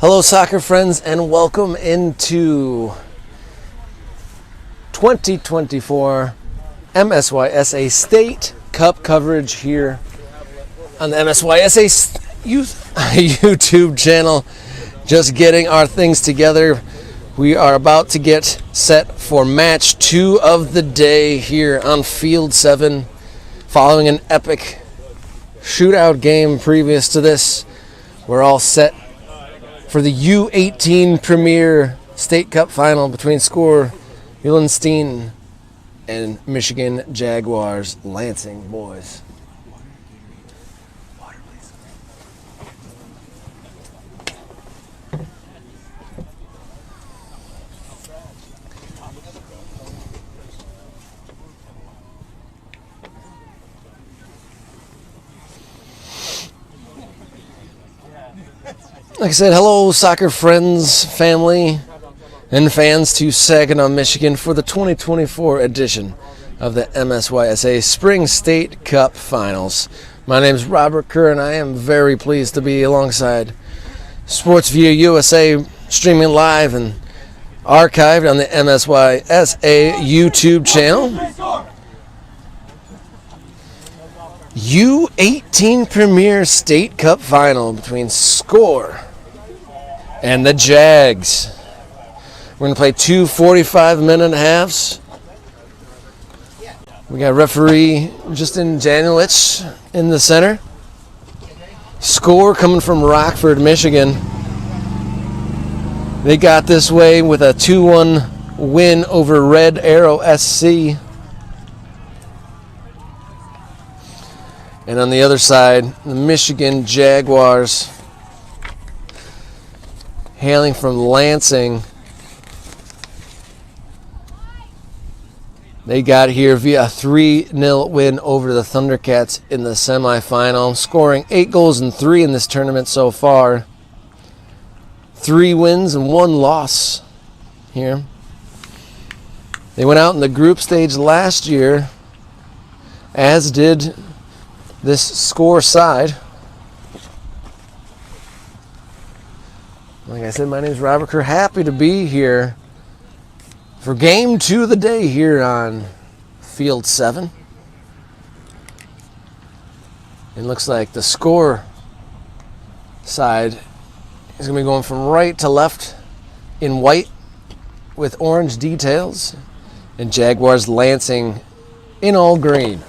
Hello, soccer friends, and welcome into 2024 MSYSA State Cup coverage here on the MSYSA YouTube channel. Just getting our things together. We are about to get set for match 2 of the day here on Field 7, following an epic shootout game previous to this. We're all set for the U18 Premier State Cup final between SCOR, Meulensteen, and Michigan Jaguars, Lansing boys. Water, please. Like I said, hello, soccer friends, family, and fans to Saginaw, Michigan for the 2024 edition of the MSYSA Spring State Cup Finals. My name is Robert Kerr, and I am very pleased to be alongside SportsView USA, streaming live and archived on the MSYSA YouTube channel. U18 Premier State Cup Final between SCOR and the Jags. We're going to play 2 45-minute halves. We got referee Justin Janulich in the center. SCOR coming from Rockford, Michigan. They got this way with a 2-1 win over Red Arrow SC. And on the other side, the Michigan Jaguars, hailing from Lansing. They got here via a 3-0 win over the Thundercats in the semifinal, scoring 8 goals and 3 in this tournament so far. 3 wins and 1 loss here. They went out in the group stage last year, as did this SCOR side. Like I said, my name is Robert Kerr. Happy to be here for game 2 of the day here on Field 7. It looks like the SCOR side is going to be going from right to left in white with orange details, and Jaguars Lansing in all green.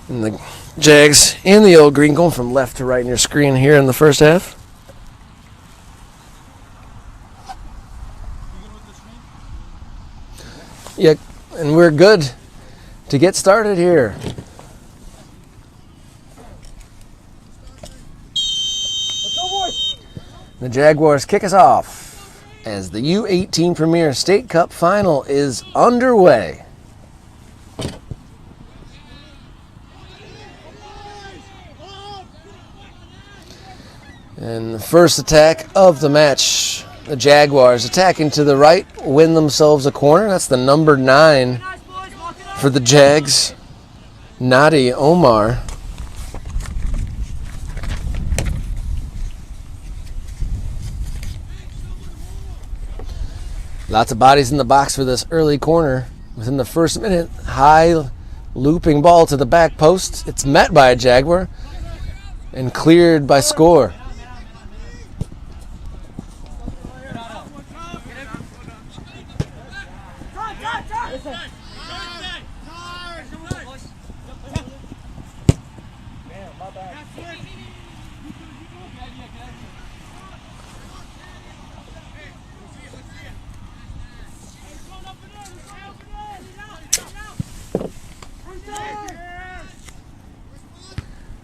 And the Jags in the old green, going from left to right in your screen here in the first half. Yeah, and we're good to get started here. Let's go, boys. The Jaguars kick us off as the U18 Premier State Cup Final is underway. And the first attack of the match, the Jaguars attacking to the right, win themselves a corner. That's the number 9 for the Jags, Nadi Omar. Lots of bodies in the box for this early corner. Within the first minute, high looping ball to the back post. It's met by a Jaguar and cleared by SCOR.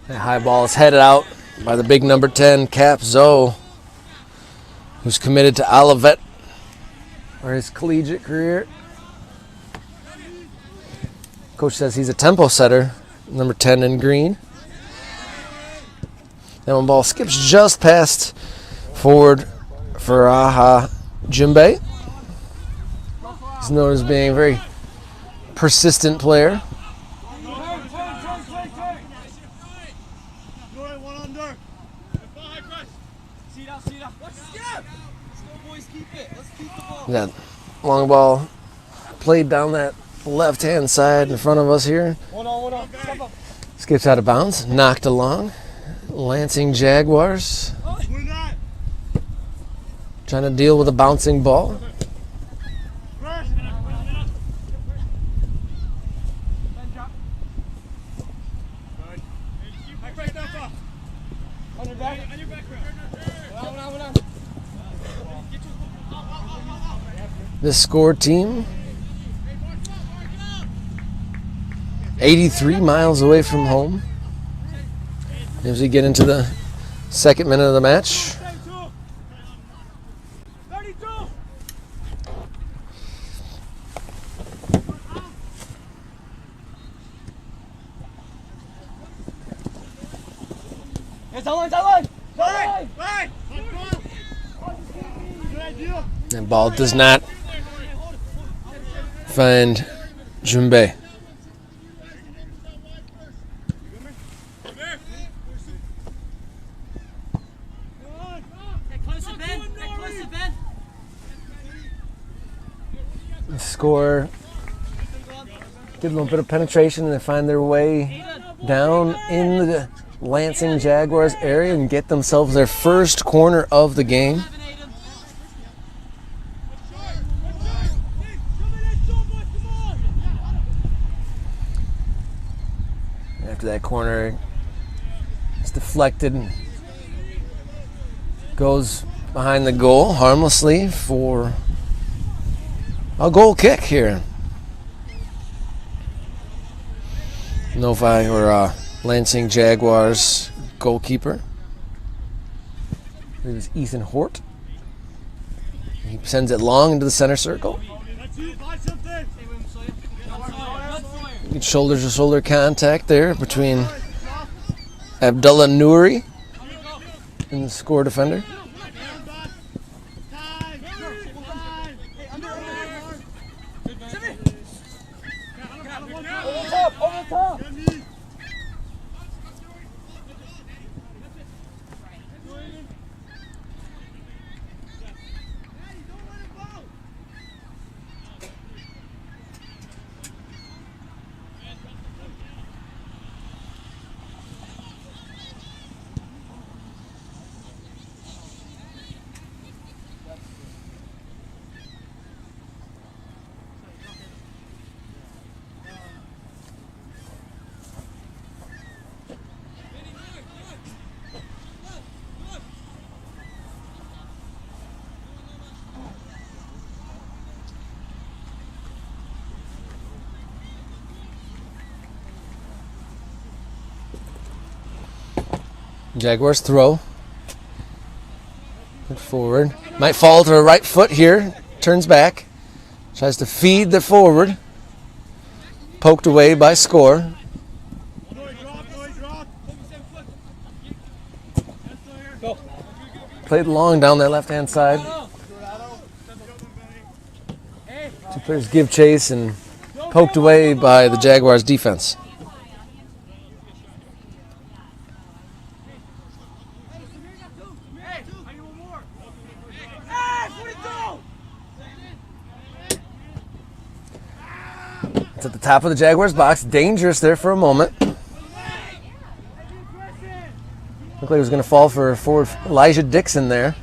That high ball is headed out by the big number 10, Cap Zoe, who's committed to Olivet for his collegiate career. Coach says he's a tempo setter, number 10 in green. That one ball skips just past forward for Aha Jimbe. He's known as being a very persistent player. That long ball played down that left-hand side in front of us here. Skips out of bounds, knocked along. Lansing Jaguars trying to deal with a bouncing ball. This SCOR team, 83 miles away from home. As we get into the second minute of the match. And ball does not find Jumbe. SCOR get a little bit of penetration and they find their way down in the Lansing Jaguars area and get themselves their first corner of the game. After that corner, it's deflected and goes behind the goal harmlessly for a goal kick here. Novi or Lansing Jaguars goalkeeper. It was Ethan Hort. He sends it long into the center circle. Good shoulder-to-shoulder contact there between Abdullah Nouri and the SCOR defender. Jaguars throw. Good forward. Might fall to the right foot here. Turns back. Tries to feed the forward. Poked away by SCOR. Played long down that left-hand side. Two players give chase and poked away by the Jaguars defense. It's at the top of the Jaguars box. Dangerous there for a moment. Looked like it was going to fall for forward Elijah Dixon there.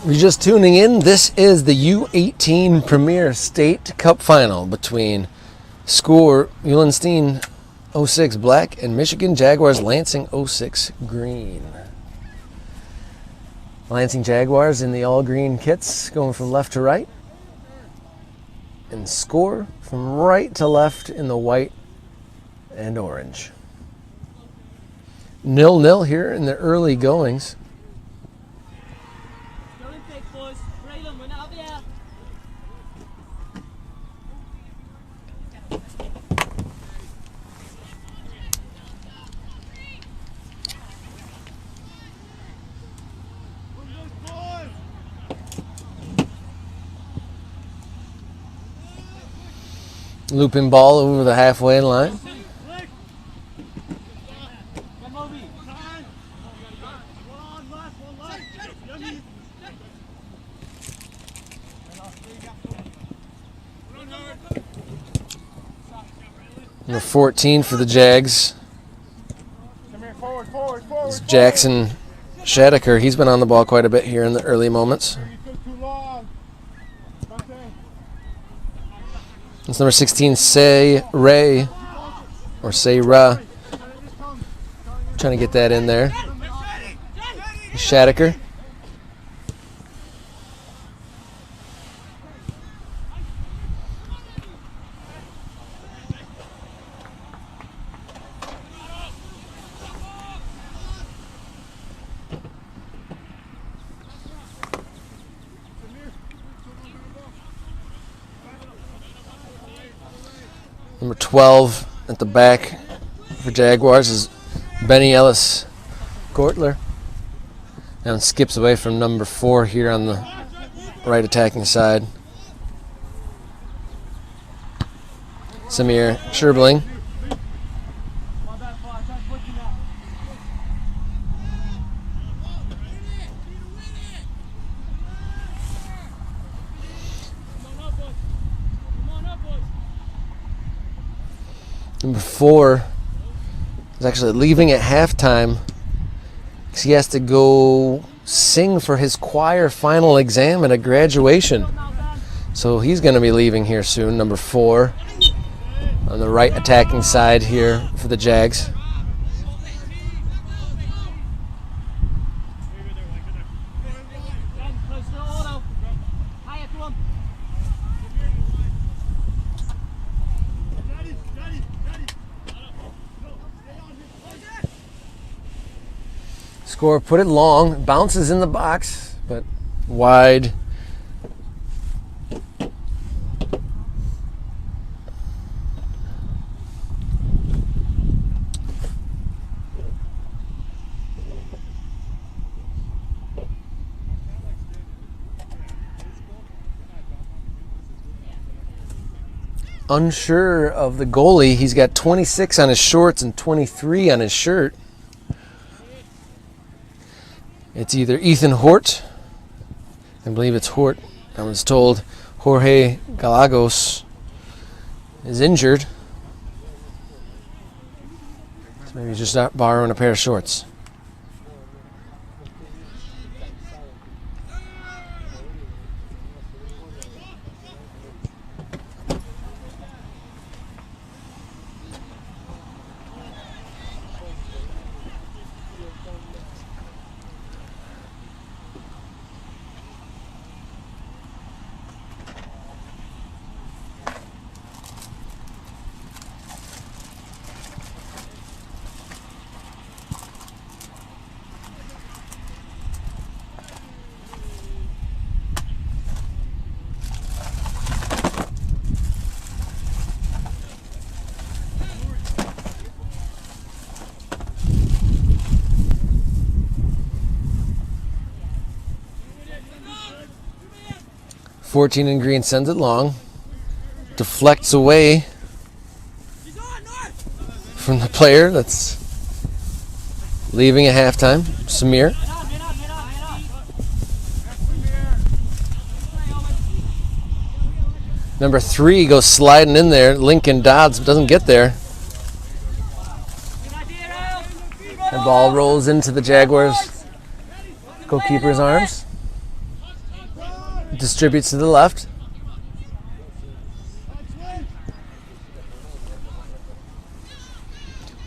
If you're just tuning in, this is the U18 Premier State Cup Final between SCOR Meulensteen 06 Black and Michigan Jaguars Lansing 06 Green. Lansing Jaguars in the all-green kits going from left to right. And SCOR from right to left in the white and orange. 0-0 here in the early goings. Looping ball over the halfway line. Number 14 for the Jags is Jackson Shadaker. He's been on the ball quite a bit here in the early moments. It's number 16, Say Ray, or Say Ra. Trying to get that in there. Shadaker. Number 12 at the back for Jaguars is Benny Ellis Gortler. And skips away from number 4 here on the right attacking side. Samir Scherbling. Number 4 is actually leaving at halftime because he has to go sing for his choir final exam at a graduation. So he's going to be leaving here soon. Number 4 on the right attacking side here for the Jags. SCOR put it long, bounces in the box, but wide. Unsure of the goalie. He's got 26 on his shorts and 23 on his shirt. It's either Ethan Hort, I believe it's Hort. I was told Jorge Galagos is injured. So maybe he's just not borrowing a pair of shorts. "14 in green sends it long, deflects away from the player that's leaving at halftime, Samir. Number 3 goes sliding in there. Lincoln Dodds doesn't get there. The ball rolls into the Jaguars goalkeeper's arms. Distributes to the left.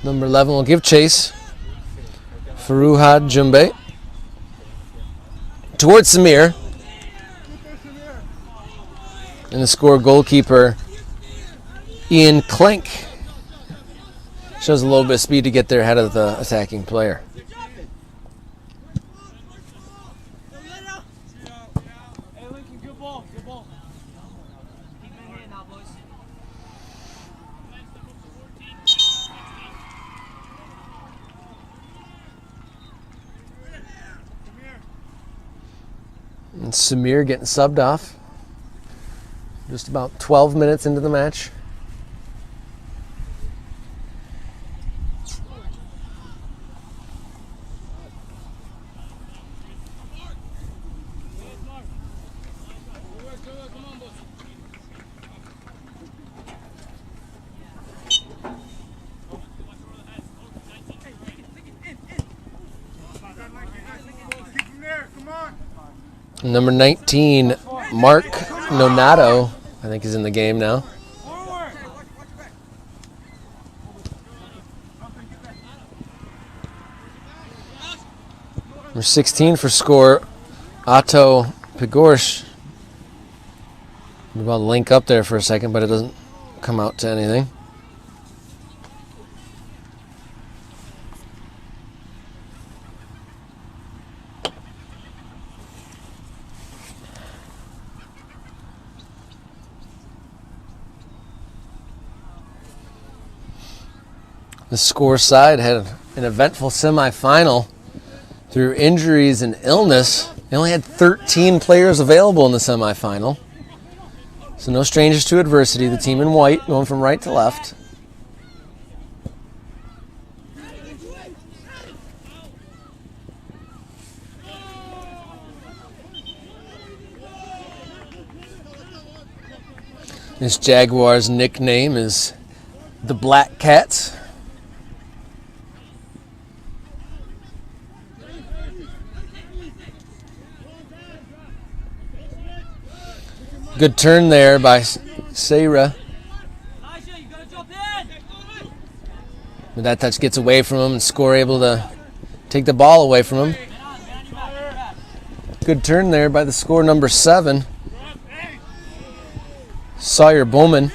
Number 11 will give chase. Faruhad Jumbe. Towards Samir. And the SCOR goalkeeper, Ian Clank, shows a little bit of speed to get there ahead of the attacking player. And Samir getting subbed off. Just about 12 minutes into the match. Number 19, Mark Nonato, I think is in the game now. Number 16 for SCOR, Otto Pigorsch. We're about to link up there for a second, but it doesn't come out to anything. The SCOR side had an eventful semifinal. Through injuries and illness, they only had 13 players available in the semifinal. So no strangers to adversity. The team in white going from right to left. This Jaguars nickname is the Black Cats. Good turn there by Sarah. But that touch gets away from him and SCOR able to take the ball away from him. Good turn there by the SCOR number 7, Sawyer Bowman.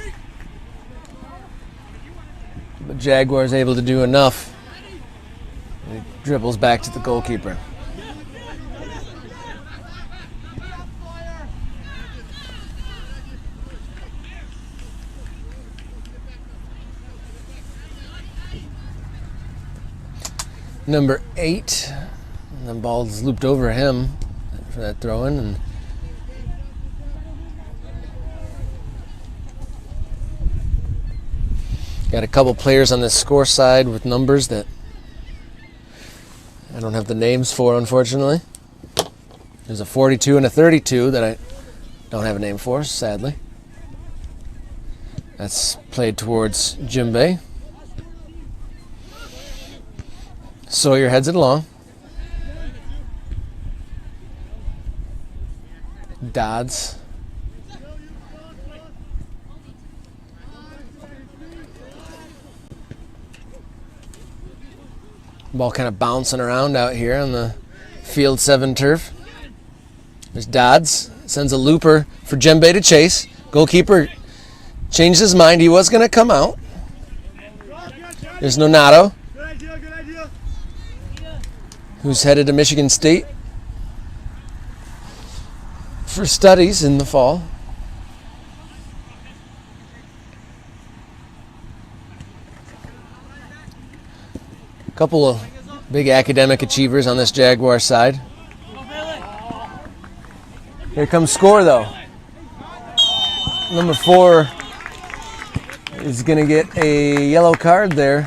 But Jaguars able to do enough. He dribbles back to the goalkeeper. Number 8, and the ball's looped over him for that throw-in. And got a couple players on the SCOR side with numbers that I don't have the names for, unfortunately. There's a 42 and a 32 that I don't have a name for, sadly. That's played towards Jimbe. Sawyer heads it along. Dodds. Ball kind of bouncing around out here on the field 7 turf. There's Dodds. Sends a looper for Jembe to chase. Goalkeeper changed his mind. He was going to come out. There's Nonato, who's headed to Michigan State for studies in the fall. A couple of big academic achievers on this Jaguar side. Here comes SCOR though. Number 4 is going to get a yellow card there.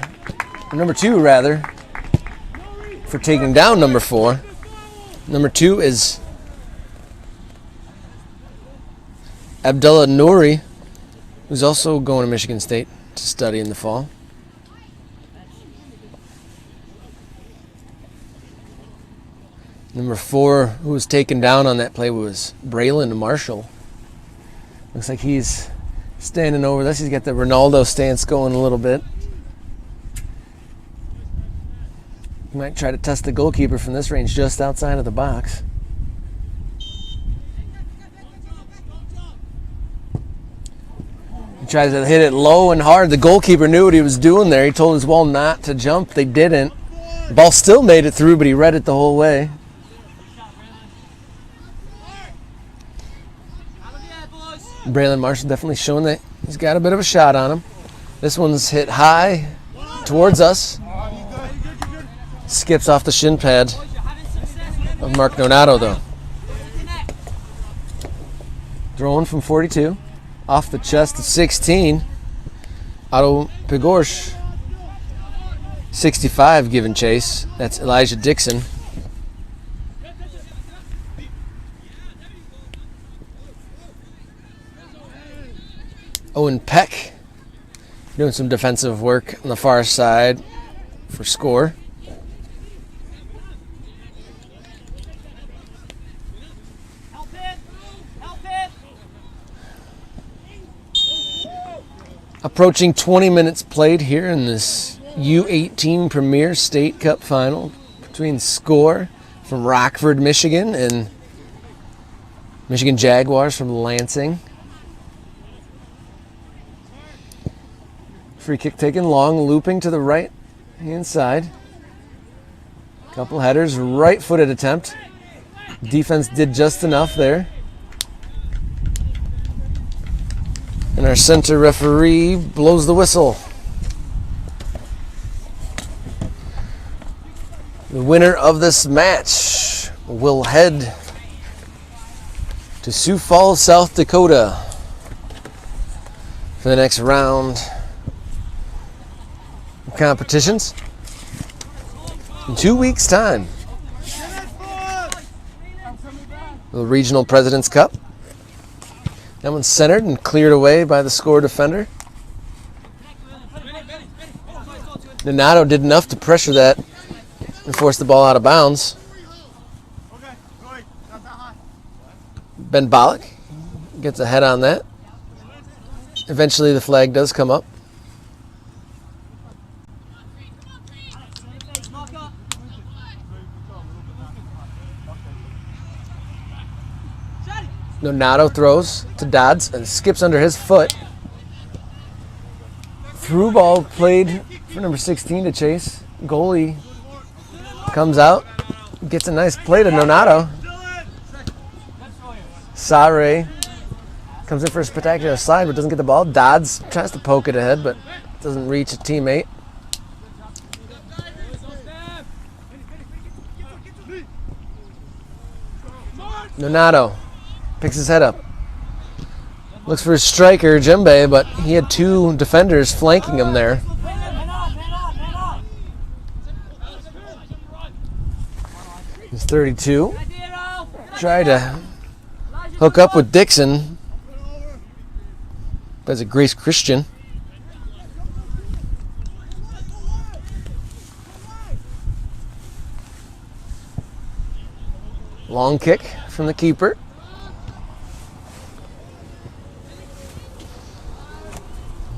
Or number 2 rather, for taking down number 4. Number 2 is Abdullah Nouri, who's also going to Michigan State to study in the fall. Number 4, who was taken down on that play, was Braylon Marshall. Looks like he's standing over this. He's got the Ronaldo stance going a little bit. He might try to test the goalkeeper from this range just outside of the box. He tries to hit it low and hard. The goalkeeper knew what he was doing there. He told his ball not to jump. They didn't. The ball still made it through, but he read it the whole way. Braylon Marshall definitely showing that he's got a bit of a shot on him. This one's hit high towards us. Skips off the shin pad of Mark Nonato, though. Throwing from 42. Off the chest of 16. Otto Pigorsch. 65 giving chase. That's Elijah Dixon. Owen Peck doing some defensive work on the far side for SCOR. Approaching 20 minutes played here in this U18 Premier State Cup Final between SCOR from Rockford, Michigan, and Michigan Jaguars from Lansing. Free kick taken long, looping to the right hand side. Couple headers, right-footed attempt. Defense did just enough there. And our center referee blows the whistle. The winner of this match will head to Sioux Falls, South Dakota for the next round of competitions in 2 weeks' time. The Regional President's Cup. That one's centered and cleared away by the SCOR defender. Donato did enough to pressure that and force the ball out of bounds. Ben Bollock gets a head on that. Eventually the flag does come up. Donato throws to Dodds and skips under his foot. Through ball played for number 16 to chase. Goalie comes out, gets a nice play to Donato. Sare comes in for a spectacular slide but doesn't get the ball. Dodds tries to poke it ahead but doesn't reach a teammate. Donato picks his head up. Looks for his striker, Jembe, but he had two defenders flanking him there. He's 32. Tried to hook up with Dixon. But it's a Grace Christian. Long kick from the keeper.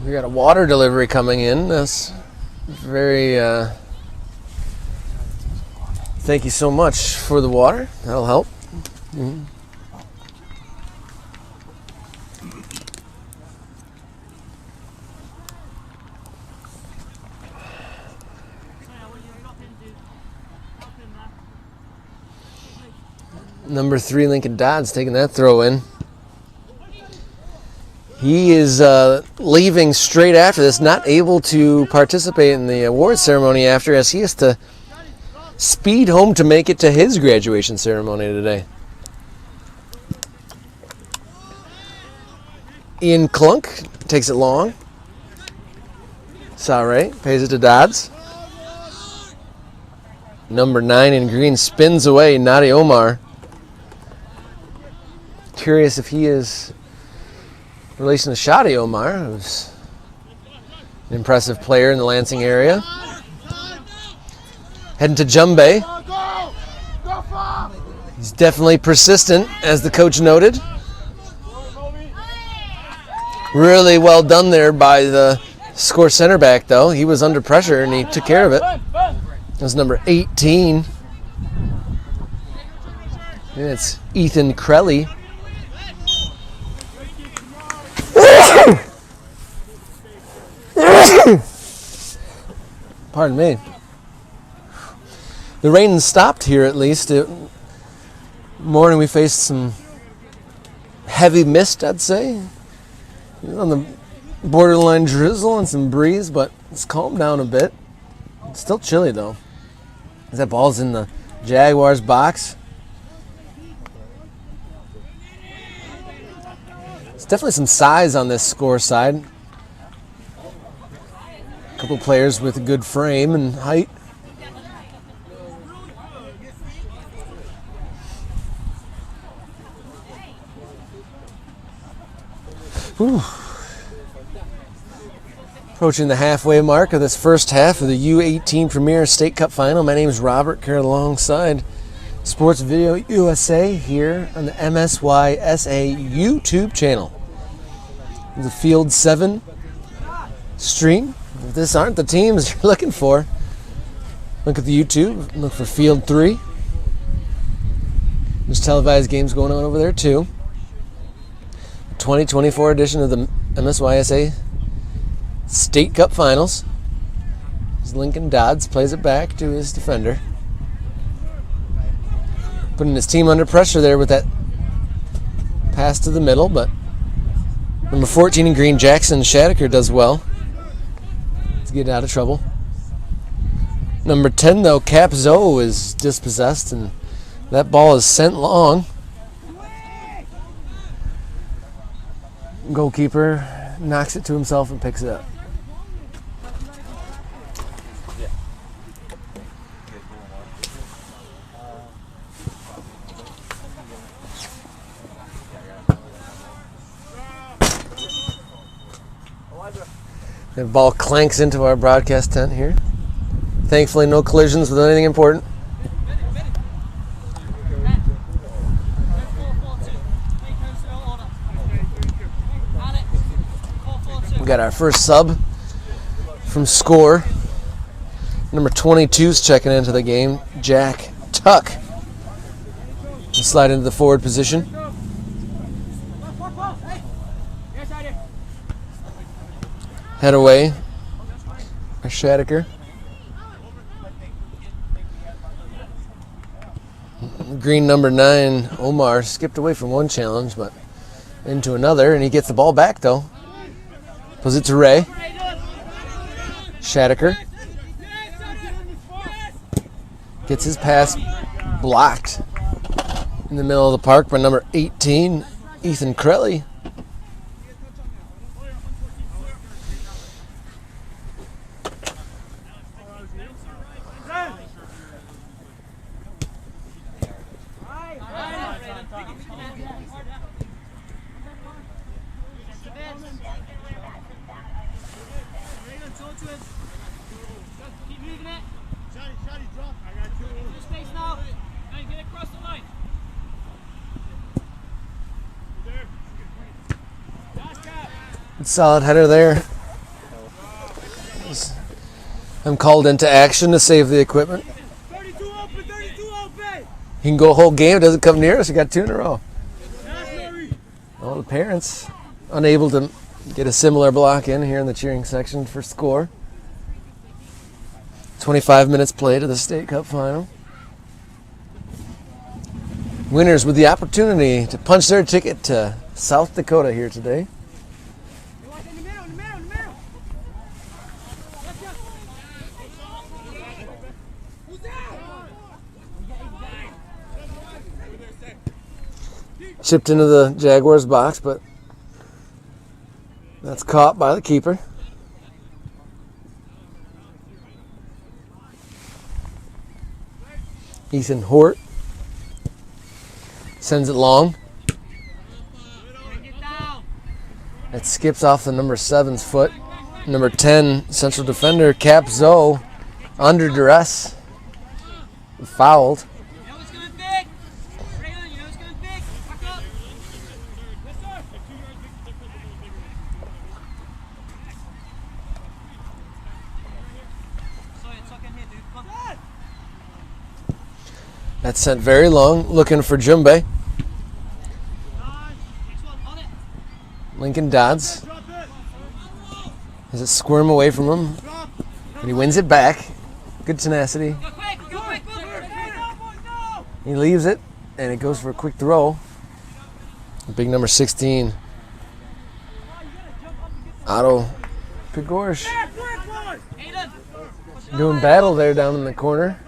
We got a water delivery coming in. That's very, thank you so much for the water. That'll help. Mm-hmm. Number 3, Lincoln Dodds, taking that throw in. He is leaving straight after this, not able to participate in the award ceremony after, as he has to speed home to make it to his graduation ceremony today. Ian Clunk takes it long. Sare pays it to Dodds. Number 9 in green spins away, Nadi Omar. Curious if he is in relation to Shadi Omar, who's an impressive player in the Lansing area. Heading to Jumbe. He's definitely persistent, as the coach noted. Really well done there by the SCOR center back, though. He was under pressure and he took care of it. That was number 18. And it's Ethan Crelly. Pardon me. The rain stopped here at least. Morning we faced some heavy mist, I'd say. On the borderline drizzle and some breeze, but it's calmed down a bit. It's still chilly though. That ball's in the Jaguars box. There's definitely some size on this SCOR side. A couple players with a good frame and height. Whew. Approaching the halfway mark of this first half of the U18 Premier State Cup Final. My name is Robert, here alongside Sports Video USA here on the MSYSA YouTube channel. The Field 7 stream. If this aren't the teams you're looking for, look at the YouTube. Look for Field 3. There's televised games going on over there too. 2024 edition of the MSYSA State Cup Finals. Lincoln Dodds plays it back to his defender. Putting his team under pressure there with that pass to the middle, but number 14 in green, Jackson Shadaker, does well to get out of trouble. Number 10, though, Cap Zoe, is dispossessed, and that ball is sent long. Goalkeeper knocks it to himself and picks it up. The ball clanks into our broadcast tent here. Thankfully, no collisions with anything important. We got our first sub from SCOR. Number 22's checking into the game, Jack Tuck. He'll slide into the forward position. Head away, a Shadaker. Green number 9, Omar, skipped away from one challenge, but into another, and he gets the ball back, though. Pulls it to Ray. Shadaker gets his pass blocked in the middle of the park by number 18, Ethan Crelly. Solid header there. I'm called into action to save the equipment. 32 open, 32 open. He can go a whole game. It doesn't come near us. We got 2 in a row. Well, the parents unable to get a similar block in here in the cheering section for SCOR. 25 minutes played of the State Cup Final. Winners with the opportunity to punch their ticket to South Dakota here today. Chipped into the Jaguars box, but that's caught by the keeper. Ethan Hort sends it long. It skips off the number 7's foot. Number 10, central defender, Cap Zoe, under duress, fouled. That's sent very long, looking for Jumbe. Lincoln Dodds. Does it squirm away from him? And he wins it back. Good tenacity. He leaves it, and it goes for a quick throw. Big number 16. Otto Pigorsh. Doing battle there down in the corner.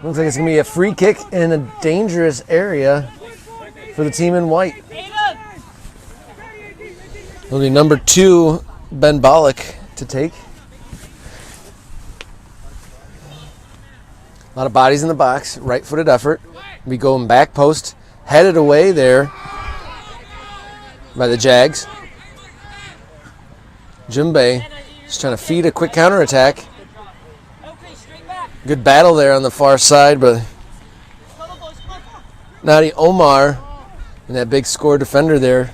Looks like it's going to be a free kick in a dangerous area for the team in white. It'll be number 2, Ben Bollock, to take. A lot of bodies in the box, right-footed effort. We going back post, headed away there by the Jags. Jumbe just trying to feed a quick counterattack. Good battle there on the far side, but Nadi Omar And that big SCOR defender there.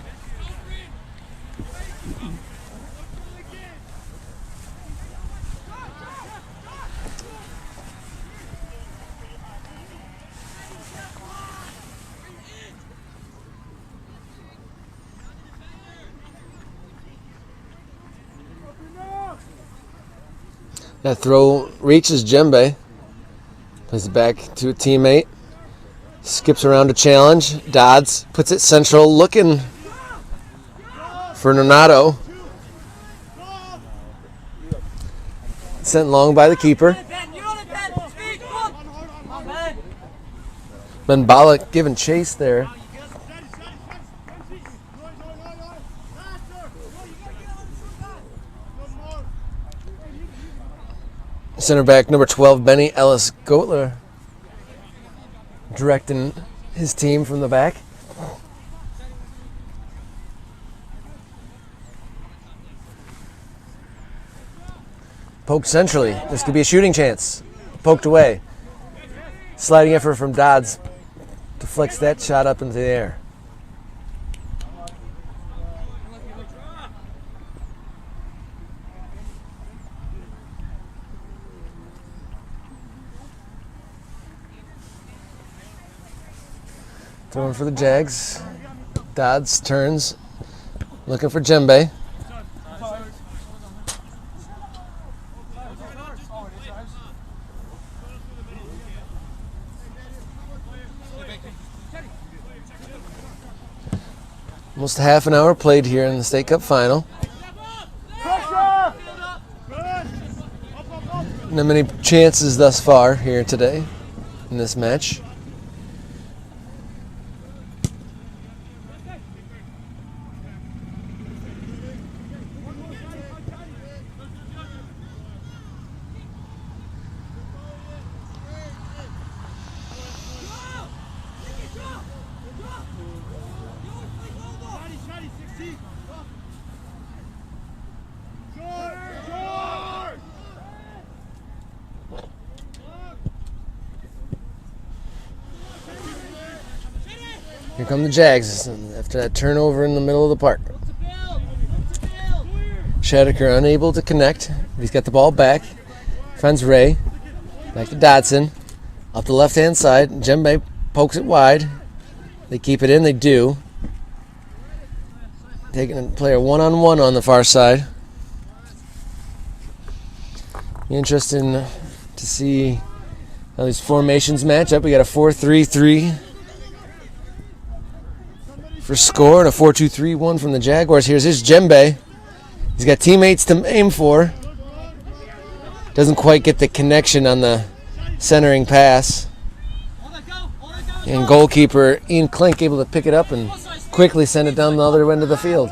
That throw reaches Djembe. Plays it back to a teammate. Skips around to challenge. Dodds puts it central, looking for Nonato. Sent long by the keeper. Ben Ballack giving chase there. Center back number 12, Benny Ellis Goetler, directing his team from the back. Poked centrally. This could be a shooting chance. Poked away. Sliding effort from Dodds. Deflects that shot up into the air. Throwing for the Jags. Dodds turns. Looking for Djembe. Almost half an hour played here in the State Cup final. Not many chances thus far here today in this match. Here come the Jags after that turnover in the middle of the park. Shaddicker unable to connect. He's got the ball back. Finds Ray. Back to Dodson. Up the left-hand side. Djembe pokes it wide. They keep it in. They do. Taking a player one-on-one on the far side. Interesting to see how these formations match up. We got a 4-3-3 for SCOR and a 4-2-3-1 from the Jaguars. Here's Djembe. He's got teammates to aim for. Doesn't quite get the connection on the centering pass. And goalkeeper Ian Klink able to pick it up and quickly send it down the other end of the field.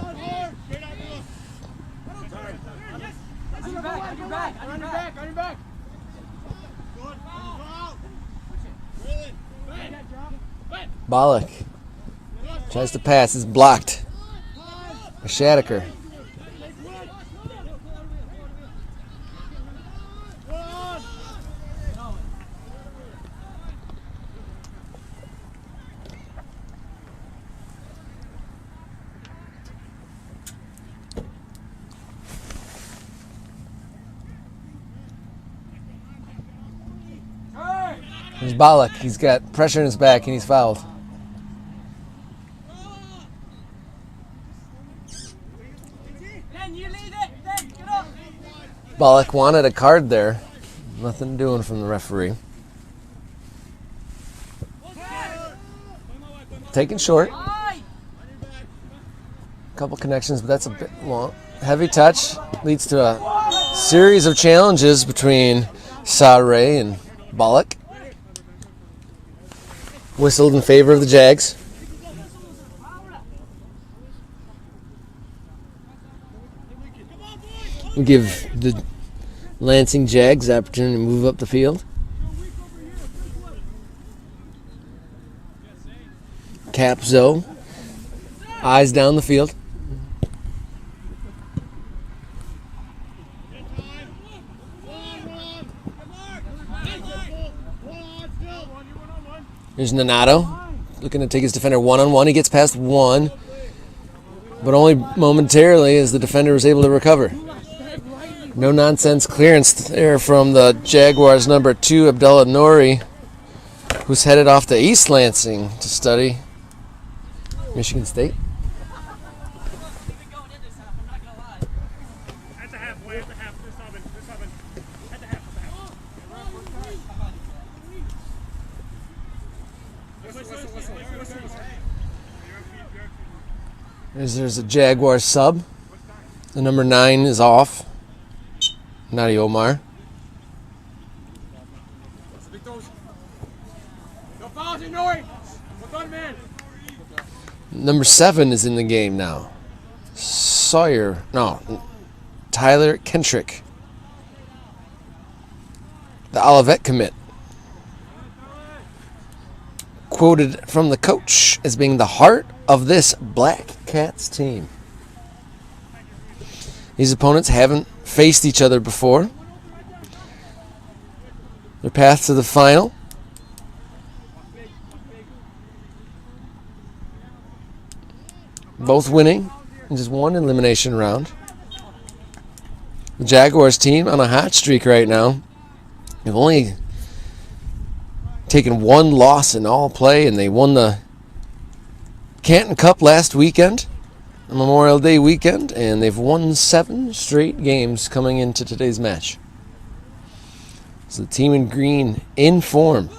Ballack tries to pass. It's blocked by Shaddicker. There's Ballack. He's got pressure in his back and he's fouled. Ballack wanted a card there. Nothing doing from the referee. Taken short. Couple connections, but that's a bit long. Heavy touch leads to a series of challenges between Ray and Ballack. Whistled in favor of the Jags. We'll give the Lansing Jags the opportunity to move up the field. Cap Zoe. Eyes down the field. There's Nonato. looking to take his defender one-on-one. He gets past one, but only momentarily as the defender was able to recover. No-nonsense clearance there from the Jaguars' number 2, Abdullah Nouri, who's headed off to East Lansing to study Michigan State. There's a Jaguar sub. The number 9 is off. Nadi Omar. Number 7 is in the game now. Tyler Kentrick. The Olivet commit. Quoted from the coach as being the heart of this Black Cats team. These opponents haven't faced each other before. Their path to the final. Both winning in just one elimination round. The Jaguars team on a hot streak right now. They've only taken one loss in all play, and they won the Canton Cup last weekend, Memorial Day weekend, and they've won 7 straight games coming into today's match. So the team in green in form.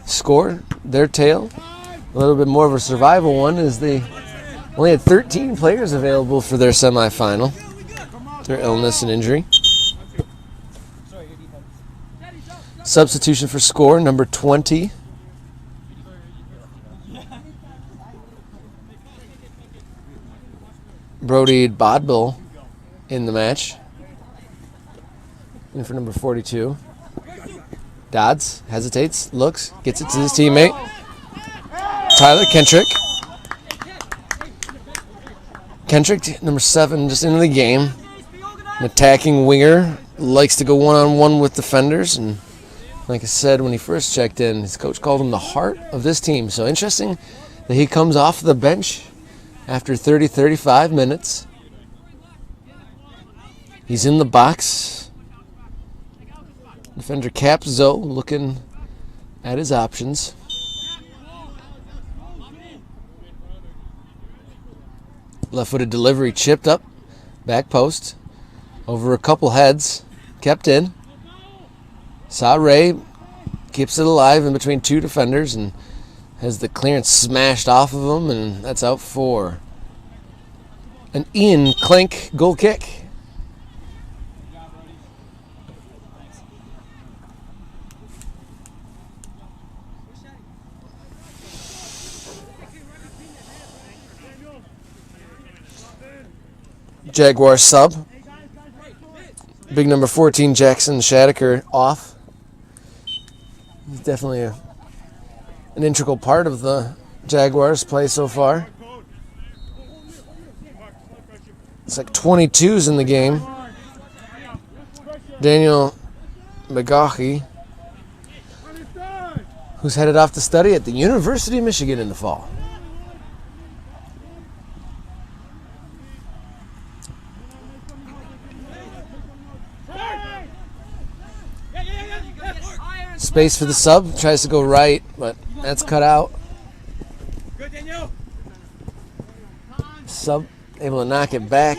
SCOR, their tale, a little bit more of a survival one, as they only had 13 players available for their semifinal. Their illness and injury. Substitution for SCOR, number 20. Brody Bodbill in the match. In for number 42. Dodds hesitates, looks, gets it to his teammate. Tyler Kentrick. Kentrick, number 7, just into the game. An attacking winger, likes to go one-on-one with defenders, and like I said when he first checked in, his coach called him the heart of this team. So interesting that he comes off the bench after 35 minutes. He's in the box. Defender Capzo looking at his options. Left-footed delivery chipped up, back post, over a couple heads, kept in. Saw Ray, keeps it alive in between 2 defenders and has the clearance smashed off of him, and that's out for an Ian Clink goal kick. Jaguar sub. Big number 14, Jackson Shadaker, off. He's definitely an integral part of the Jaguars' play so far. It's like 22s in the game. Daniel McGaughy, who's headed off to study at the University of Michigan in the fall. Space for the sub, tries to go right, but that's cut out. Sub able to knock it back.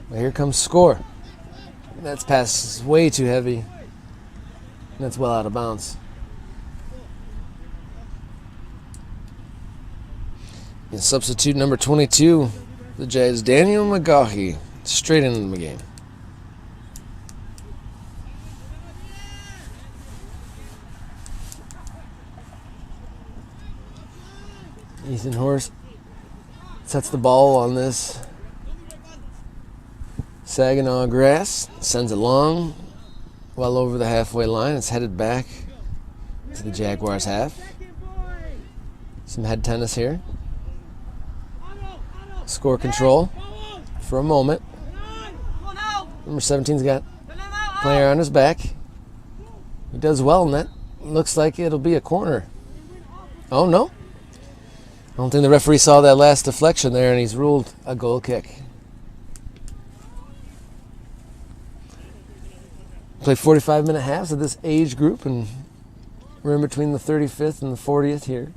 But here comes SCOR. That's pass is way too heavy. That's well out of bounds. And substitute number 22, the Jays, Daniel McGaughy, straight into the game. Ethan Horst sets the ball on this Saginaw grass, sends it long, well over the halfway line. It's headed back to the Jaguars half. Some head tennis here. SCOR control for a moment. Number 17's got player on his back. He does well, and that looks like it'll be a corner. Oh, no. I don't think the referee saw that last deflection there, and he's ruled a goal kick. Play 45-minute halves of this age group, and we're in between the 35th and the 40th here.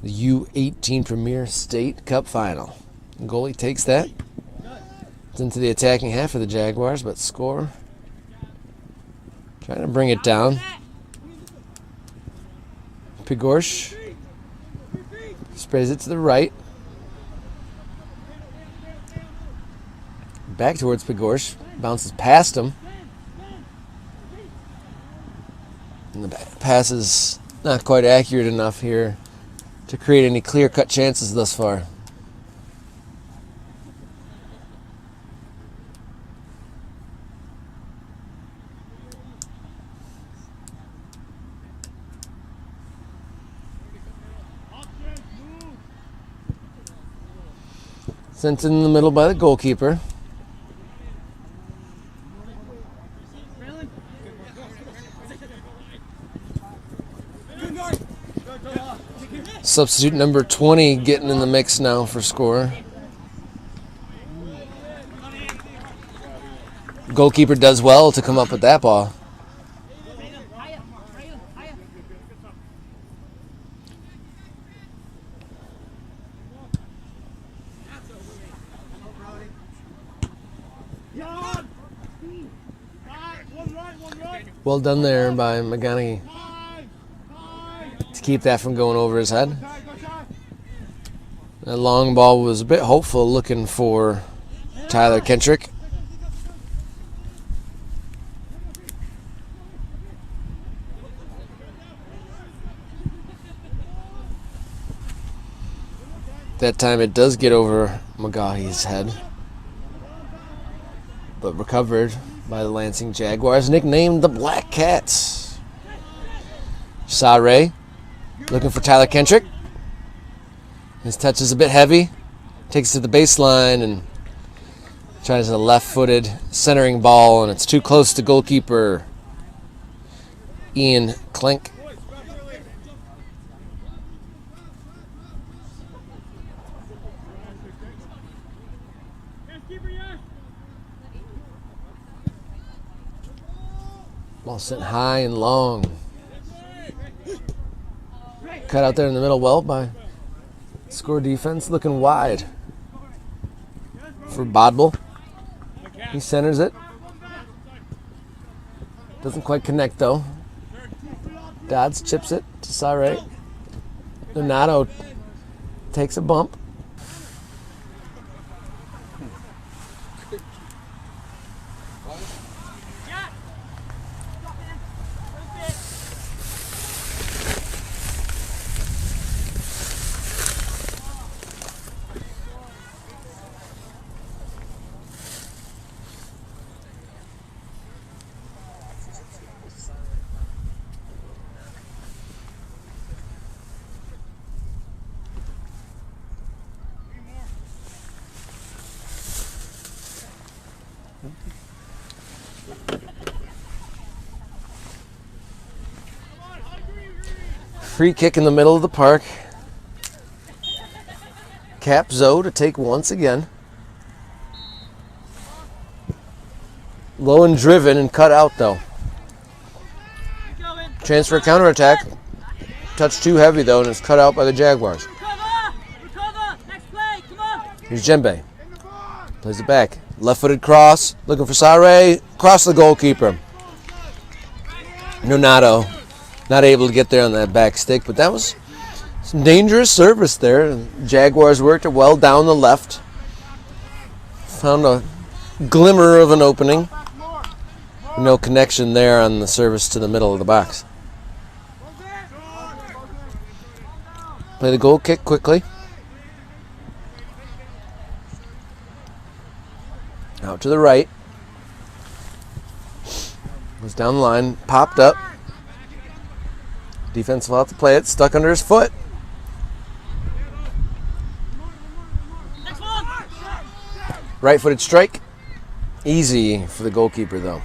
The U18 Premier State Cup Final. The goalie takes that. It's into the attacking half of the Jaguars, but SCOR trying to bring it down. Pigorsh sprays it to the right. Back towards Pigorsh. Bounces past him. And the pass is not quite accurate enough here to create any clear-cut chances thus far. Sent in the middle by the goalkeeper. Substitute number 20 getting in the mix now for SCOR. Goalkeeper does well to come up with that ball. Well done there by McGonaghy to keep that from going over his head. That long ball was a bit hopeful, looking for Tyler Kentrick. That time it does get over McGaughy's head, but recovered by the Lansing Jaguars, nicknamed the Black Cats. Sare looking for Tyler Kentrick. His touch is a bit heavy. Takes it to the baseline and tries a left-footed centering ball, and it's too close to goalkeeper Ian Klink. Ball sent high and long. Cut out there in the middle well by SCOR defense, looking wide for Bodble. He centers it. Doesn't quite connect though. Dodds chips it to Sare. Donato takes a bump. Free kick in the middle of the park. Cap Zoe to take once again. Low and driven and cut out though. Chance for a counterattack. Touch too heavy though, and it's cut out by the Jaguars. Here's Djembe. Plays it back. Left-footed cross. Looking for Sare. Cross the goalkeeper. Donato not able to get there on that back stick, but that was some dangerous service there. Jaguars worked it well down the left. Found a glimmer of an opening. No connection there on the service to the middle of the box. Play the goal kick quickly. Out to the right. Was down the line, popped up. Defense will have to play it, stuck under his foot. Right-footed strike. Easy for the goalkeeper, though.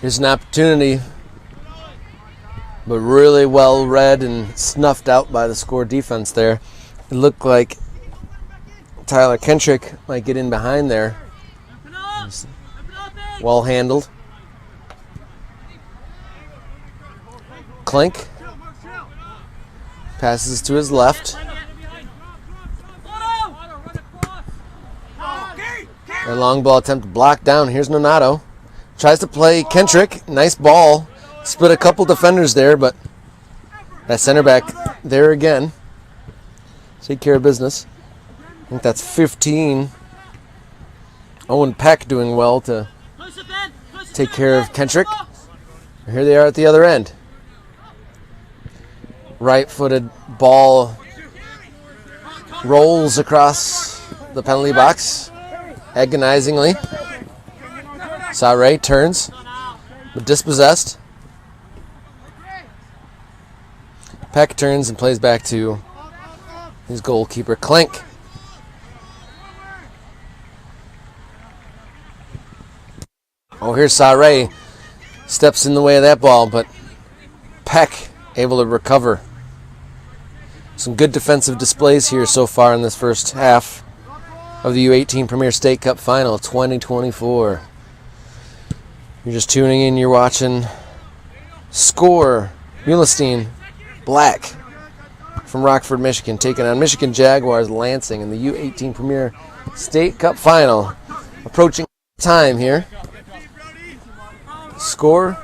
Here's an opportunity, but really well read and snuffed out by the SCOR defense there. It looked like Tyler Kentrick might get in behind there. Well handled. Clink. Passes to his left. A long ball attempt to block down. Here's Nonato. Tries to play Kentrick. Nice ball. Split a couple defenders there, but that center back there again. Take care of business. I think that's 15. Owen Peck doing well to take care of Kentrick. Here they are at the other end. Right-footed ball rolls across the penalty box agonizingly. Sare turns, but dispossessed. Peck turns and plays back to his goalkeeper, Clink. Oh, here's Sare. Steps in the way of that ball, but Peck able to recover. Some good defensive displays here so far in this first half of the U18 Premier State Cup Final 2024. You're just tuning in, you're watching SCOR, Meulensteen, Black from Rockford, Michigan, taking on Michigan Jaguars, Lansing in the U18 Premier State Cup Final. Approaching time here. SCOR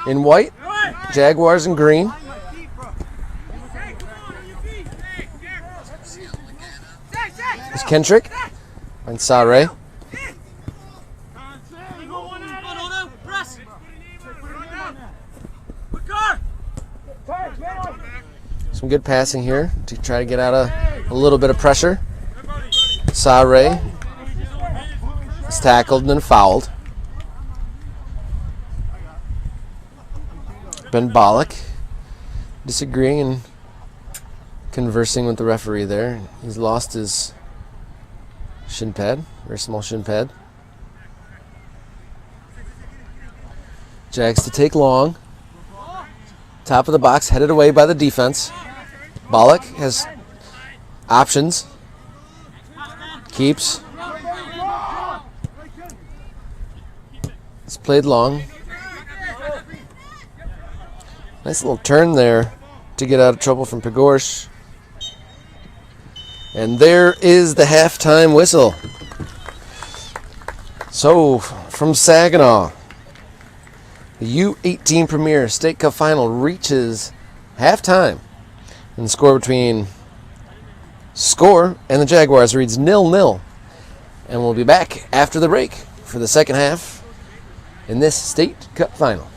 in white, Jaguars in green. It's Kentrick and Sare. Some good passing here to try to get out of a little bit of pressure. Sare is tackled and then fouled. Ben Bollock disagreeing and conversing with the referee there. He's lost his shin pad, very small shin pad. Jags to take long. Top of the box, headed away by the defense. Bollock has options. Keeps. It's played long. Nice little turn there to get out of trouble from Pegorsh. And there is the halftime whistle. So, from Saginaw, the U18 Premier State Cup Final reaches halftime. And the score between SCOR and the Jaguars reads 0-0. And we'll be back after the break for the second half in this State Cup Final.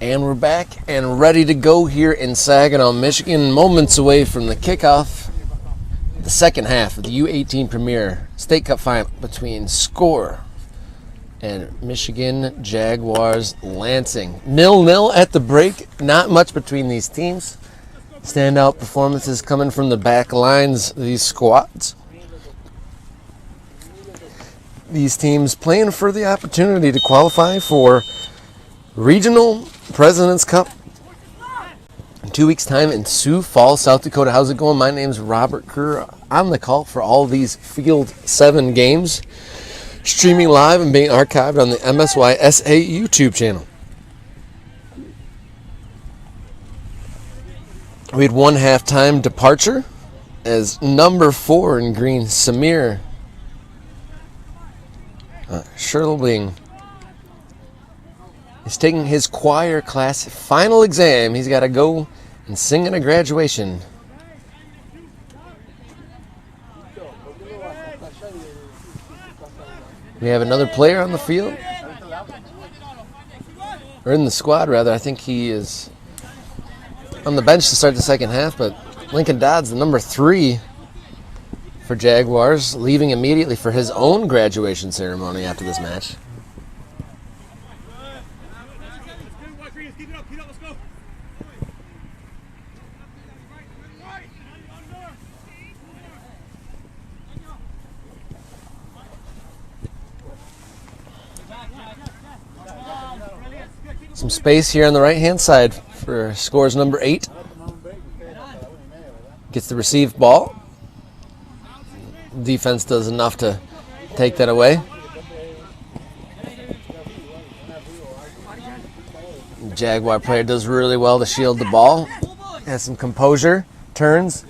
And we're back and ready to go here in Saginaw, Michigan. Moments away from the kickoff, the second half of the U18 Premier State Cup final between SCOR and Michigan Jaguars Lansing. 0-0 at the break. Not much between these teams. Standout performances coming from the back lines, these squads. These teams playing for the opportunity to qualify for Regional President's Cup in 2 weeks' time in Sioux Falls, South Dakota. How's it going? My name's Robert Kerr. I'm the call for all these Field 7 games, streaming live and being archived on the MSYSA YouTube channel. We had one halftime departure as number 4 in green, Samir Sherlbing, he's taking his choir class final exam. He's got to go and sing at a graduation. We have another player on the field, or in the squad rather. I think he is on the bench to start the second half, but Lincoln Dodds, the number 3 for Jaguars, leaving immediately for his own graduation ceremony after this match. Some space here on the right-hand side for SCOR's number 8. Gets the received ball. Defense does enough to take that away. The Jaguar player does really well to shield the ball. Has some composure, turns,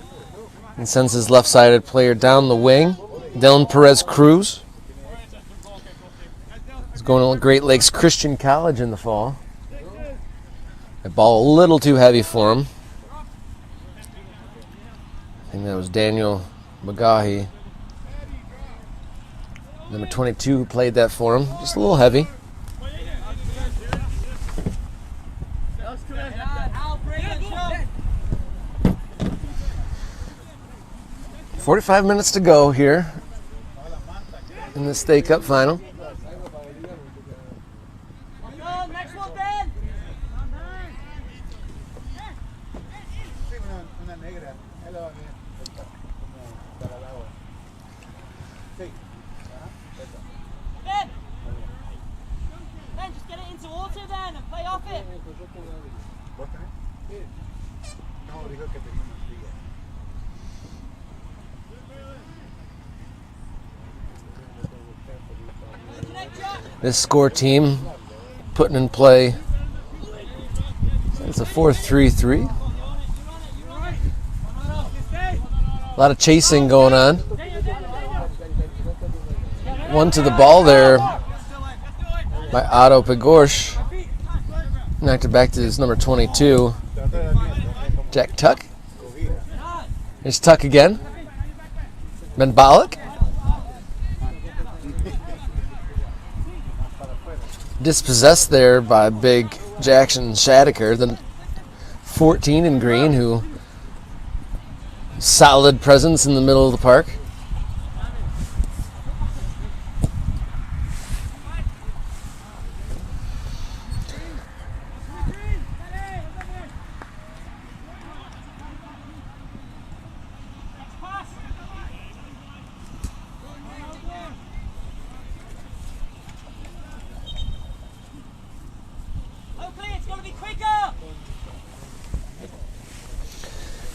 and sends his left-sided player down the wing. Dylan Perez Cruz is going to Great Lakes Christian College in the fall. The ball a little too heavy for him. I think that was Daniel Bagahi, number 22, who played that for him. Just a little heavy. "45 minutes to go here in the State Cup final. Just get it into water then and play off it. This SCOR team putting in play, it's a 4-3-3. A lot of chasing going on. One to the ball there by Otto Pagorsh. Knocked it back to his number 22, Jack Tuck. Here's Tuck again. Ben Bollock. Dispossessed there by big Jackson Shadaker, the 14 in green, who solid presence in the middle of the park.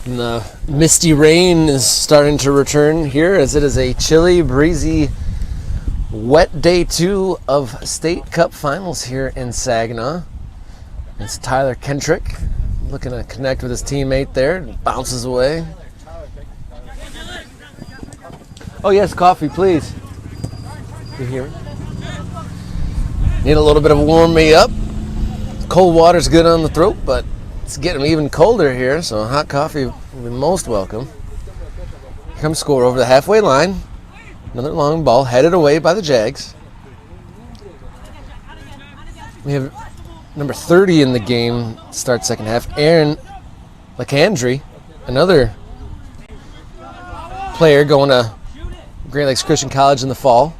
And the misty rain is starting to return here as it is a chilly, breezy, wet day 2 of State Cup Finals here in Saginaw. It's Tyler Kentrick looking to connect with his teammate there. Bounces away. Oh yes, coffee, please. You hear me? Need a little bit of warm me up. Cold water's good on the throat, but it's getting even colder here, so hot coffee will be most welcome. Here comes SCOR over the halfway line. Another long ball headed away by the Jags. We have number 30 in the game, start second half. Aaron LeCandry, another player going to Great Lakes Christian College in the fall.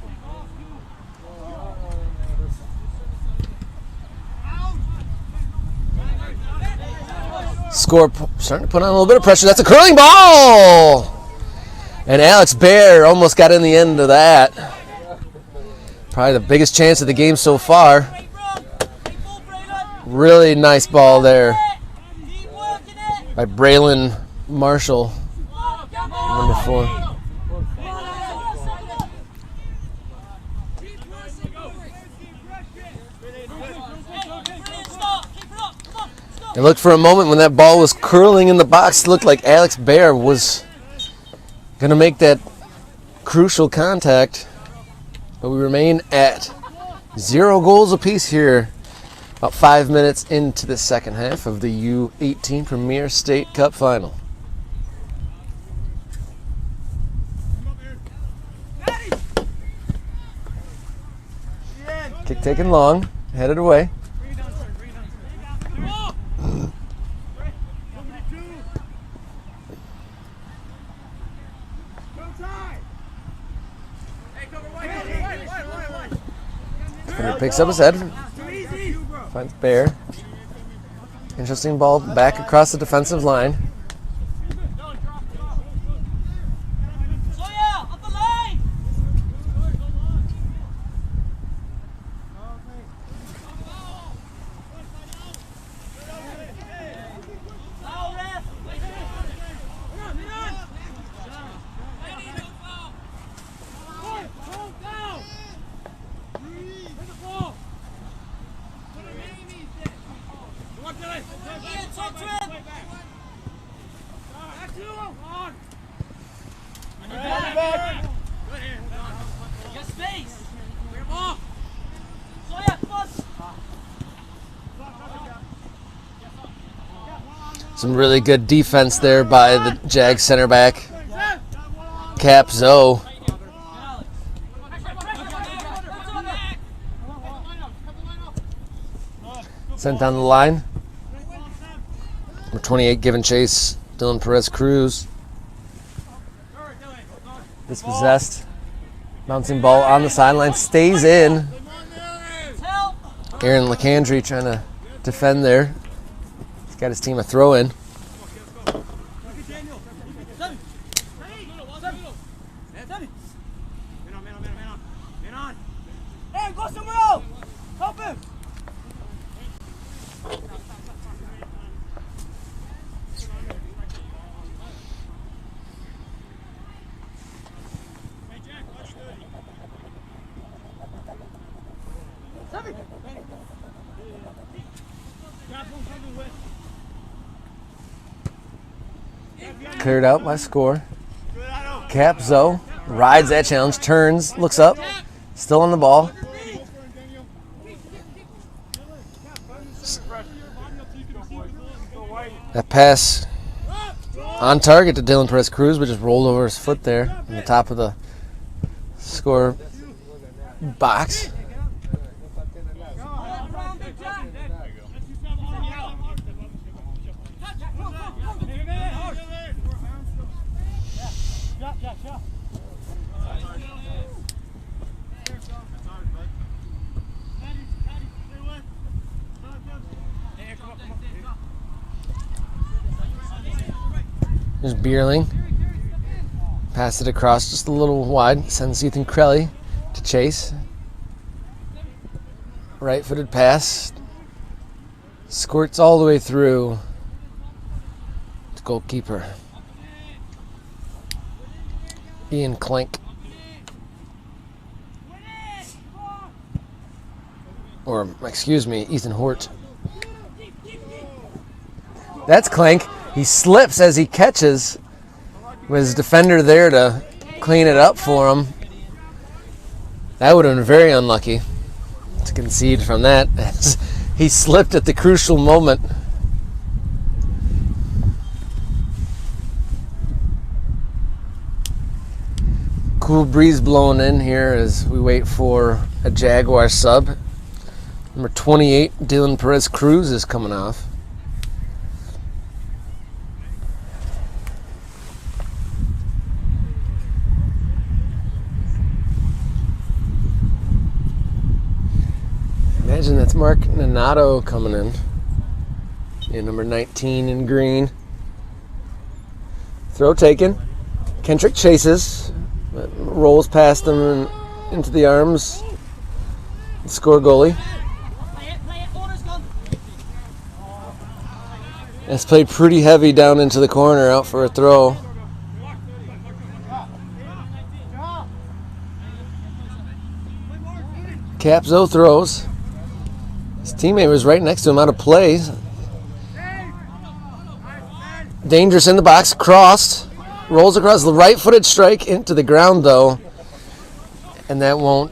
SCOR starting to put on a little bit of pressure. That's a curling ball! And Alex Bear almost got in the end of that. Probably the biggest chance of the game so far. Really nice ball there by Braylon Marshall, number 4. It looked for a moment when that ball was curling in the box, it looked like Alex Bear was going to make that crucial contact. But we remain at 0 goals apiece here, about 5 minutes into the second half of the U18 Premier State Cup Final. Kick taken long, headed away. Picks up his head, finds Bear. Interesting ball back across the defensive line. Some really good defense there by the Jag center back, Cap Zoe. Sent down the line. Number 28 giving chase, Dylan Perez Cruz. Dispossessed. Bouncing ball on the sideline, stays in. Aaron LeCandry trying to defend there. He's got his team a throw in. Cleared out by SCOR. Cap Zoe rides that challenge, turns, looks up, still on the ball. That pass on target to Dylan Perez Cruz, but just rolled over his foot there on the top of the SCOR box. There's Bierling. Pass it across just a little wide. Sends Ethan Crelly to chase. Right-footed pass. Squirts all the way through to goalkeeper Ian Clank. Or, excuse me, Ethan Hort. That's Clank. He slips as he catches with his defender there to clean it up for him. That would have been very unlucky to concede from that. He slipped at the crucial moment. Cool breeze blowing in here as we wait for a Jaguar sub. Number 28, Dylan Perez Cruz is coming off. Imagine that's Mark Nanato coming in. Yeah, number 19 in green. Throw taken. Kendrick chases, but rolls past him and into the arms. SCOR goalie. It's played pretty heavy down into the corner, out for a throw. Capzo throws. His teammate was right next to him, out of play. Dangerous in the box, crossed. Rolls across the right-footed strike into the ground, though. And that won't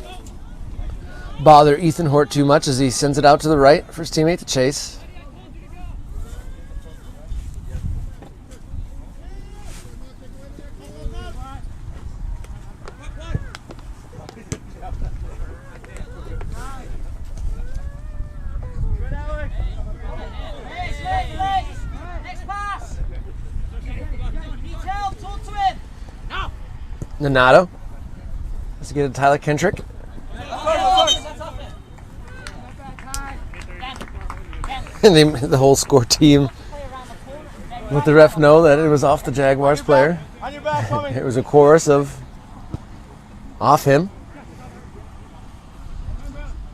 bother Ethan Hort too much as he sends it out to the right for his teammate to chase. Nanato. Let's get to Tyler Kendrick. And the whole SCOR team let the ref know that it was off the Jaguars player. It was a chorus of off him.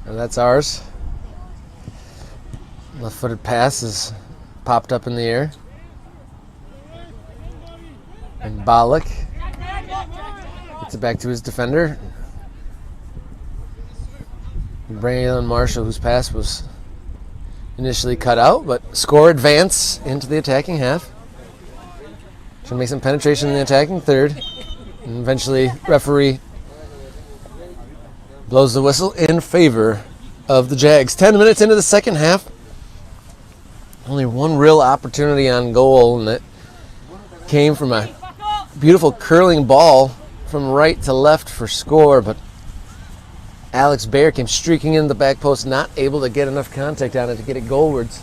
And that's ours. Left-footed pass is popped up in the air. And Ballack gets it back to his defender. Braylon Marshall, whose pass was initially cut out, but SCOR advance into the attacking half. Trying to make some penetration in the attacking third. And eventually, referee blows the whistle in favor of the Jags. 10 minutes into the second half. Only one real opportunity on goal, and it came from a beautiful curling ball from right to left for SCOR, but Alex Bayer came streaking in the back post, not able to get enough contact on it to get it goalwards.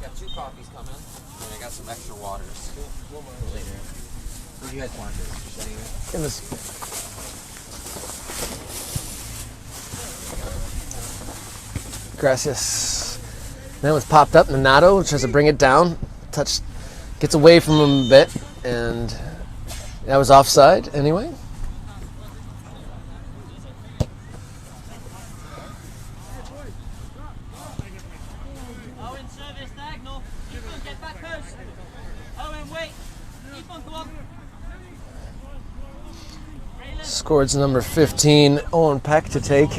Got 2 coffees coming, and I got some extra waters later. What do you guys want? Gracias. That was popped up. Nanato tries to bring it down. Gets away from him a bit, and that was offside anyway. Owen service diagonal. Ethan, get back post. Owen, wait. Ethan, go on. SCOR's number 15, Owen Peck to take,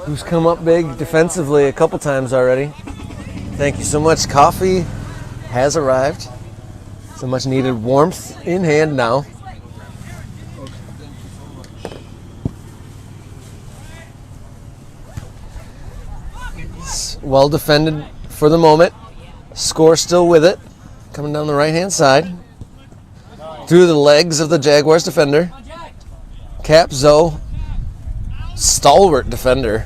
who's come up big defensively a couple times already. Thank you so much. Coffee has arrived. So much needed warmth in hand now. It's well defended for the moment. SCOR still with it. Coming down the right-hand side. Through the legs of the Jaguars defender. Capzo, stalwart defender.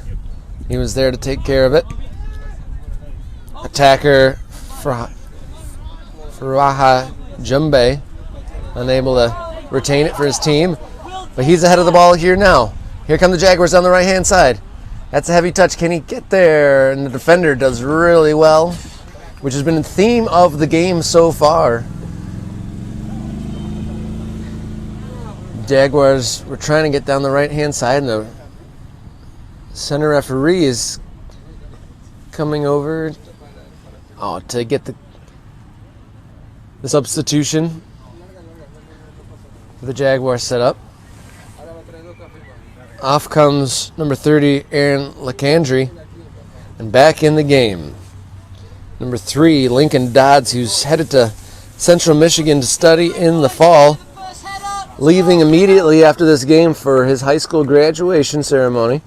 He was there to take care of it. Attacker Faraha Jumbe, unable to retain it for his team, but he's ahead of the ball here now. Here come the Jaguars on the right-hand side. That's a heavy touch. Can he get there? And the defender does really well, which has been the theme of the game so far. Jaguars were trying to get down the right-hand side, and the center referee is coming over to get the substitution for the Jaguars set up. Off comes number 30, Aaron LeCandry, and back in the game. Number 3, Lincoln Dodds, who's headed to Central Michigan to study in the fall, leaving immediately after this game for his high school graduation ceremony.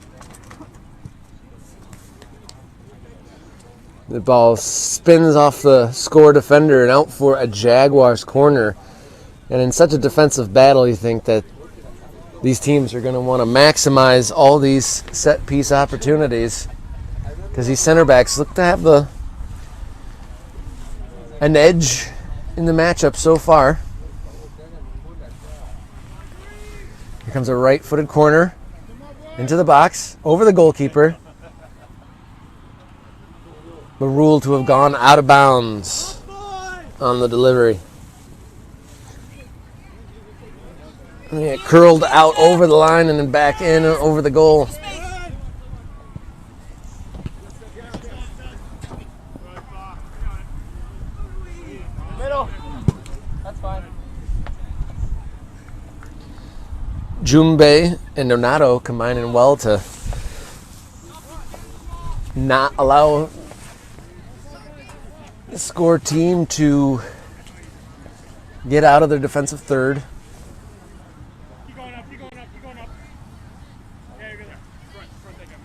The ball spins off the SCOR defender and out for a Jaguars corner. And in such a defensive battle, you think that these teams are going to want to maximize all these set piece opportunities, because these center backs look to have an edge in the matchup so far. Here comes a right-footed corner into the box, over the goalkeeper. But ruled to have gone out of bounds on the delivery. And it curled out over the line and then back in and over the goal. Middle. That's fine. Jumbe and Donato combining well to not allow the SCOR team to get out of their defensive third. Keep going up, keep going up, keep going up. Yeah, you're good there. Front, take him.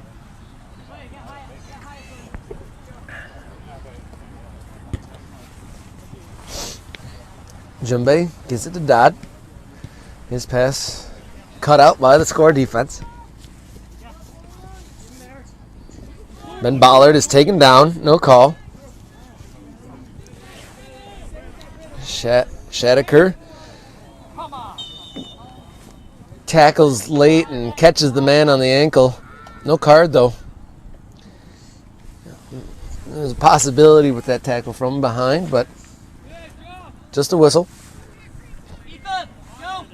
Jumbe gives it to Dodd. His pass cut out by the SCOR defense. Ben Bollard is taken down. No call. Shadeker tackles late and catches the man on the ankle. No card, though. There's a possibility with that tackle from behind, but just a whistle. Ethan, go.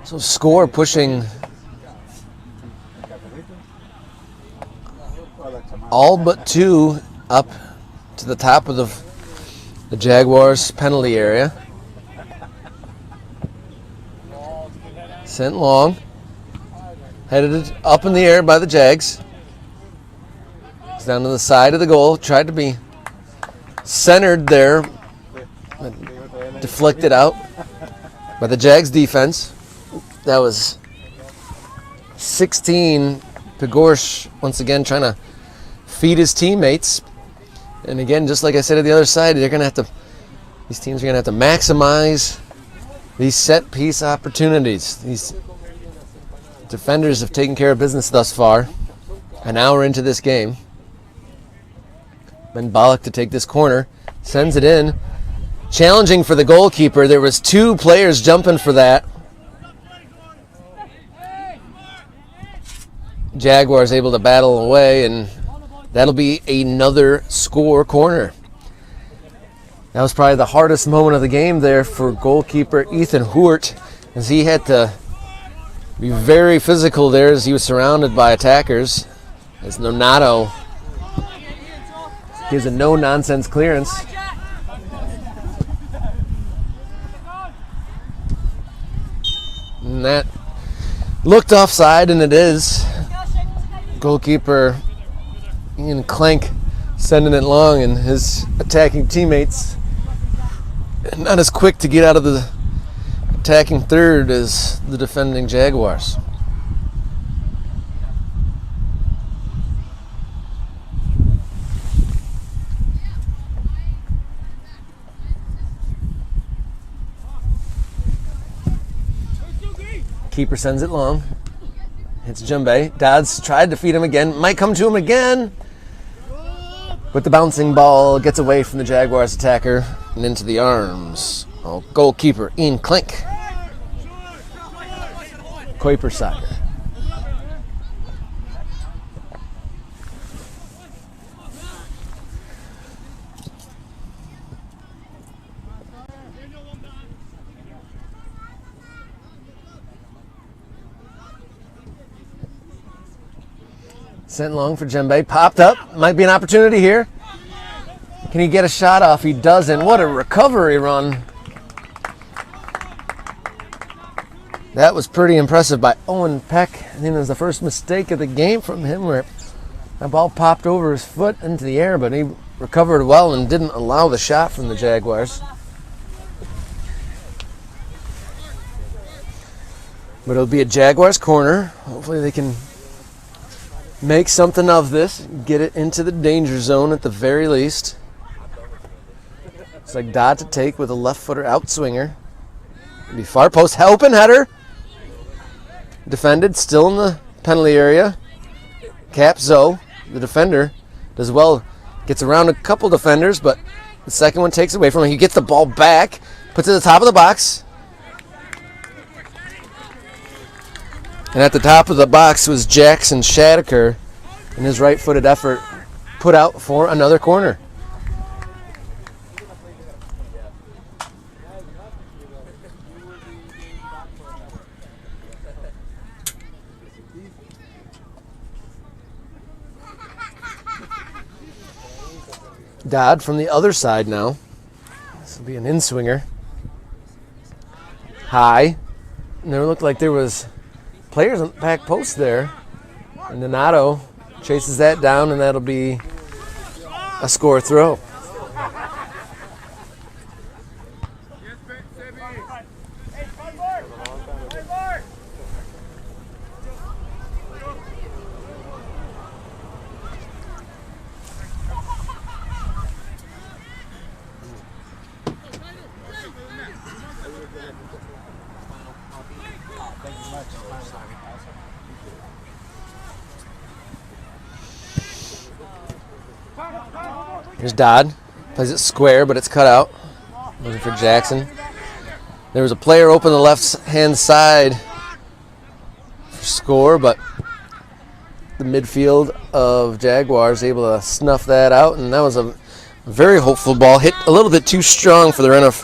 So SCOR pushing all but two up to the top of the Jaguars penalty area. Sent long. Headed up in the air by the Jags. It's down to the side of the goal. Tried to be centered there. Deflected out by the Jags defense. That was 16. Pegorsh once again trying to feed his teammates. And again, just like I said at the other side, these teams are going to have to maximize these set piece opportunities. These defenders have taken care of business thus far. An hour into this game. Ben Bollock to take this corner. Sends it in. Challenging for the goalkeeper. There was two players jumping for that. Jaguars able to battle away, and that'll be another SCOR corner. That was probably the hardest moment of the game there for goalkeeper Ethan Hort, as he had to be very physical there as he was surrounded by attackers. As Nonato gives a no-nonsense clearance. And that looked offside, and it is. Goalkeeper Ian Clank sending it long, and his attacking teammates not as quick to get out of the attacking third as the defending Jaguars. Keeper sends it long. It's Jumbe. Dodds tried to feed him again. Might come to him again. But the bouncing ball gets away from the Jaguars attacker and into the arms of goalkeeper Ian Clank. Kuiper soccer. Sent long for Jumbe. Popped up. Might be an opportunity here. Can he get a shot off? He doesn't. What a recovery run. That was pretty impressive by Owen Peck. I think it was the first mistake of the game from him, where that ball popped over his foot into the air, but he recovered well and didn't allow the shot from the Jaguars. But it'll be a Jaguars corner. Hopefully they can make something of this, get it into the danger zone at the very least. It's like Dodd to take with a left footer out swinger. Be far post, helping header. Defended, still in the penalty area. Cap Zoe, the defender, does well. Gets around a couple defenders, but the second one takes away from him. He gets the ball back, puts it at the top of the box. And at the top of the box was Jackson Shadaker, and his right-footed effort put out for another corner. Dodd from the other side now. This will be an in-swinger. High. And there looked like there was players on the back post there. And Donato chases that down, and that'll be a score throw. Here's Dodd. Plays it square, but it's cut out. Looking for Jackson. There was a player open the left-hand side for score, but the midfield of Jaguars able to snuff that out, and that was a very hopeful ball. Hit a little bit too strong for the run of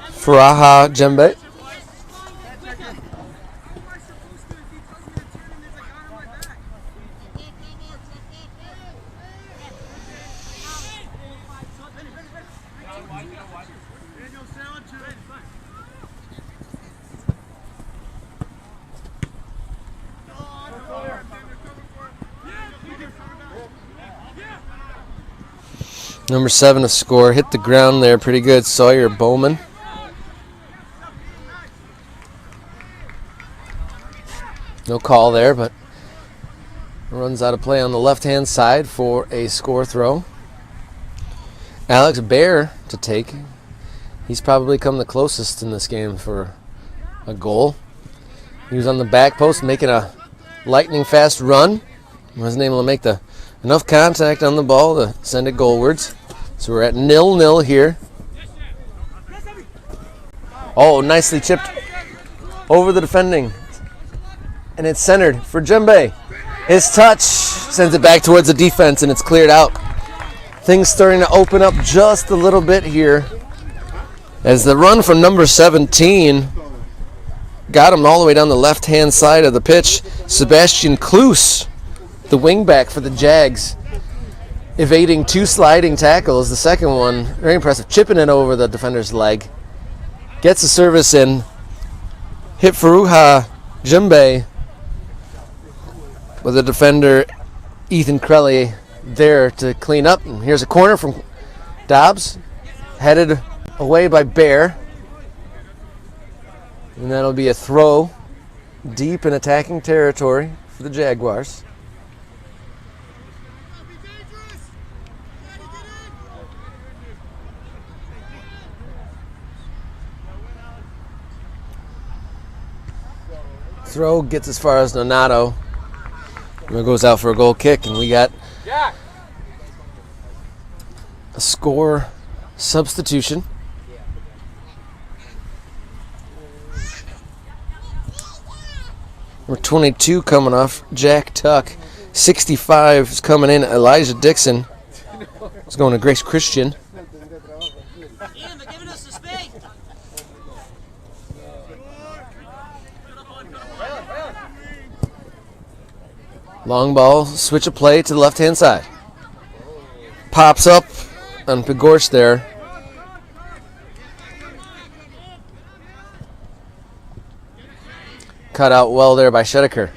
Faraha Djembe. Number 7 to score. Hit the ground there pretty good. Sawyer Bowman. No call there, but runs out of play on the left-hand side for a score throw. Alex Bear to take. He's probably come the closest in this game for a goal. He was on the back post making a lightning fast run. Wasn't able to make enough contact on the ball to send it goalwards. So we're at 0-0 here. Oh, nicely chipped over the defending. And it's centered for Djembe. His touch sends it back towards the defense, and it's cleared out. Things starting to open up just a little bit here as the run from number 17 got him all the way down the left-hand side of the pitch. Sebastian Kloos, the wingback for the Jags, evading 2 sliding tackles. The second one, very impressive, chipping it over the defender's leg. Gets the service in. Hit Faruha Djembe with the defender Ethan Crelly there to clean up. And here's a corner from Dobbs, headed away by Bear. And that'll be a throw deep in attacking territory for the Jaguars. Throw gets as far as Donato. And it goes out for a goal kick, and we got a score substitution. Number 22 coming off, Jack Tuck. 65 is coming in, Elijah Dixon. It's going to Grace Christian. Ian, they're giving us the space. Long ball, switch of play to the left-hand side. Pops up on Pigorsh there. Cut out well there by Shedeker.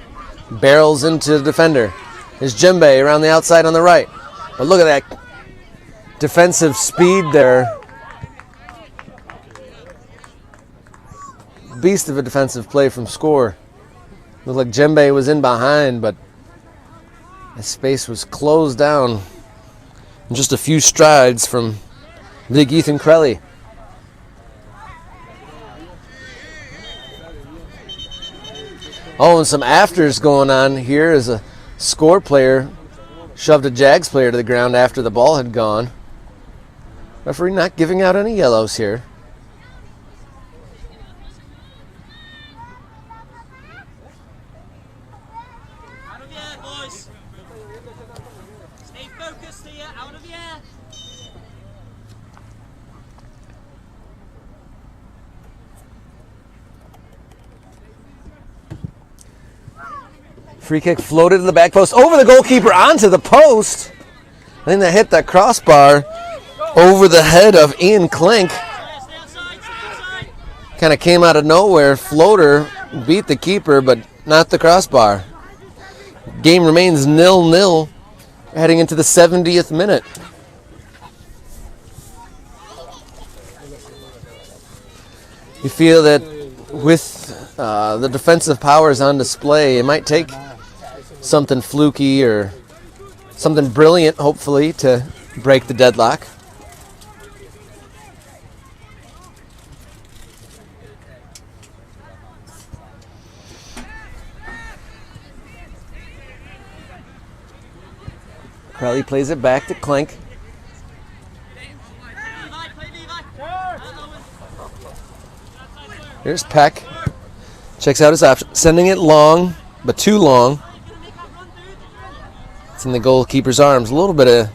Barrels into the defender. There's Djembe around the outside on the right. But look at that defensive speed there. Beast of a defensive play from SCOR. Looked like Djembe was in behind, but The space was closed down in just a few strides from big Ethan Crelly. Oh, and some afters going on here as a SCOR player shoved a Jags player to the ground after the ball had gone. Referee not giving out any yellows here. Out of the air, boys. Stay focused here. Out of the air. Free kick floated to the back post, over the goalkeeper, onto the post. I think that hit that crossbar over the head of Ian Klink. Stay outside. Stay outside. Kind of came out of nowhere. Floater beat the keeper, but not the crossbar. Game remains 0-0 heading into the 70th minute. You feel that with the defensive powers on display, it might take something fluky or something brilliant, hopefully, to break the deadlock. Crowley plays it back to Klink. Here's Peck. Checks out his option. Sending it long, but too long. It's in the goalkeeper's arms. A little bit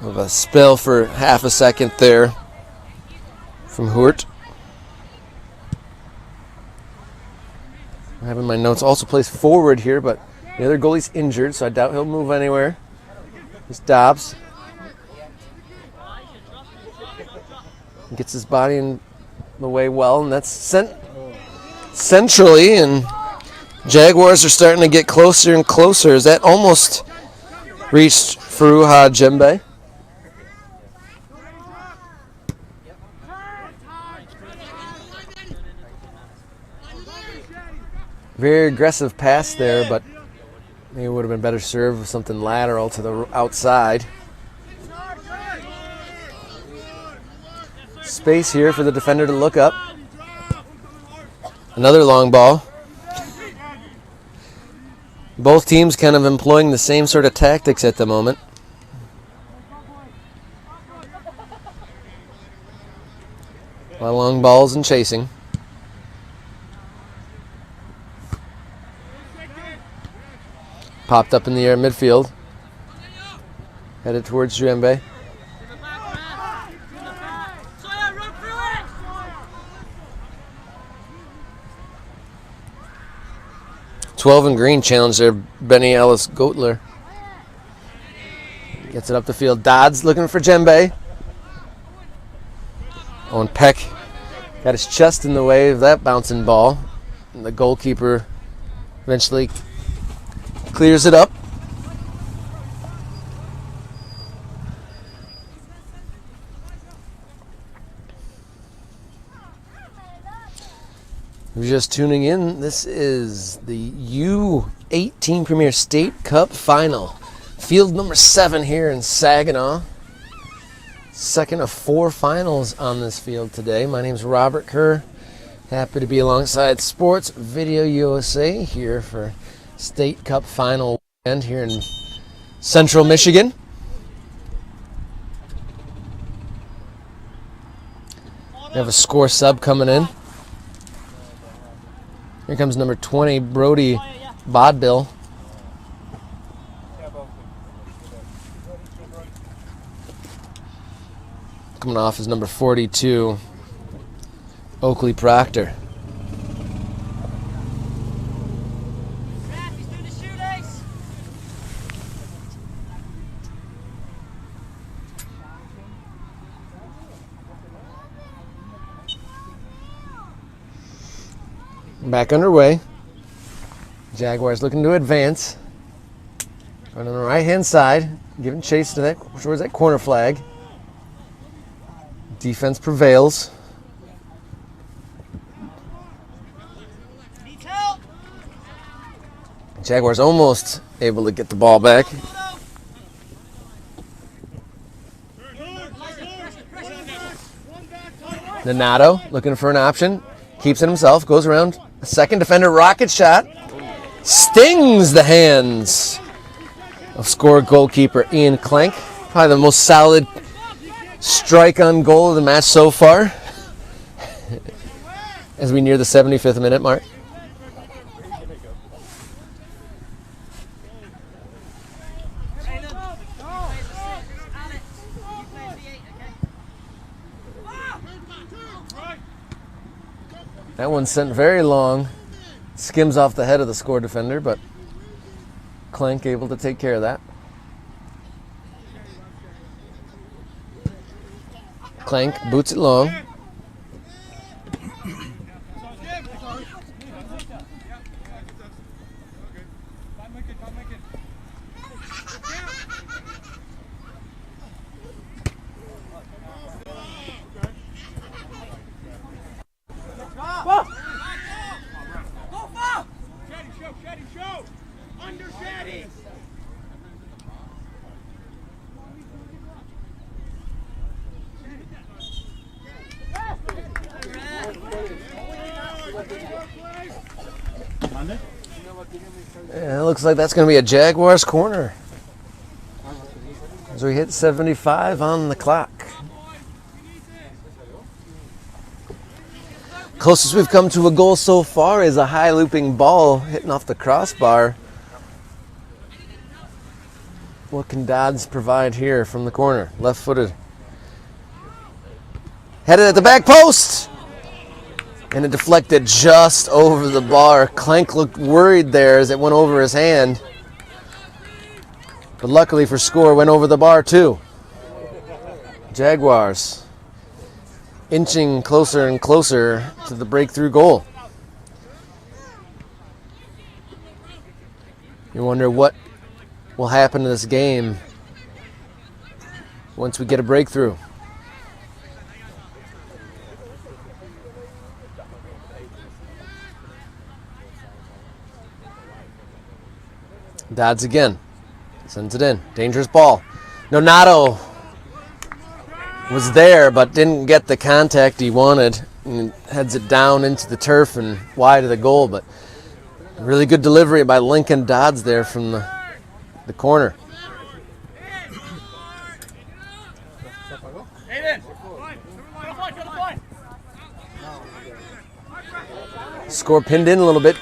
of a spill for half a second there from Hurt. I have in my notes also plays forward here, but the other goalie's injured, so I doubt he'll move anywhere. It's Dobbs. Gets his body in the way well, and that's sent centrally, and Jaguars are starting to get closer and closer. Is that almost reached Furuha Djembe? Very aggressive pass there, but maybe it would have been better served with something lateral to the outside. Space here for the defender to look up. Another long ball. Both teams kind of employing the same sort of tactics at the moment. A lot of long balls and chasing. Popped up in the air midfield. Headed towards Djembe. 12 and green challenge there, Benny Ellis Goetler. Gets it up the field. Dodds looking for Djembe. Owen Peck got his chest in the way of that bouncing ball. And the goalkeeper eventually clears it up. If you're just tuning in, this is the U18 Premier State Cup Final. Field number 7 here in Saginaw. Second of 4 finals on this field today. My name's Robert Kerr. Happy to be alongside Sports Video USA here for State Cup Final weekend here in Central Michigan. We have a SCOR sub coming in. Here comes number 20, Brody Bodbill. Coming off is number 42, Oakley Proctor. He's doing the shoelace. Back underway. Jaguars looking to advance. Right on the right-hand side, giving chase to that towards that corner flag. Defense prevails. Needs help. Jaguars almost able to get the ball back. Donato looking for an option. Keeps it himself. Goes around. A second defender. Rocket shot. Stings the hands of SCOR goalkeeper Ian Clank. Probably the most solid strike on goal of the match so far. As we near the 75th minute mark. That one's sent very long. Skims off the head of the SCOR defender, but Clank able to take care of that. Clank boots it long. Yeah, it looks like that's going to be a Jaguars corner. As we hit 75 on the clock. Closest we've come to a goal so far is a high looping ball hitting off the crossbar. What can Dodds provide here from the corner? Left-footed. Headed at the back post! And it deflected just over the bar. Clank looked worried there as it went over his hand. But luckily for SCOR, went over the bar too. Jaguars inching closer and closer to the breakthrough goal. You wonder what will happen to this game once we get a breakthrough. Dodds again. Sends it in. Dangerous ball. Donato was there but didn't get the contact he wanted. And heads it down into the turf and wide of the goal. But really good delivery by Lincoln Dodds there from the corner. SCOR pinned in a little bit.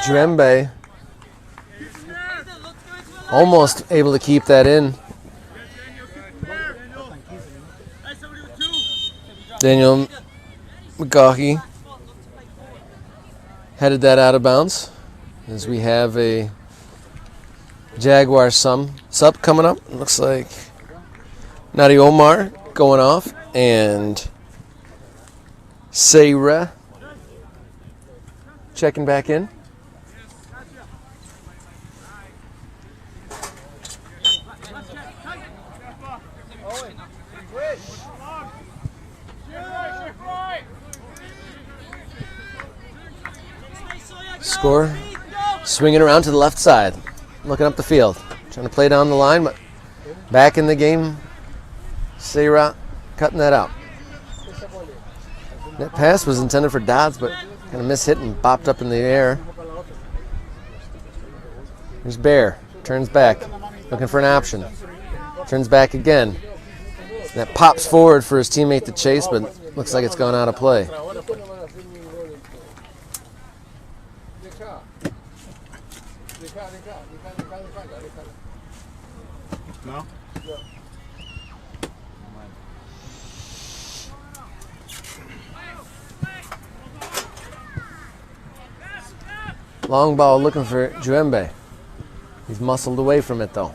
Juembe almost able to keep that in. Daniel McGaughey headed that out of bounds as we have a Jaguar sub coming up. Looks like Nadi Omar going off and Seira checking back in. SCOR swinging around to the left side, looking up the field, trying to play down the line, but back in the game, Seira cutting that out. That pass was intended for Dodds, but kind of mishit and bopped up in the air. Here's Bear, turns back, looking for an option. Turns back again. That pops forward for his teammate to chase, but looks like it's gone out of play. No? Long ball looking for Juembe. He's muscled away from it though.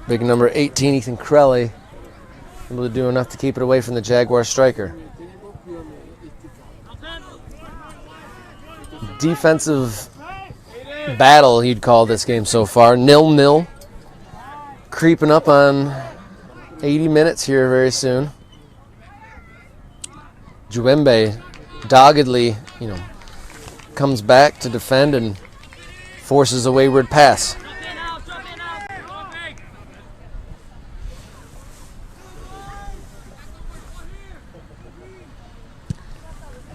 Big number 18, Ethan Crelly, able to do enough to keep it away from the Jaguar striker. Defensive battle, you'd call this game so far. 0-0. Creeping up on 80 minutes here very soon. Juembe doggedly, comes back to defend and Forces a wayward pass. Drop in out, drop in out. Go on, big.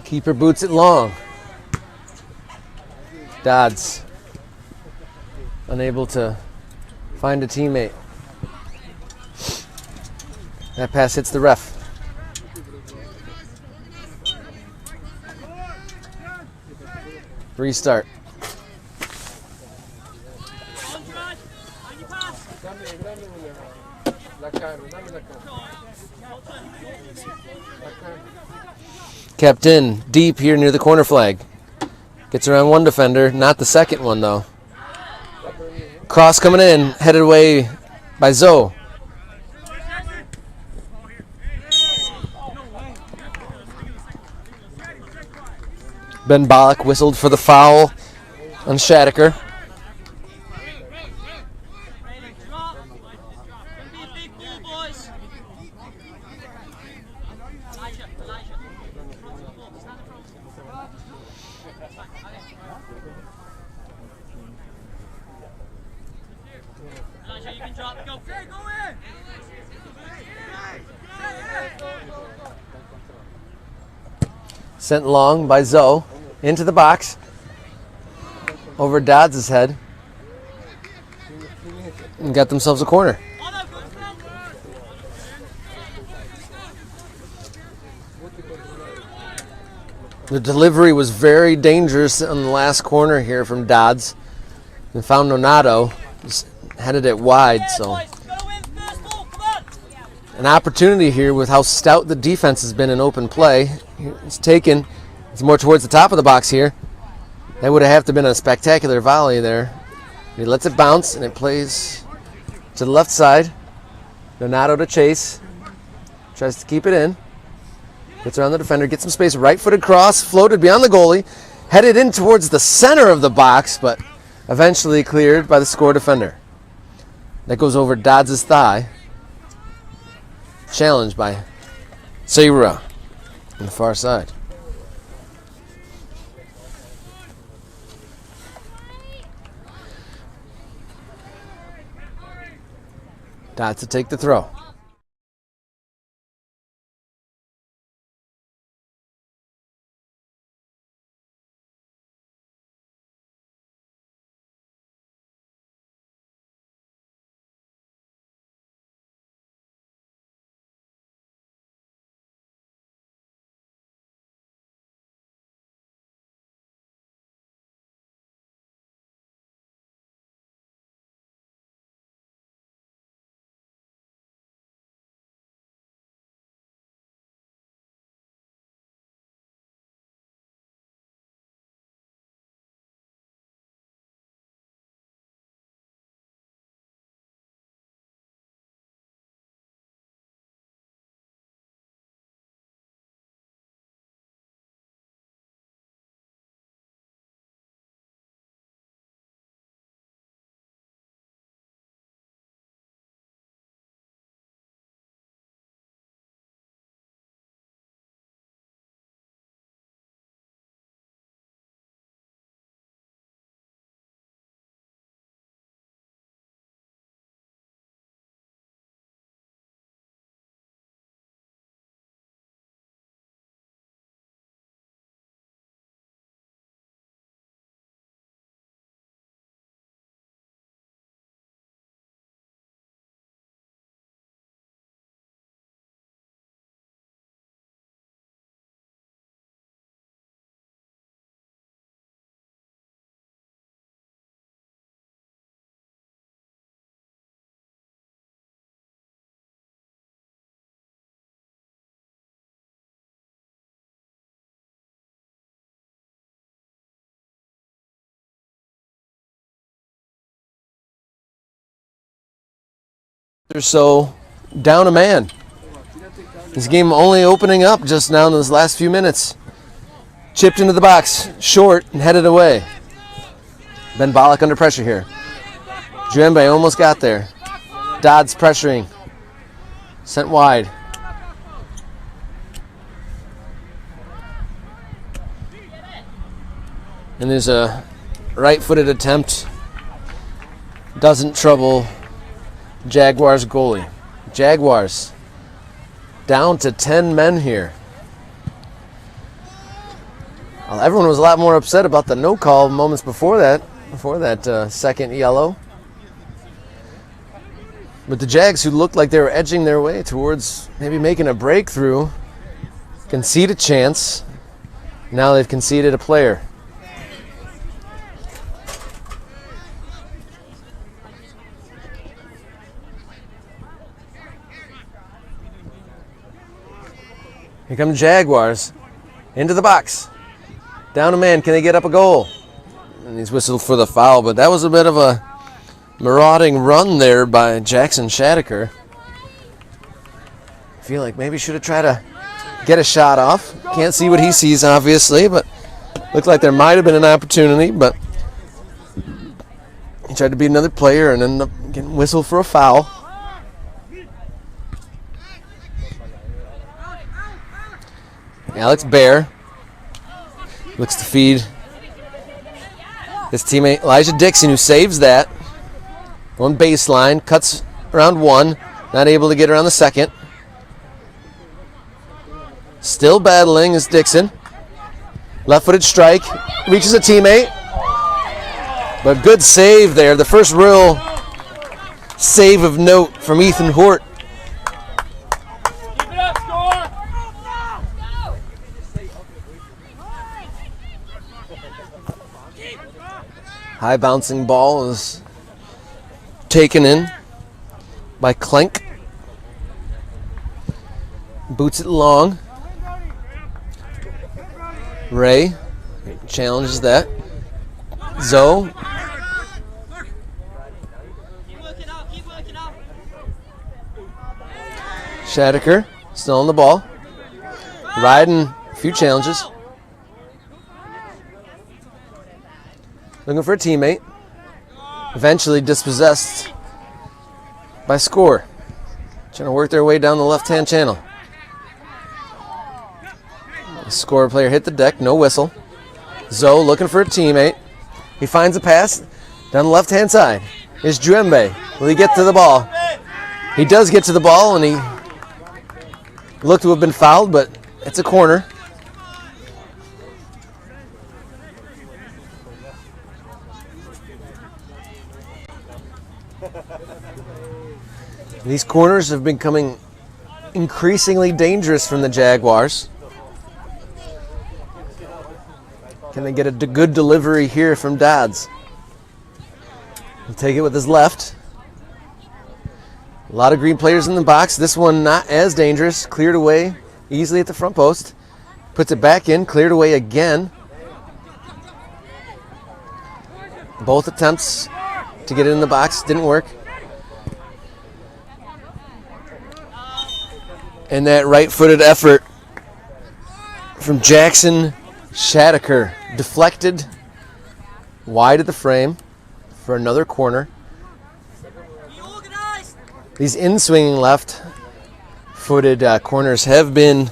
Keeper boots it long. Dodds unable to find a teammate. That pass hits the ref. Restart. On drive. On your pass. Kept in deep here near the corner flag. Gets around one defender, not the second one though. Cross coming in, headed away by Zoe. Ben Bollock whistled for the foul on Shaddicker. Ready, drop. Gonna be a big ball, boys. Elijah. Front of the ball. Stand in front. Elijah, you can drop. Go. Go in. Sent long by Zoe into the box. Over Dodds' head. And got themselves a corner. The delivery was very dangerous on the last corner here from Dodds. And found Nonato. Just headed it wide, so Boys, go in first ball. Come on. an opportunity here with how stout the defense has been in open play. It's taken. It's more towards the top of the box here. That would have to been a spectacular volley there. He lets it bounce and it plays to the left side. Donato to chase. Tries to keep it in. Gets around the defender, gets some space, right-footed cross, floated beyond the goalie, headed in towards the center of the box, but eventually cleared by the SCOR defender. That goes over Dodds' thigh. Challenged by Seira on the far side. Dodds to take the throw. Or so down a man. This game only opening up just now in those last few minutes. Chipped into the box, short, and headed away. Ben Bollock under pressure here. Djembe almost got there. Dodds pressuring. Sent wide. And there's a right-footed attempt doesn't trouble Jaguars goalie. Jaguars down to 10 men here. Well, everyone was a lot more upset about the no call moments before that second yellow. But the Jags, who looked like they were edging their way towards maybe making a breakthrough, concede a chance. Now they've conceded a player. Here come the Jaguars into the box. Down a man. Can they get up a goal? And he's whistled for the foul, but that was a bit of a marauding run there by Jackson Shaddicker. I feel like maybe should have tried to get a shot off. Can't see what he sees, obviously, but looked like there might have been an opportunity, but he tried to beat another player and ended up getting whistled for a foul. Alex Bear looks to feed his teammate Elijah Dixon, who saves that. Going baseline, cuts around one, not able to get around the second. Still battling is Dixon. Left-footed strike, reaches a teammate. But good save there. The first real save of note from Ethan Hort. Keep it up, SCOR! High bouncing ball is taken in by Klenk. Boots it long. Ray challenges that. Zoe. Keep working out, keep working out. Shaddicker still on the ball. Riding a few challenges. Looking for a teammate. Eventually dispossessed by SCOR. Trying to work their way down the left-hand channel. The SCOR player hit the deck, no whistle. Zoe looking for a teammate. He finds a pass down the left-hand side. Here's Djembe. Will he get to the ball? He does get to the ball, and he looked to have been fouled, but it's a corner. These corners have been becoming increasingly dangerous from the Jaguars. Can they get a good delivery here from Dodds? He'll take it with his left. A lot of green players in the box. This one not as dangerous. Cleared away easily at the front post. Puts it back in. Cleared away again. Both attempts to get it in the box didn't work. And that right-footed effort from Jackson Shaddicker. Deflected wide of the frame for another corner. These in-swinging left-footed corners have been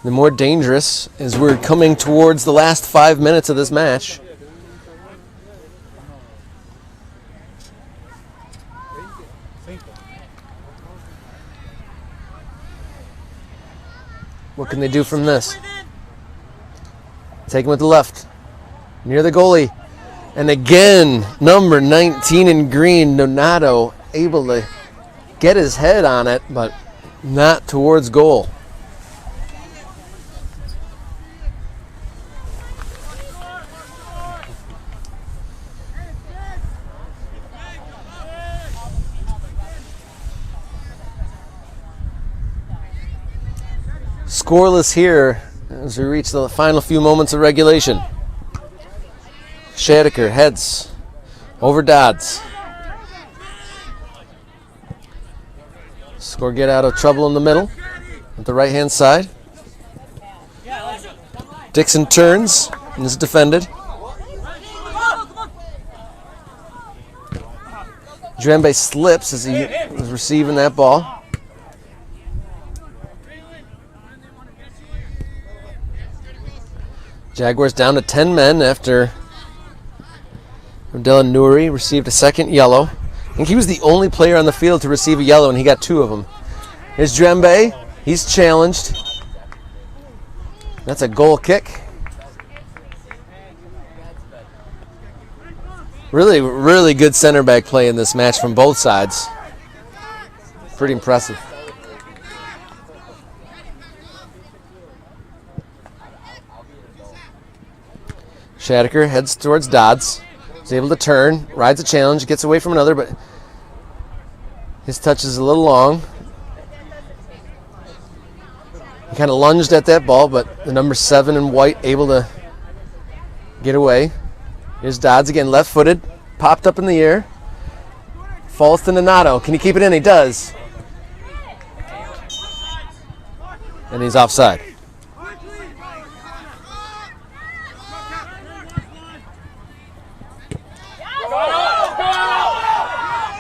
the more dangerous as we're coming towards the last 5 minutes of this match. What can they do from this? Take him with the left. Near the goalie. And again, number 19 in green, Donato, able to get his head on it, but not towards goal. Scoreless here as we reach the final few moments of regulation. Shaddicker heads over Dodds. SCOR get out of trouble in the middle at the right-hand side. Dixon turns and is defended. Djembe slips as he was receiving that ball. Jaguars down to 10 men after Dylan Nuri received a second yellow. I think he was the only player on the field to receive a yellow, and he got 2 of them. Here's Drembe. He's challenged. That's a goal kick. Really, really good center back play in this match from both sides. Pretty impressive. Shadeker heads towards Dodds. He's able to turn, rides a challenge, gets away from another, but his touch is a little long. He kind of lunged at that ball, but the number 7 in white able to get away. Here's Dodds again, left-footed, popped up in the air. Falls to Nonato. Can he keep it in? He does. And he's offside.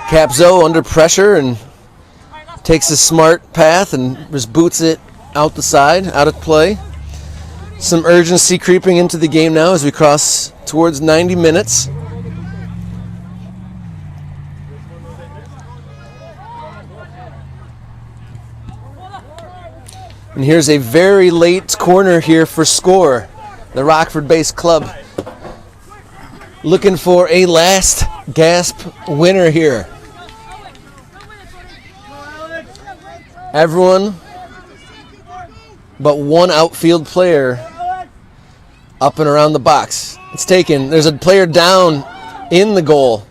Capzo under pressure and takes a smart path and just boots it out the side, out of play. Some urgency creeping into the game now as we cross towards 90 minutes. And here's a very late corner here for SCOR, the Rockford-based club. Looking for a last gasp winner here. Everyone but one outfield player up and around the box. It's taken. There's a player down in the goal.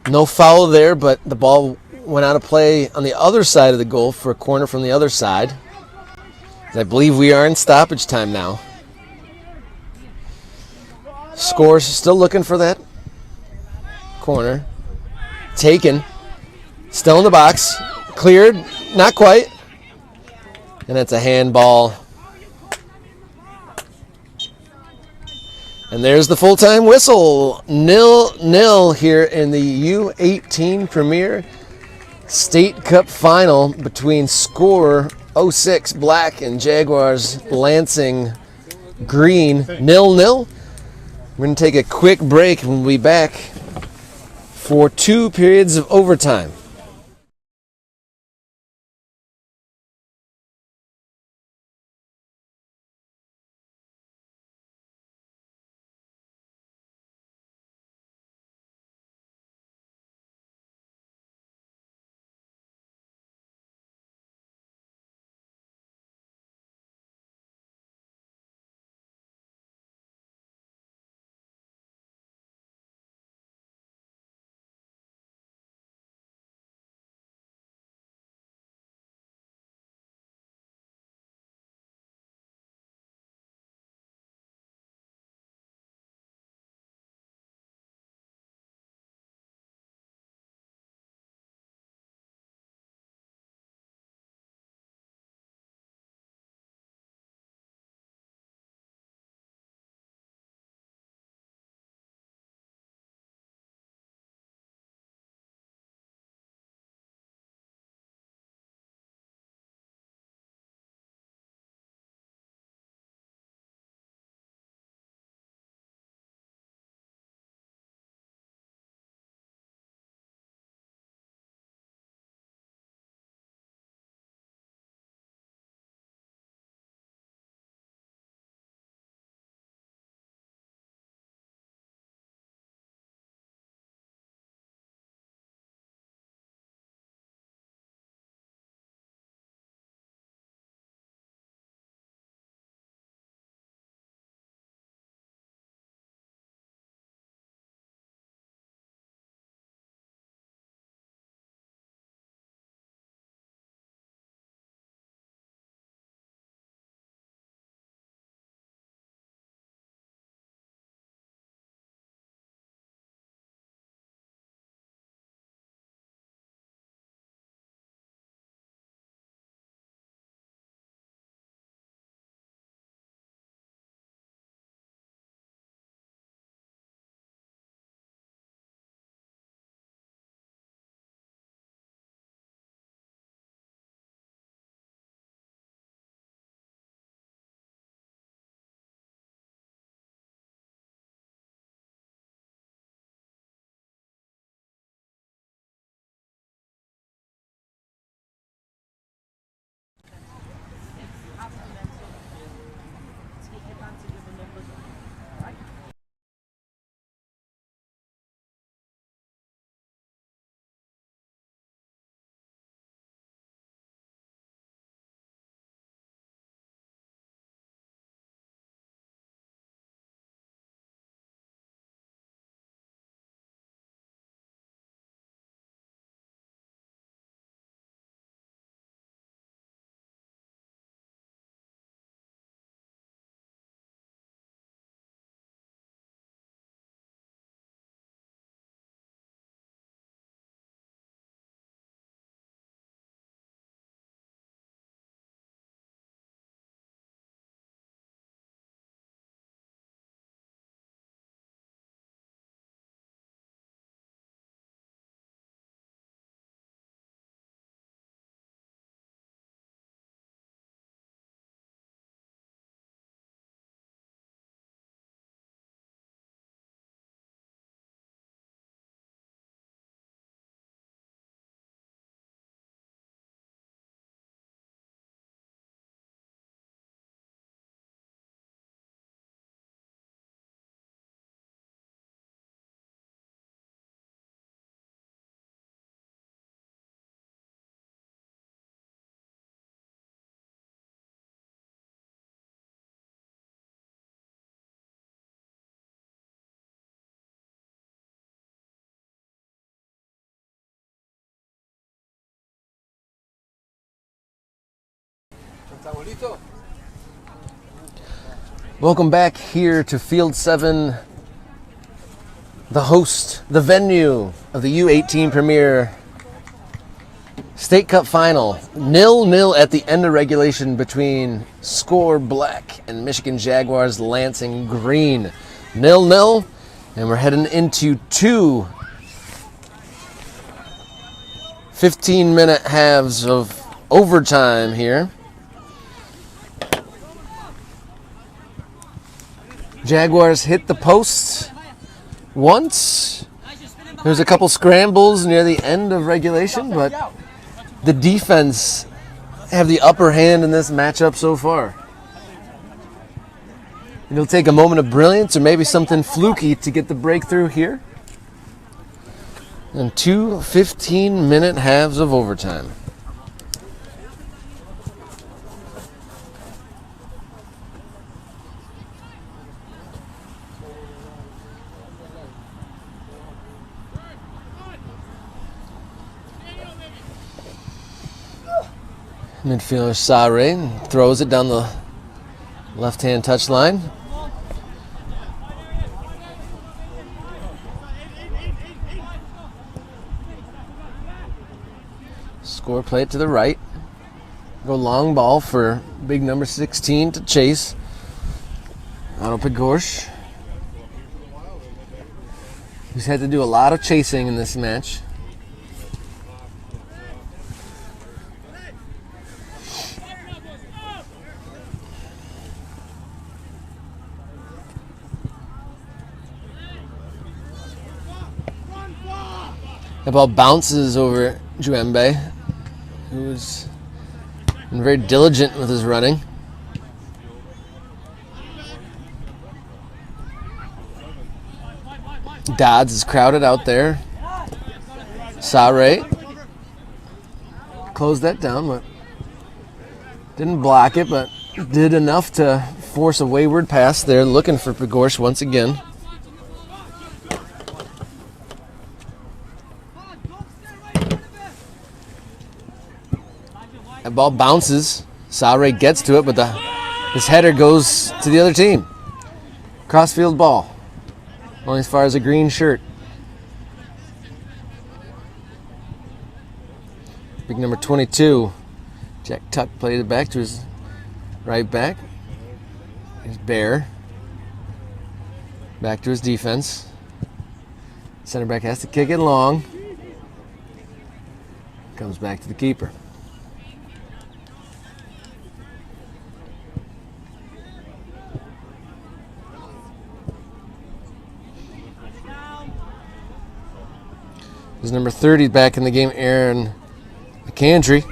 No foul there, but the ball went out of play on the other side of the goal for a corner from the other side. I believe we are in stoppage time now. SCOR's still looking for that corner. Taken. Still in the box. Cleared. Not quite. And it's a handball. And there's the full-time whistle. 0-0 here in the U18 Premier State Cup Final between SCOR 06 Black and Jaguars Lansing Green. 0-0. We're going to take a quick break and we'll be back for 2 periods of overtime. Welcome back here to Field 7, the host, the venue of the U18 Premier State Cup Final. 0-0 at the end of regulation between SCOR Black and Michigan Jaguars Lansing Green. 0-0, and we're heading into two 15-minute halves of overtime here. Jaguars hit the post once. There's a couple scrambles near the end of regulation, but the defense have the upper hand in this matchup so far. It'll take a moment of brilliance or maybe something fluky to get the breakthrough here. And two 15-minute halves of overtime. Midfielder Sare throws it down the left-hand touchline. SCOR play it to the right. Go long ball for big number 16 to chase. Otto Pegorsh, who's had to do a lot of chasing in this match. The ball bounces over Juembe, who's been very diligent with his running. Dodds is crowded out there. Sare closed that down, but didn't block it, but did enough to force a wayward pass there, looking for Pegorsh once again. That ball bounces. Sare gets to it, but his header goes to the other team. Crossfield ball. Only as far as a green shirt. Big number 22. Jack Tuck played it back to his right back. Here's Bear. Back to his defense. Center back has to kick it long. Comes back to the keeper. There's number 30 back in the game, Aaron McAndry.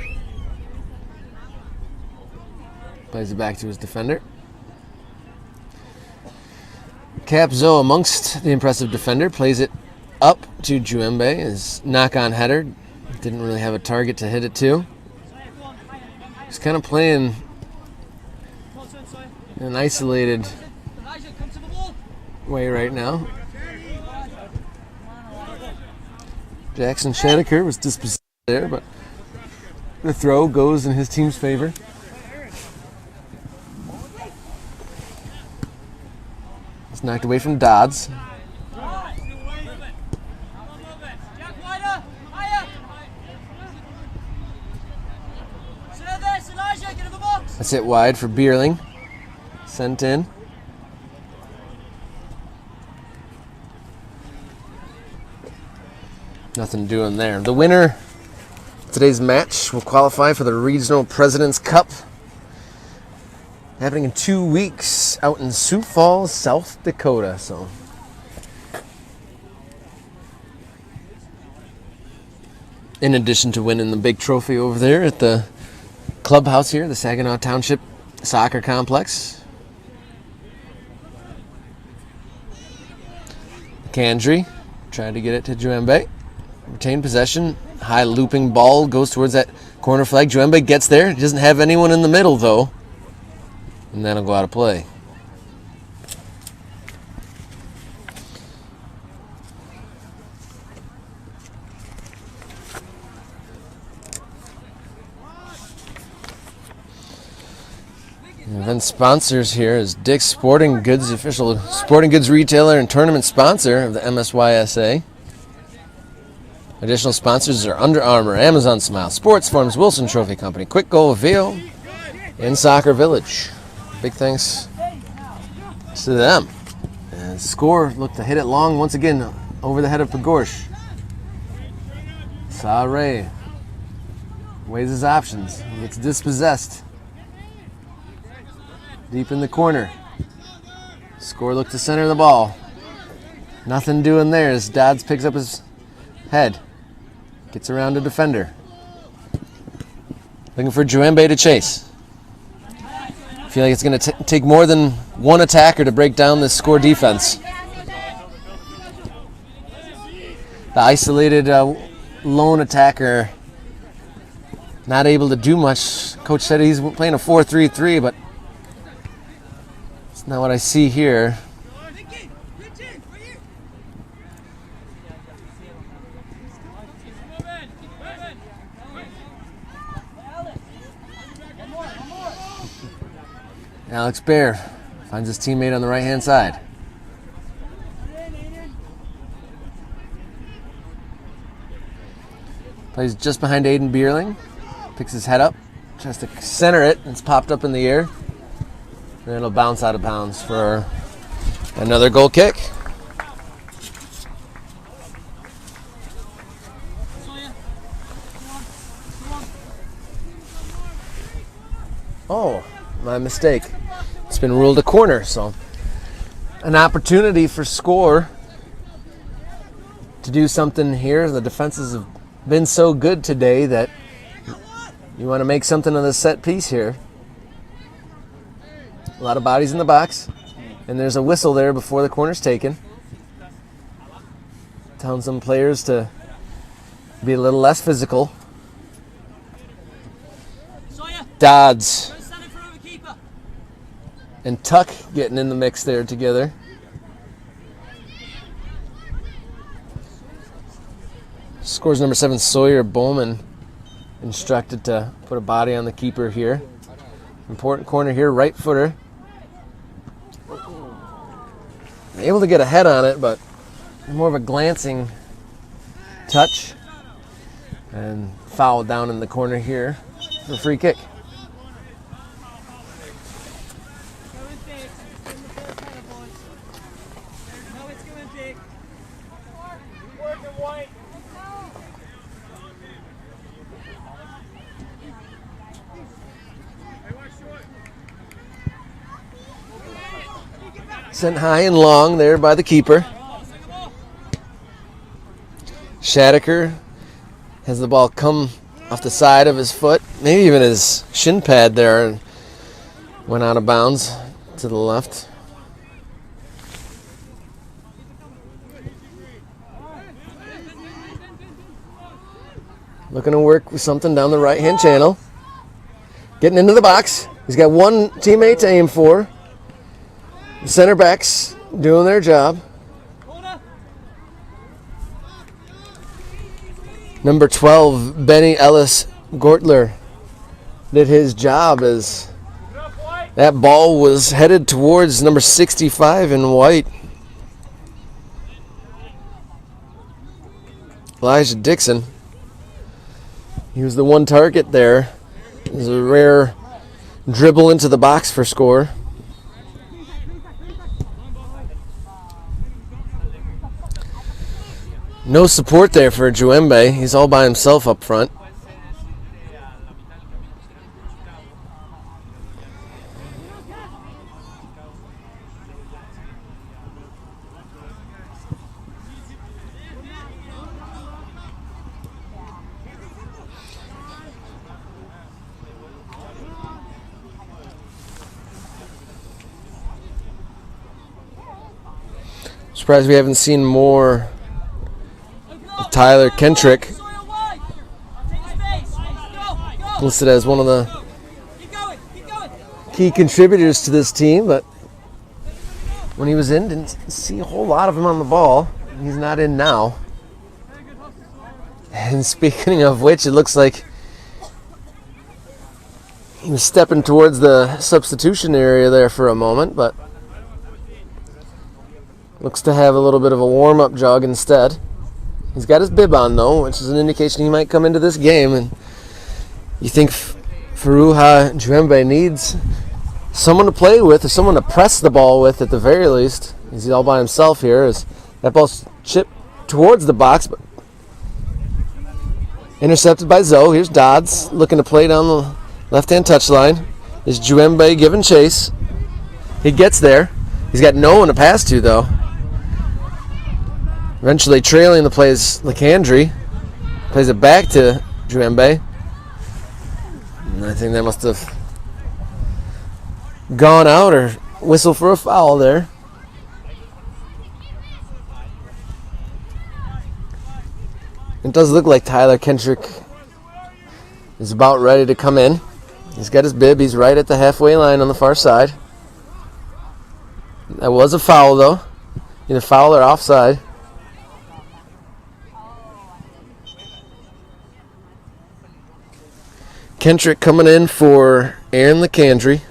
Plays it back to his defender. Capzo, amongst the impressive defender, plays it up to Juembe. His knock-on header didn't really have a target to hit it to. He's kind of playing in an isolated way right now. Jackson Shedeker was dispossessed there, but the throw goes in his team's favor. It's knocked away from Dodds. That's it wide for Bierling. Sent in. Nothing doing there. The winner of today's match will qualify for the Regional President's Cup, happening in 2 weeks out in Sioux Falls, South Dakota. So, in addition to winning the big trophy over there at the clubhouse here, the Saginaw Township Soccer Complex. Kandry tried to get it to Juembe. Retained possession. High looping ball goes towards that corner flag. Juembe gets there. He doesn't have anyone in the middle, though. And that'll go out of play. Event sponsors here is Dick's Sporting Goods, the official sporting goods retailer and tournament sponsor of the MSYSA. Additional sponsors are Under Armour, Amazon Smile, Sports Forms, Wilson Trophy Company, Quick Goal Veal, and Soccer Village. Big thanks to them. And SCOR looked to hit it long once again over the head of Pagorsh. Saray weighs his options. He gets dispossessed. Deep in the corner. SCOR looked to center the ball. Nothing doing there as Dodds picks up his head. Gets around a defender. Looking for Juembe to chase. I feel like it's going to take more than one attacker to break down this SCOR defense. The isolated lone attacker not able to do much. Coach said he's playing a 4-3-3, but it's not what I see here. Alex Bear finds his teammate on the right-hand side. Plays just behind Aiden Bierling. Picks his head up, tries to center it, and it's popped up in the air. And it'll bounce out of bounds for another goal kick. Oh, my mistake. It's been ruled a corner, so an opportunity for SCOR to do something here. The defenses have been so good today that you want to make something of this set piece here. A lot of bodies in the box, and there's a whistle there before the corner's taken. Telling some players to be a little less physical. Dodds and Tuck getting in the mix there together. SCOR's number 7, Sawyer Bowman, instructed to put a body on the keeper here. Important corner here, right footer. Able to get a head on it, but more of a glancing touch. And foul down in the corner here for a free kick. Sent high and long there by the keeper. Shadaker has the ball come off the side of his foot, maybe even his shin pad there, and went out of bounds to the left. Looking to work with something down the right-hand channel. Getting into the box. He's got one teammate to aim for. The center backs doing their job. Number 12, Benny Ellis Gortler, did his job as that ball was headed towards number 65 in white. Elijah Dixon. He was the one target there. It was a rare dribble into the box for SCOR. No support there for Juembe. He's all by himself up front. Surprised we haven't seen more of Tyler Kentrick listed as one of the key contributors to this team, but when he was in, didn't see a whole lot of him on the ball. He's not in now. And speaking of which, it looks like He was stepping towards the substitution area there for a moment, but looks to have a little bit of a warm-up jog instead. He's got his bib on, though, which is an indication he might come into this game. And you think Faruha Juembe needs someone to play with or someone to press the ball with at the very least. He's all by himself here as that ball's chipped towards the box, but intercepted by Zoe. Here's Dodds looking to play down the left-hand touchline. Is Juembe giving chase. He gets there. He's got no one to pass to, though. Eventually trailing the play is Lecandry. Plays it back to Juembe. And I think that must have gone out or whistle for a foul there. It does look like Tyler Kendrick is about ready to come in. He's got his bib. He's right at the halfway line on the far side. That was a foul, though. Either foul or offside. Kendrick coming in for Aaron Lecandry.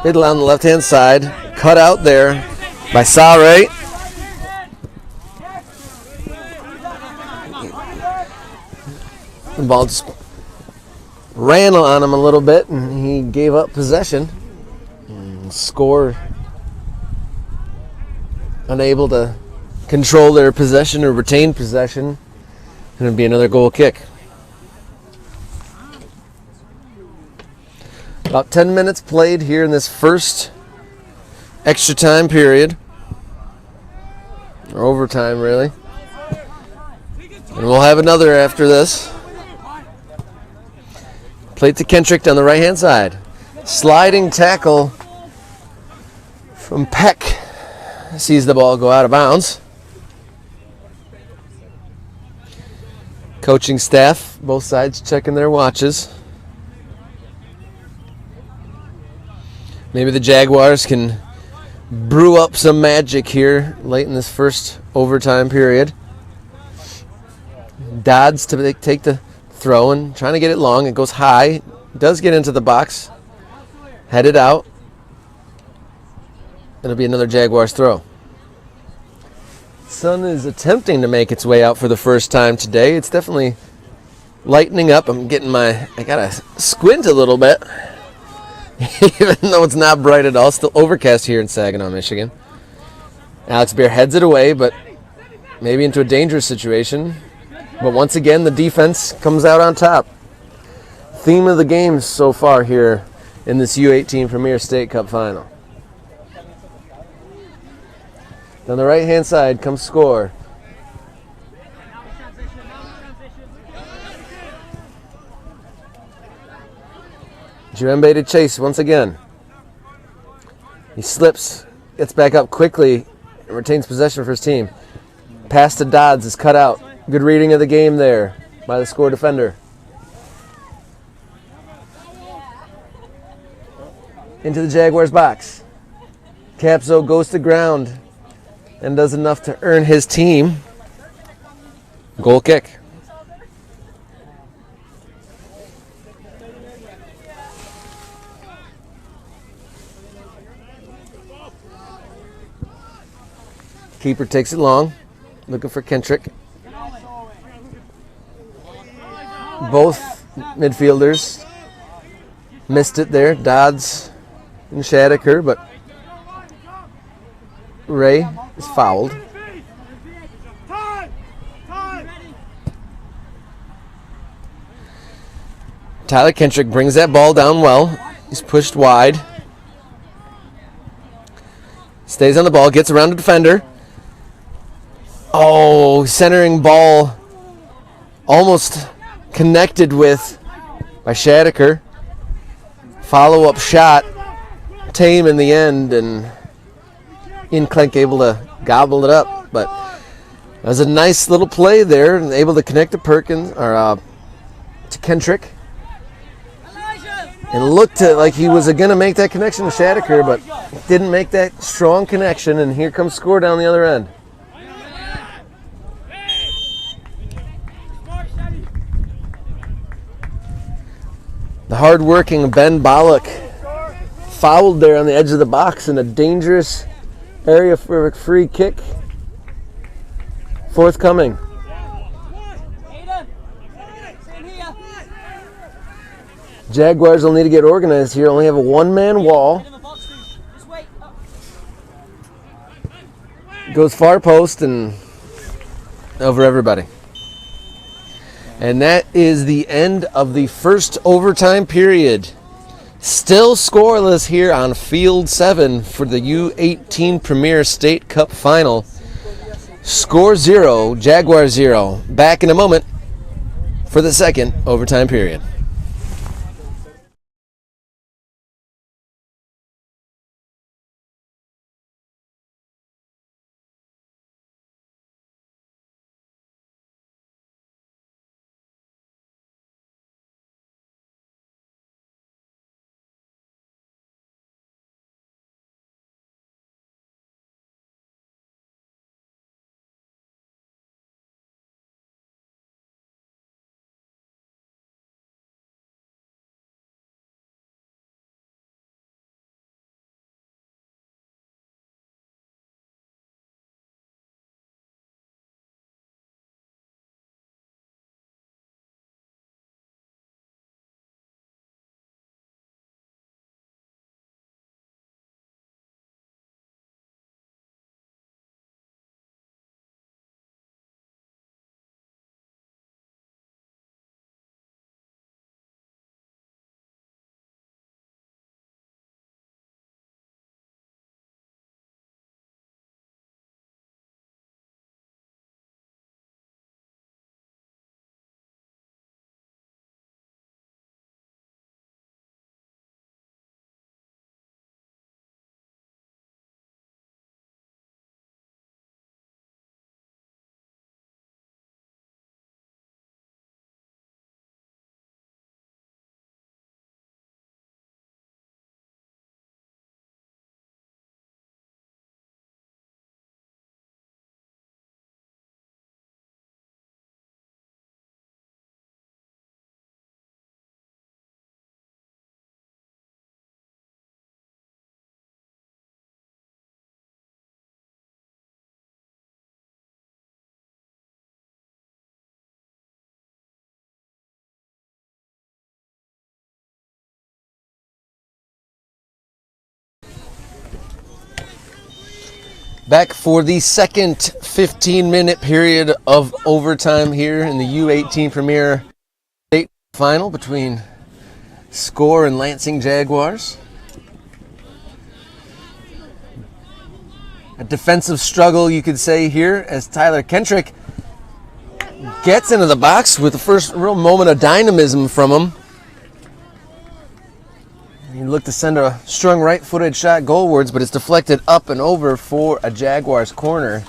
Middle on the left-hand side. Cut out there by Sare. The ball just ran on him a little bit, and he gave up possession. And SCOR unable to control their possession or retain possession. And it'll be another goal kick. About 10 minutes played here in this first extra time period. Or overtime, really. And we'll have another after this. Played to Kendrick on the right-hand side. Sliding tackle from Peck. Sees the ball go out of bounds. Coaching staff, both sides checking their watches. Maybe the Jaguars can brew up some magic here late in this first overtime period. Dodds to take the throw and trying to get it long. It goes high. Does get into the box. Headed out. It'll be another Jaguars throw. Sun is attempting to make its way out for the first time today. It's definitely lightening up. I gotta squint a little bit. Even though it's not bright at all. Still overcast here in Saginaw, Michigan. Alex Beer heads it away, but maybe into a dangerous situation. But once again, the defense comes out on top. Theme of the game so far here in this U18 Premier State Cup Final. On the right-hand side comes SCOR. Juembe to chase once again. He slips, gets back up quickly, and retains possession for his team. Pass to Dodds is cut out. Good reading of the game there by the SCOR defender. Into the Jaguars box. Capso goes to ground and does enough to earn his team. Goal kick. Keeper takes it long, looking for Kendrick. Both midfielders missed it there, Dodds and Shadaker, but Ray is fouled. Tyler Kendrick brings that ball down well. He's pushed wide. Stays on the ball, gets around the defender. Oh, centering ball almost connected with by Shadaker. Follow-up shot, tame in the end, and Ian Clenk able to gobble it up, but that was a nice little play there, and able to connect to Perkins or to Kendrick, and looked like he was going to make that connection with Shaddaker, but didn't make that strong connection. And here comes SCOR down the other end. The hard-working Ben Bollock fouled there on the edge of the box in a dangerous area for a free kick. Forthcoming. Jaguars will need to get organized here. Only have a one-man wall. Goes far post and over everybody. And that is the end of the first overtime period. Still scoreless here on Field 7 for the U18 Premier State Cup Final. SCOR 0, Jaguar 0. Back in a moment for the second overtime period. Back for the second 15-minute period of overtime here in the U18 Premier State Final between SCOR and Lansing Jaguars. A defensive struggle, you could say, here as Tyler Kendrick gets into the box with the first real moment of dynamism from him. He looked to send a strong right-footed shot goalwards, but it's deflected up and over for a Jaguars corner.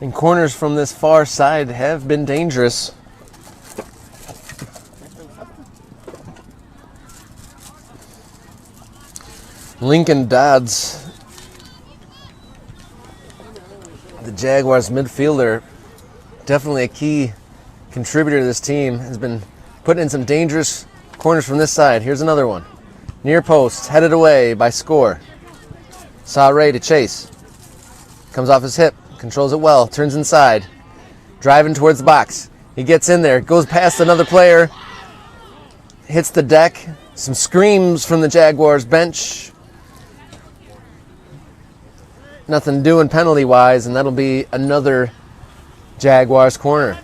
And corners from this far side have been dangerous. Lincoln Dodds, the Jaguars midfielder, definitely a key contributor to this team, has been putting in some dangerous corners from this side. Here's another one. Near post, headed away by SCOR. Saw Ray to chase. Comes off his hip, controls it well, turns inside. Driving towards the box. He gets in there, goes past another player, hits the deck. Some screams from the Jaguars bench. Nothing doing penalty-wise, and that'll be another Jaguars corner.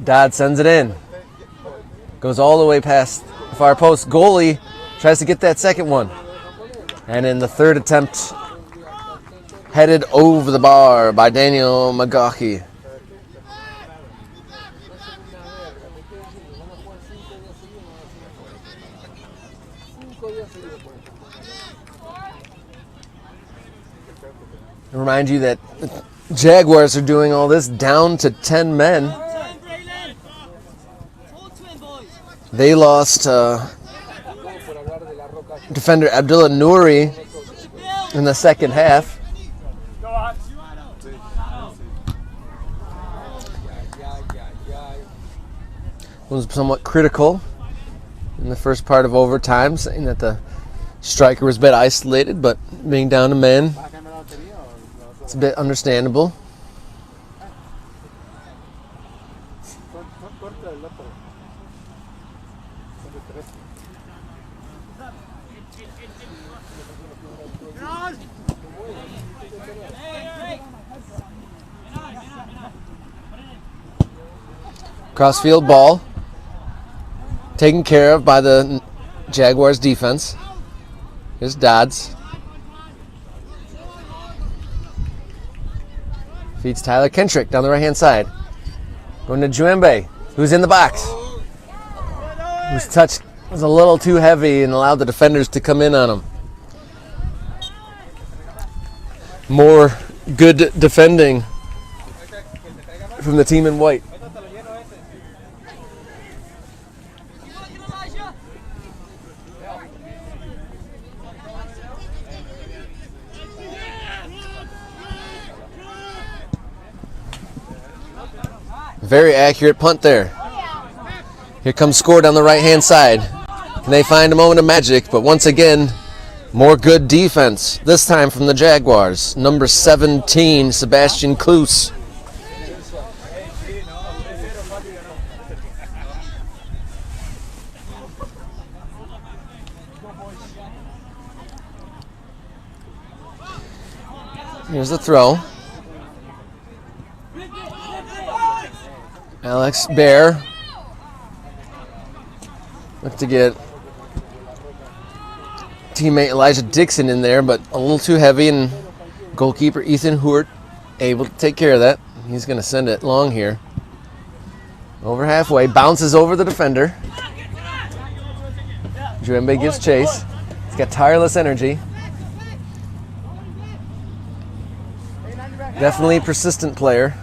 Dodd sends it in. Goes all the way past far post. Goalie tries to get that second one. And in the third attempt, headed over the bar by Daniel McGaughey. I remind you that the Jaguars are doing all this down to 10 men. They lost defender Abdullah Nouri in the second half. Was somewhat critical in the first part of overtime, saying that the striker was a bit isolated, but being down to men, it's a bit understandable. Crossfield ball taken care of by the Jaguars defense. Here's Dodds. Feeds Tyler Kentrick down the right-hand side. Going to Juembe, who's in the box. Whose touch was a little too heavy and allowed the defenders to come in on him. More good defending from the team in white. Very accurate punt there. Here comes SCOR down the right-hand side. Can they find a moment of magic? But once again, more good defense. This time from the Jaguars. Number 17, Sebastian Kloos. Here's the throw. Alex Bear looked to get teammate Elijah Dixon in there, but a little too heavy, and goalkeeper Ethan Hurt able to take care of that. He's going to send it long here. Over halfway, bounces over the defender. Juembe gives chase. He's got tireless energy. Definitely a persistent player.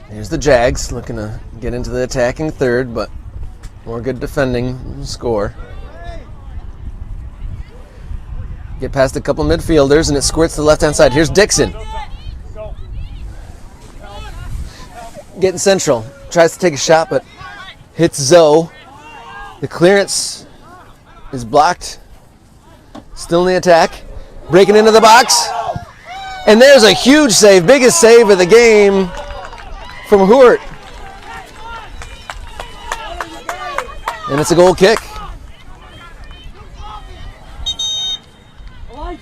Here's the Jags looking to get into the attacking third, but more good defending SCOR. Get past a couple midfielders and it squirts to the left-hand side. Here's Dixon. Getting central. Tries to take a shot, but hits Zoe. The clearance is blocked. Still in the attack. Breaking into the box. And there's a huge save. Biggest save of the game from Hurt. And it's a goal kick.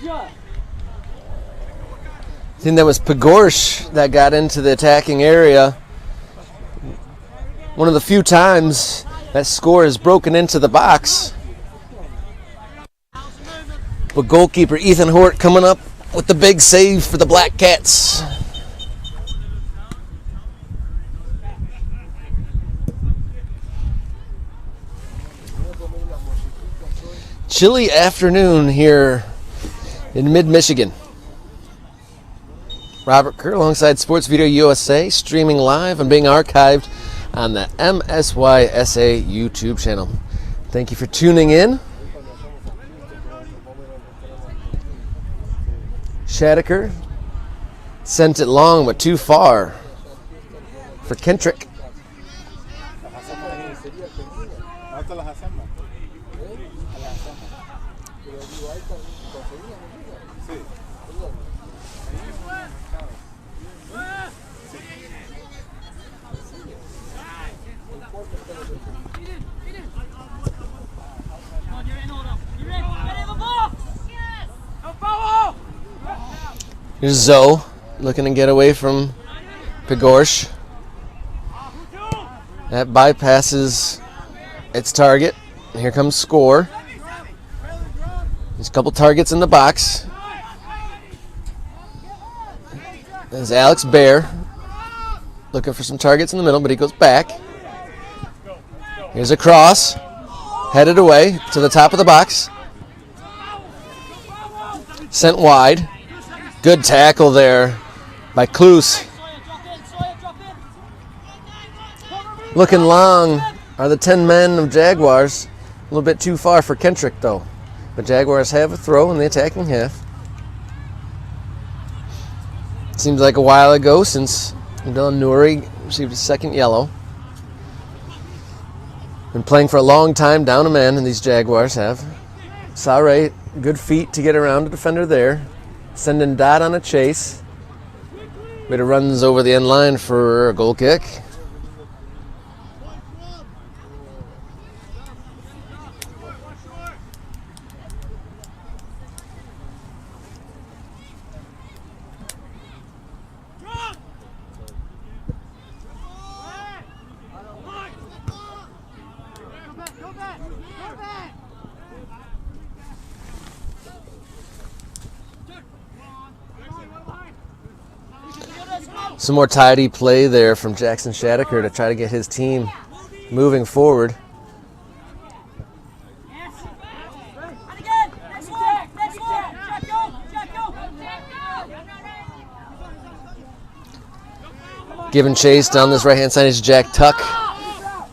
I think that was Pagorsh that got into the attacking area. One of the few times that SCOR has broken into the box. But goalkeeper Ethan Hort coming up with the big save for the Black Cats. Chilly afternoon here in mid-Michigan. Robert Kerr alongside Sports Video USA, streaming live and being archived on the MSYSA YouTube channel. Thank you for tuning in. Shadeker sent it long but too far for Kentrick. on, you're in order. You're in. Get in the box. No foul. Here's Zoe looking to get away from Pigorsh. That bypasses its target. Here comes SCOR. There's a couple targets in the box. There's Alex Bear looking for some targets in the middle, but he goes back. Here's a cross, headed away to the top of the box. Sent wide. Good tackle there by Kloos. Looking long are the 10 men of Jaguars. A little bit too far for Kendrick, though. But Jaguars have a throw in the attacking half. Seems like a while ago since Dylan Nuri received his second yellow. Been playing for a long time down a man, and these Jaguars have. Sare, good feet to get around the defender there. Sending Dodd on a chase. Bit of runs over the end line for a goal kick. Some more tidy play there from Jackson Shadaker to try to get his team moving forward. And again. Next one. Jack, go. Giving chase down this right-hand side is Jack Tuck.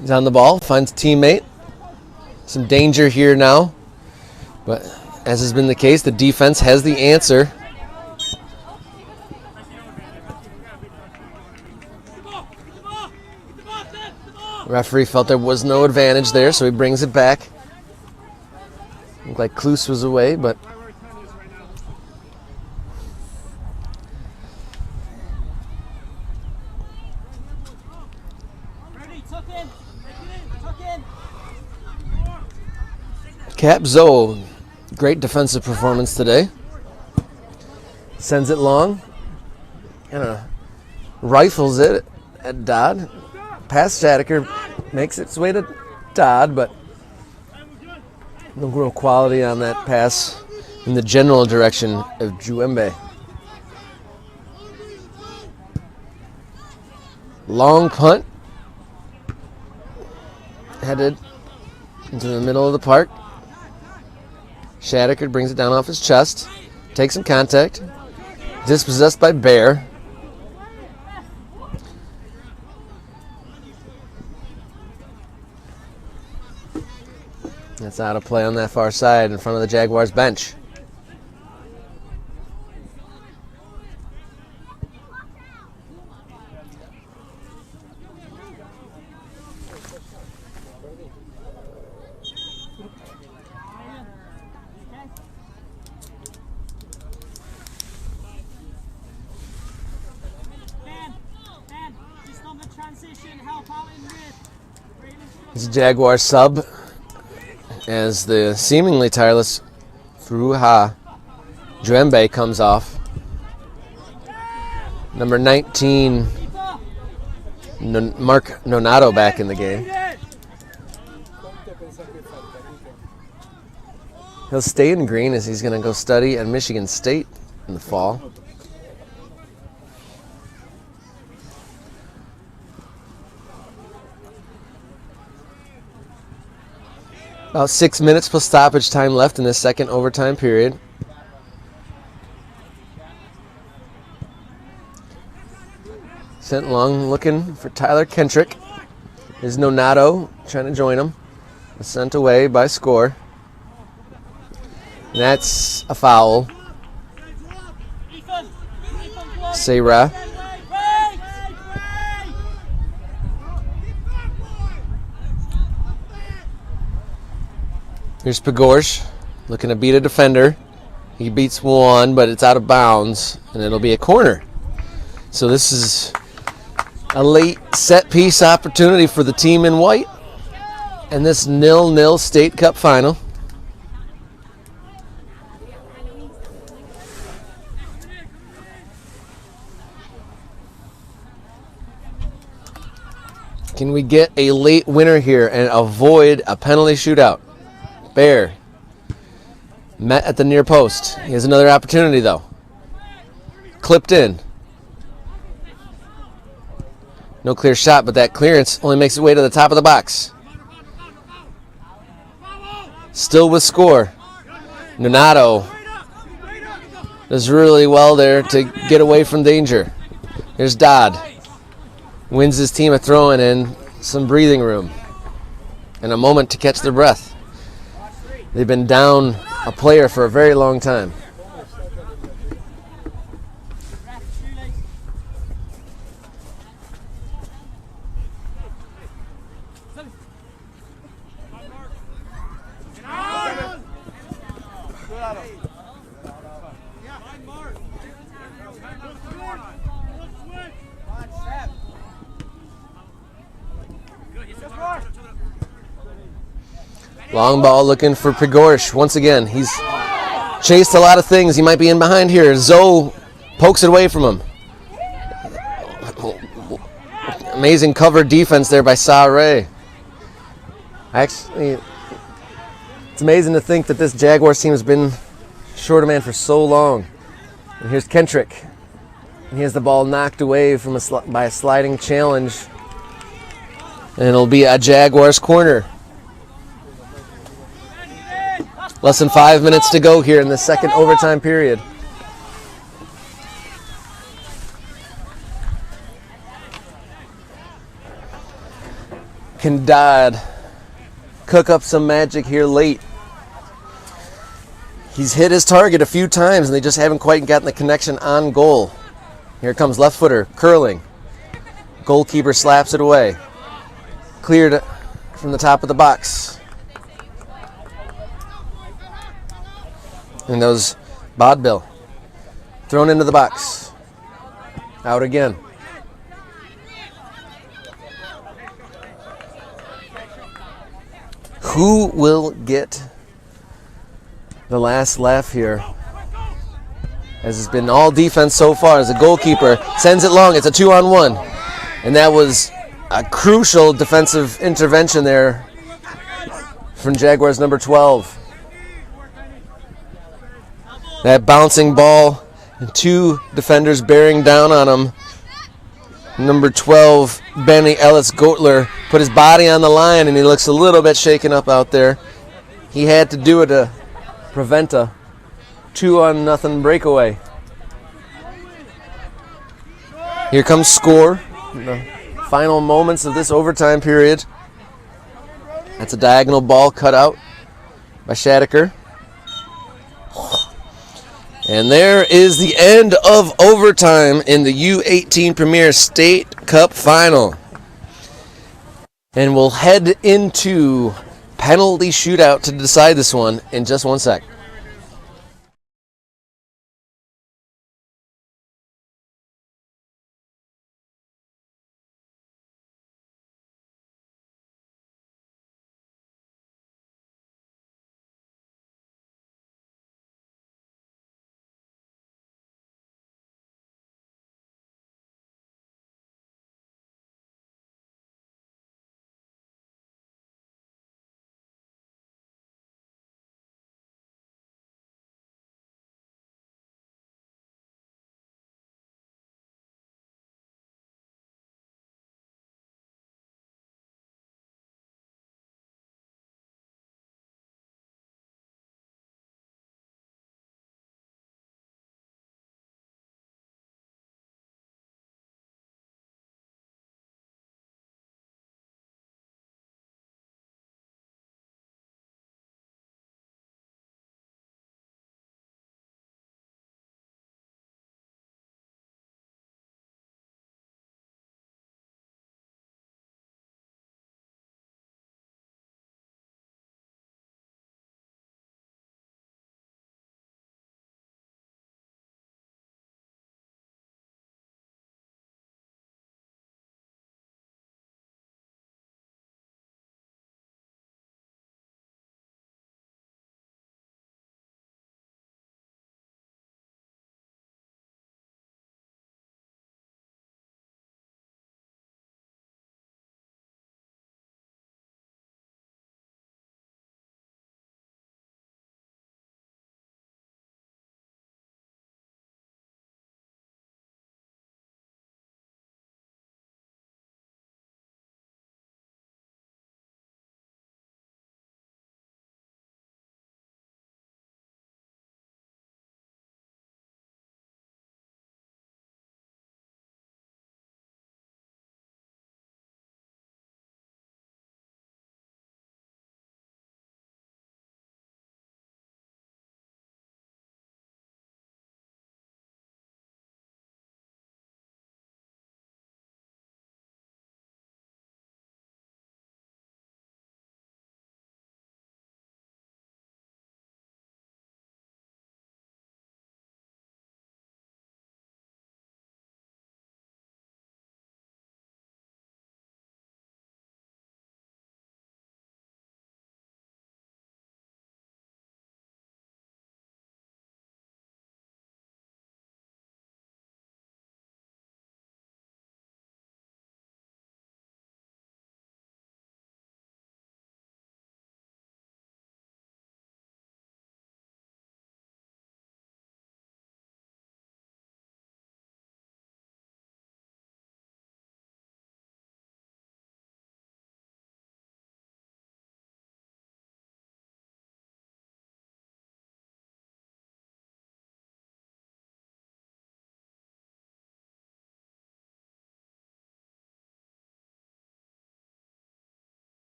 He's on the ball, finds a teammate. Some danger here now. But as has been the case, the defense has the answer. Referee felt there was no advantage there, so he brings it back. Looked like Kloos was away, but Cap Zoe, great defensive performance today. Sends it long, and rifles it at Dodd. Past Shadaker, makes its way to Dodd, but no real quality on that pass in the general direction of Juembe. Long punt, headed into the middle of the park. Shadaker brings it down off his chest, takes some contact, dispossessed by Bear. That's out of play on that far side in front of the Jaguars bench. This is Jaguar sub as the seemingly tireless Furuha Juembe comes off. Number 19, Mark Nonato back in the game. He'll stay in green as he's going to go study at Michigan State in the fall. About 6 minutes plus stoppage time left in this second overtime period. Sent long looking for Tyler Kendrick. Is Nonato trying to join him. Sent away by SCOR. And that's a foul. Sarah. Here's Pigorsh looking to beat a defender. He beats one, but it's out of bounds, and it'll be a corner. So this is A late set piece opportunity for the team in white. And this 0-0 state cup final. Can we get a late winner here and avoid a penalty shootout? Bear met at the near post. He has another opportunity though. Clipped in. No clear shot, but that clearance only makes its way to the top of the box. Still with SCOR. Nonato does really well there to get away from danger. Here's Dodd. Wins his team a throw-in and some breathing room. And a moment to catch their breath. They've been down a player for a very long time. Long ball looking for Pigorsh. Once again, he's chased a lot of things. He might be in behind here. Zoe pokes it away from him. Amazing cover defense there by Sare. Actually, it's amazing to think that this Jaguars team has been short a man for so long. And here's Kentrick. And he has the ball knocked away from by a sliding challenge. And it'll be a Jaguars corner. Less than 5 minutes to go here in the second overtime period. Can Dodd cook up some magic here late? He's hit his target a few times and they just haven't quite gotten the connection on goal. Here comes left footer, curling. Goalkeeper slaps it away. Cleared from the top of the box. And those Bodbill thrown into the box. Out again. Who will get the last laugh here? As it's been all defense so far as the goalkeeper sends it long. It's a 2-on-1. And that was a crucial defensive intervention there from Jaguars number 12. That bouncing ball and two defenders bearing down on him. Number 12, Benny Ellis Goetler, put his body on the line and he looks a little bit shaken up out there. He had to do it to prevent a 2-0 breakaway. Here comes SCOR in the final moments of this overtime period. That's a diagonal ball cut out by Shadeker. And there is the end of overtime in the U18 Premier State Cup Final. And we'll head into penalty shootout to decide this one in just 1 sec.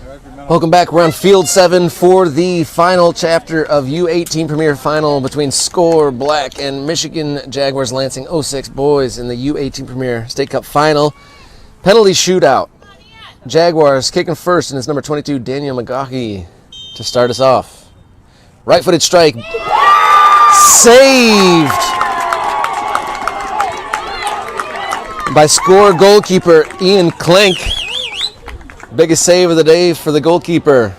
Welcome back. We're on Field 7 for the final chapter of U18 Premier Final between SCOR Black and Michigan Jaguars Lansing 06 boys in the U18 Premier State Cup Final. Penalty shootout. Jaguars kicking first, and it's number 22, Daniel McGaughey, to start us off. Right-footed strike. Saved by SCOR goalkeeper Ian Klink. Biggest save of the day for the goalkeeper.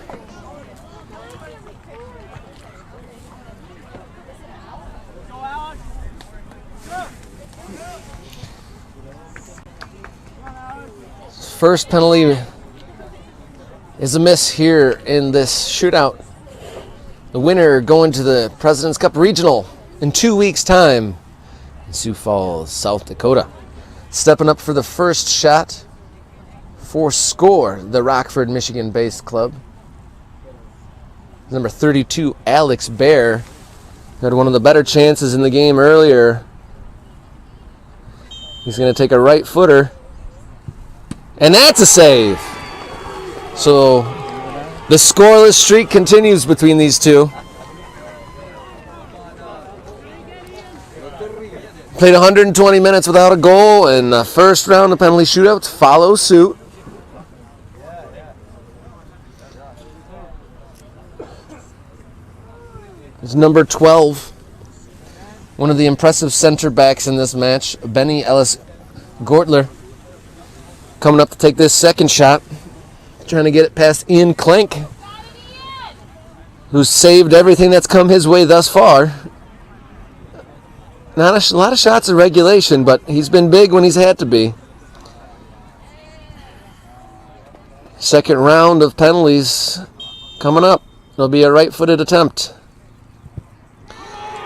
First penalty is a miss here in this shootout. The winner going to the President's Cup Regional in 2 weeks' time in Sioux Falls, South Dakota. Stepping up for the first shot for SCOR, the Rockford, Michigan-based club. Number 32, Alex Bear, had one of the better chances in the game earlier. He's going to take a right footer, and that's a save. So the scoreless streak continues between these two. Played 120 minutes without a goal, and the first round of penalty shootouts follow suit. It's number 12, one of the impressive center backs in this match, Benny Ellis Gortler, coming up to take this second shot, trying to get it past Ian Klink, who's saved everything that's come his way thus far. Not a lot of shots in regulation, but he's been big when he's had to be. Second round of penalties coming up. It'll be a right-footed attempt.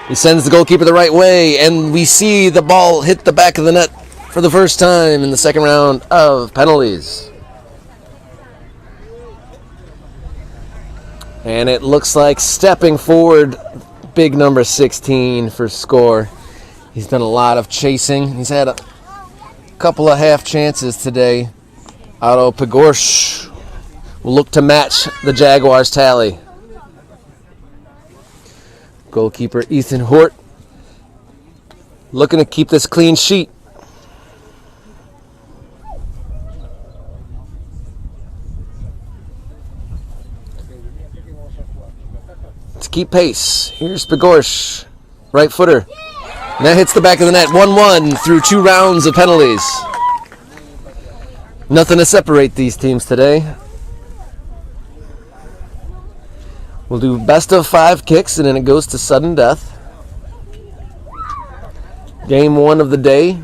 He sends the goalkeeper the right way, and we see the ball hit the back of the net for the first time in the second round of penalties. And it looks like stepping forward, big number 16 for SCOR. He's done a lot of chasing. He's had a couple of half chances today. Otto Pagorsh will look to match the Jaguars' tally. Goalkeeper Ethan Hort looking to keep this clean sheet. To keep pace, here's Pagorsh, right footer. And that hits the back of the net. 1-1 through 2 rounds of penalties. Nothing to separate these teams today. We'll do best of 5 kicks, and then it goes to sudden death. Game 1 of the day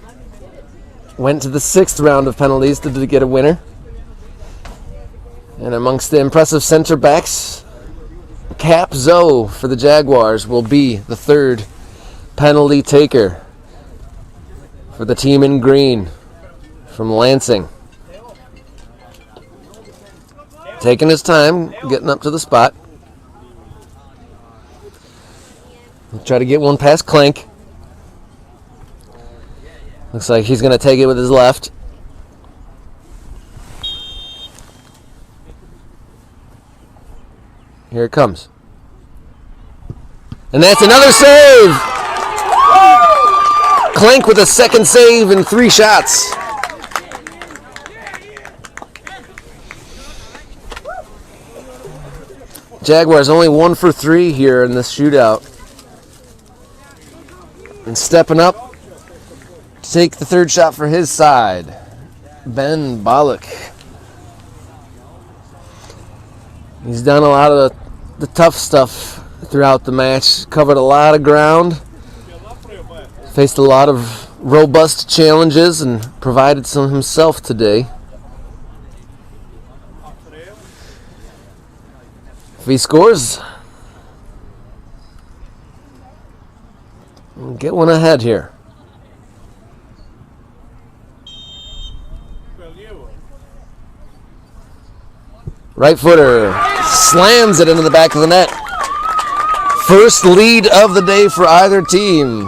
went to the 6th round of penalties to get a winner. And amongst the impressive center backs, Cap Zoe for the Jaguars will be the 3rd penalty taker for the team in green from Lansing. Taking his time, getting up to the spot. He'll try to get one past Klink. Looks like he's going to take it with his left. Here it comes. And that's another save! Klink with a second save in 3 shots. Jaguars only 1 for 3 here in this shootout. And stepping up to take the 3rd shot for his side, Ben Bollock. He's done a lot of the tough stuff throughout the match, covered a lot of ground, faced a lot of robust challenges, and provided some himself today. If he scores, we'll get one ahead here. Right footer slams it into the back of the net. First lead of the day for either team.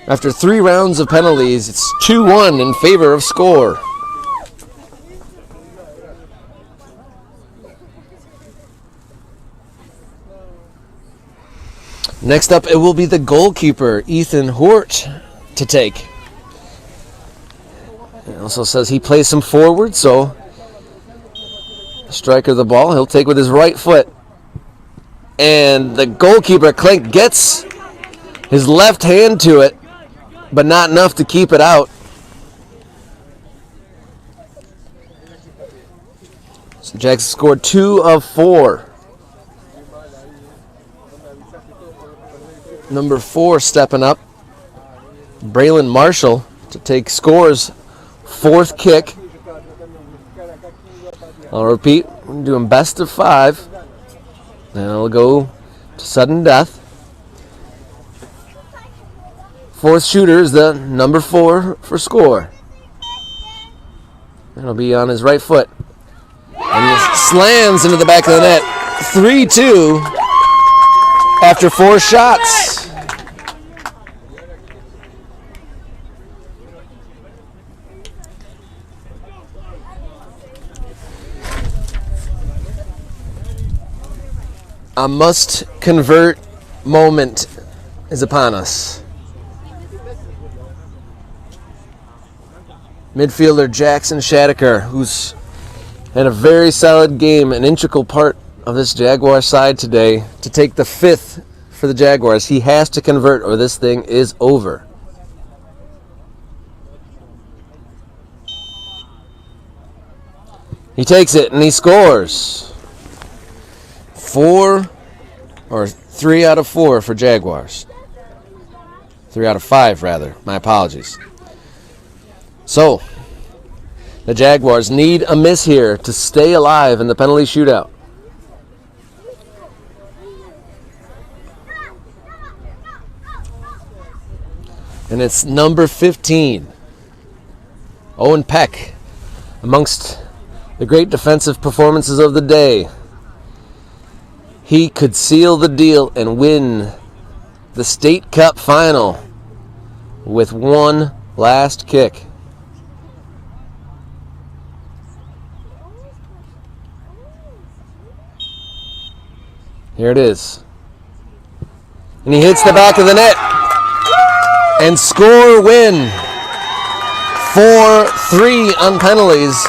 After 3 rounds of penalties, it's 2-1 in favor of SCOR. Next up, it will be the goalkeeper, Ethan Hort, to take. It also says he plays some forward, so striker of the ball, he'll take with his right foot. And the goalkeeper, Klink, gets his left hand to it, but not enough to keep it out. So Jags scored 2 of 4. Number 4 stepping up, Braylon Marshall, to take SCOR's 4th kick. I'll repeat, we're doing best of 5. Then it'll go to sudden death. 4th shooter is the number 4 for SCOR. It'll be on his right foot. And he slams into the back of the net. 3-2 after 4 shots. A must-convert moment is upon us. Midfielder Jackson Shaddaker, who's had a very solid game, an integral part of this Jaguar side today, to take the 5th for the Jaguars. He has to convert or this thing is over. He takes it and he scores. 3 out of 4 for Jaguars. 3 out of 5, rather. My apologies. So, the Jaguars need a miss here to stay alive in the penalty shootout. And it's number 15, Owen Peck, amongst the great defensive performances of the day. He could seal the deal and win the State Cup final with one last kick. Here it is. And he hits the back of the net. And SCOR win 4-3 on penalties.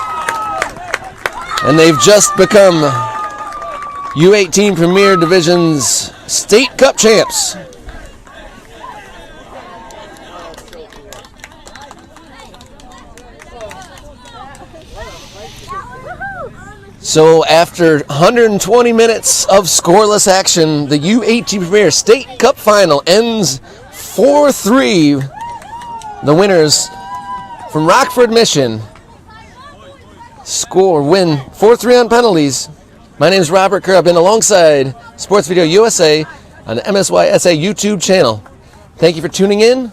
And they've just become U18 Premier Division's State Cup champs. So after 120 minutes of scoreless action, the U18 Premier State Cup final ends 4-3. The winners from Rockford Mission win 4-3 on penalties. My name is Robert Kerr. I've been alongside Sports Video USA on the MSYSA YouTube channel. Thank you for tuning in.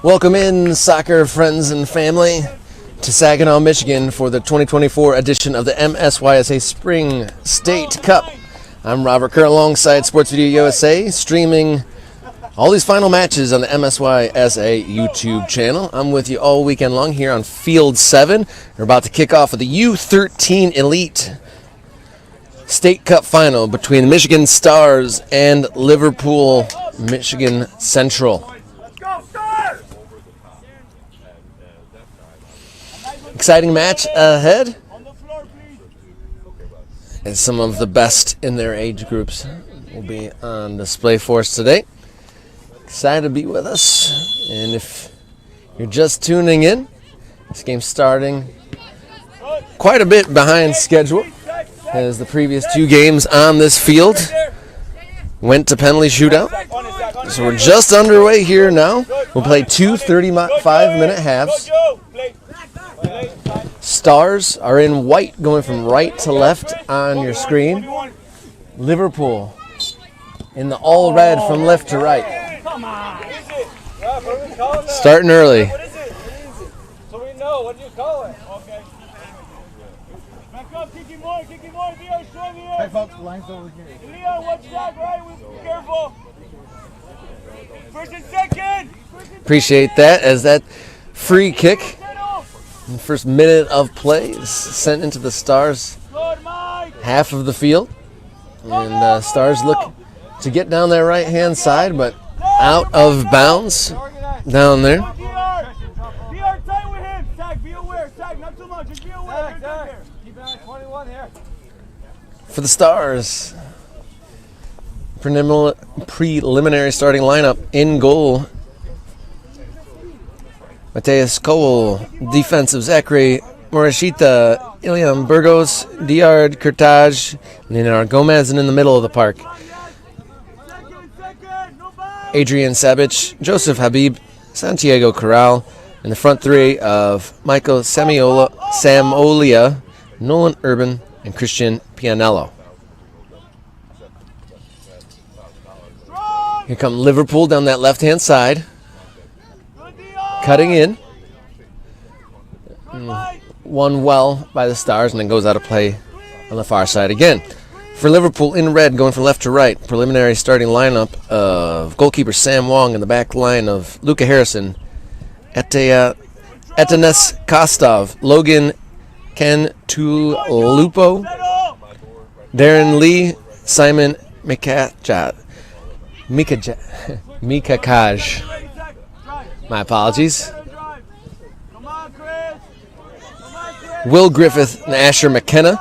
Welcome in, soccer friends and family, to Saginaw, Michigan for the 2024 edition of the MSYSA Spring State Cup. I'm Robert Kerr alongside Sports Video USA, streaming all these final matches on the MSYSA YouTube channel. I'm with you all weekend long here on Field 7. We're about to kick off with the U13 Elite State Cup final between Michigan Stars and Liverpool Michigan Central. Exciting match ahead, and some of the best in their age groups will be on display for us today. Excited to be with us, and if you're just tuning in, this game's starting quite a bit behind schedule, as the previous two games on this field went to penalty shootout. So we're just underway here now. We'll play two 35-minute halves. Stars are in white going from right to left on your screen. Liverpool in the all red from left to right. Starting early. So we know. What do you call it? Okay. Back up, kick him more, Leo, show me here. Hey folks, the line's over here. Leo, watch that, right? Be careful. First and second. Appreciate that, as that free kick in the first minute of play is sent into the Stars half of the field. And Stars look to get down their right-hand side, but out of bounds down there. For the Stars, preliminary starting lineup: in goal, Mateus Cole; defensive, Zachary Morishita, Iliam Burgos, Diard Kurtaj, Leonard Gomez, and in the middle of the park, Adrian Sabic, Joseph Habib, Santiago Corral, and the front three of Michael Samolia, Nolan Urban, and Christian Pianello. Here come Liverpool down that left-hand side, cutting in. Won well by the Stars, and then goes out of play on the far side again. For Liverpool, in red, going from left to right, preliminary starting lineup of goalkeeper Sam Wong, in the back line of Luca Harrison, Etanes Kostov, Logan Kentulupo, Darren Lee, Simon Mikakaj. My apologies. Will Griffith and Asher McKenna.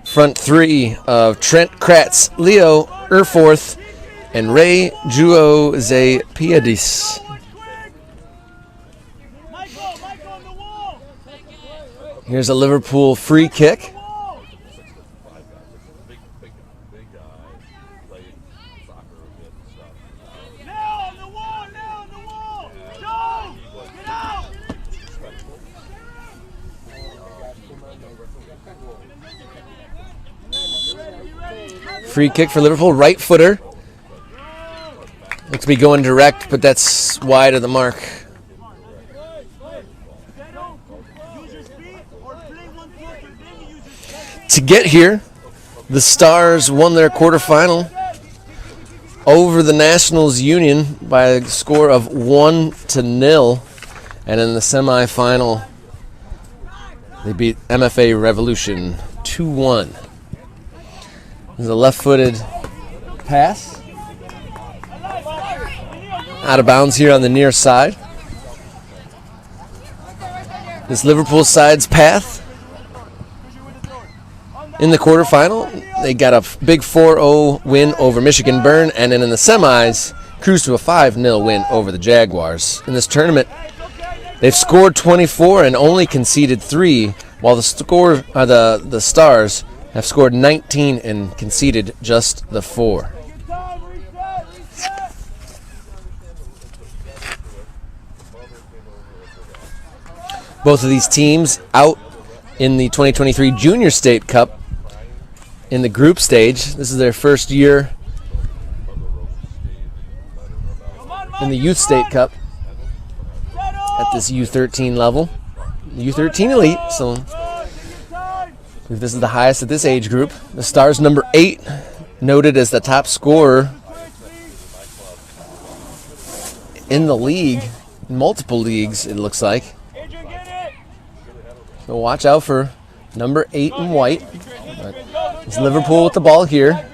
Front three of Trent Kratz, Leo Erforth, and Ray Juose Piadis. Here's a Liverpool free kick. Free kick for Liverpool, right footer. Looks to be going direct, but that's wide of the mark. To get here, the Stars won their quarterfinal over the Nationals Union by a score of 1-0, and in the semifinal, they beat MFA Revolution 2-1. There's a left-footed pass. Out of bounds here on the near side. This Liverpool side's path in the quarterfinal. They got a big 4-0 win over Michigan Byrne, and then in the semis, cruised to a 5-0 win over the Jaguars. In this tournament, they've scored 24 and only conceded 3, while the Stars have scored 19 and conceded just the 4. Both of these teams out in the 2023 Junior State Cup in the group stage. This is their first year in the Youth State Cup. this U13 level. U13 Elite, so this is the highest at this age group. The Stars number 8, noted as the top scorer in the league, multiple leagues it looks like. So watch out for number 8 in white. It's Liverpool with the ball here.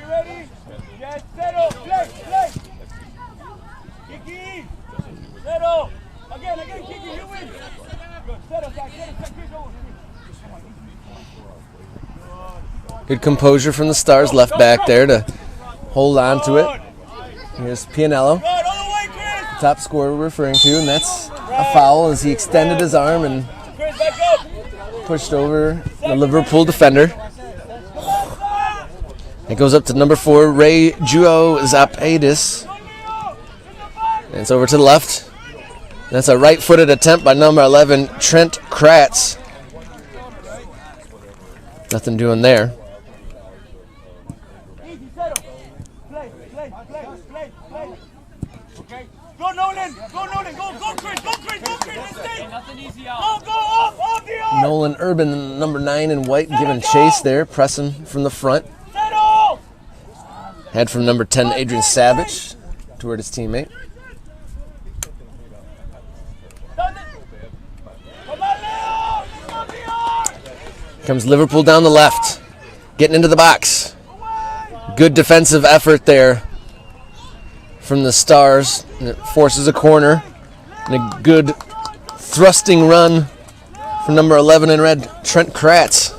Good composure from the Stars left back there to hold on to it. Here's Pianello, top scorer we're referring to, and that's a foul as he extended his arm and pushed over the Liverpool defender. It goes up to number 4, Ray Juo Zapadis. And it's over to the left. That's a right-footed attempt by number 11, Trent Kratz. Nothing doing there. Go Nolan, go Chris, let's stay. Go off the arm. Nolan Urban, number 9 in white, giving chase there, pressing from the front. Head from number 10, Adrian Savage, toward his teammate. Comes Liverpool down the left, getting into the box. Good defensive effort there from the Stars, and it forces a corner, and a good thrusting run from number 11 in red, Trent Kratz.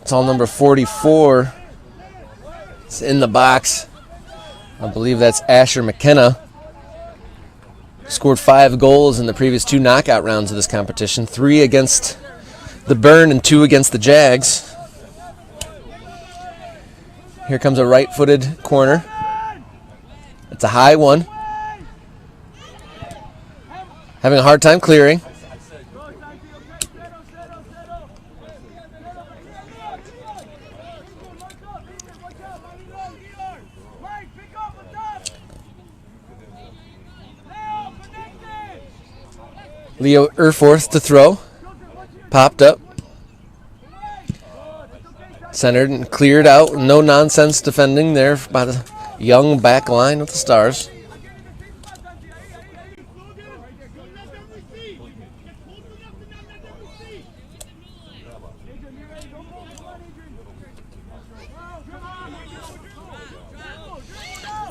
It's all number 44. It's in the box. I believe that's Asher McKenna. Scored 5 goals in the previous 2 knockout rounds of this competition. 3 against the Burn and 2 against the Jags. Here comes a right-footed corner. It's a high one. Having a hard time clearing. Leo Erforth to throw. Popped up. Centered and cleared out. No nonsense defending there by the young back line of the Stars.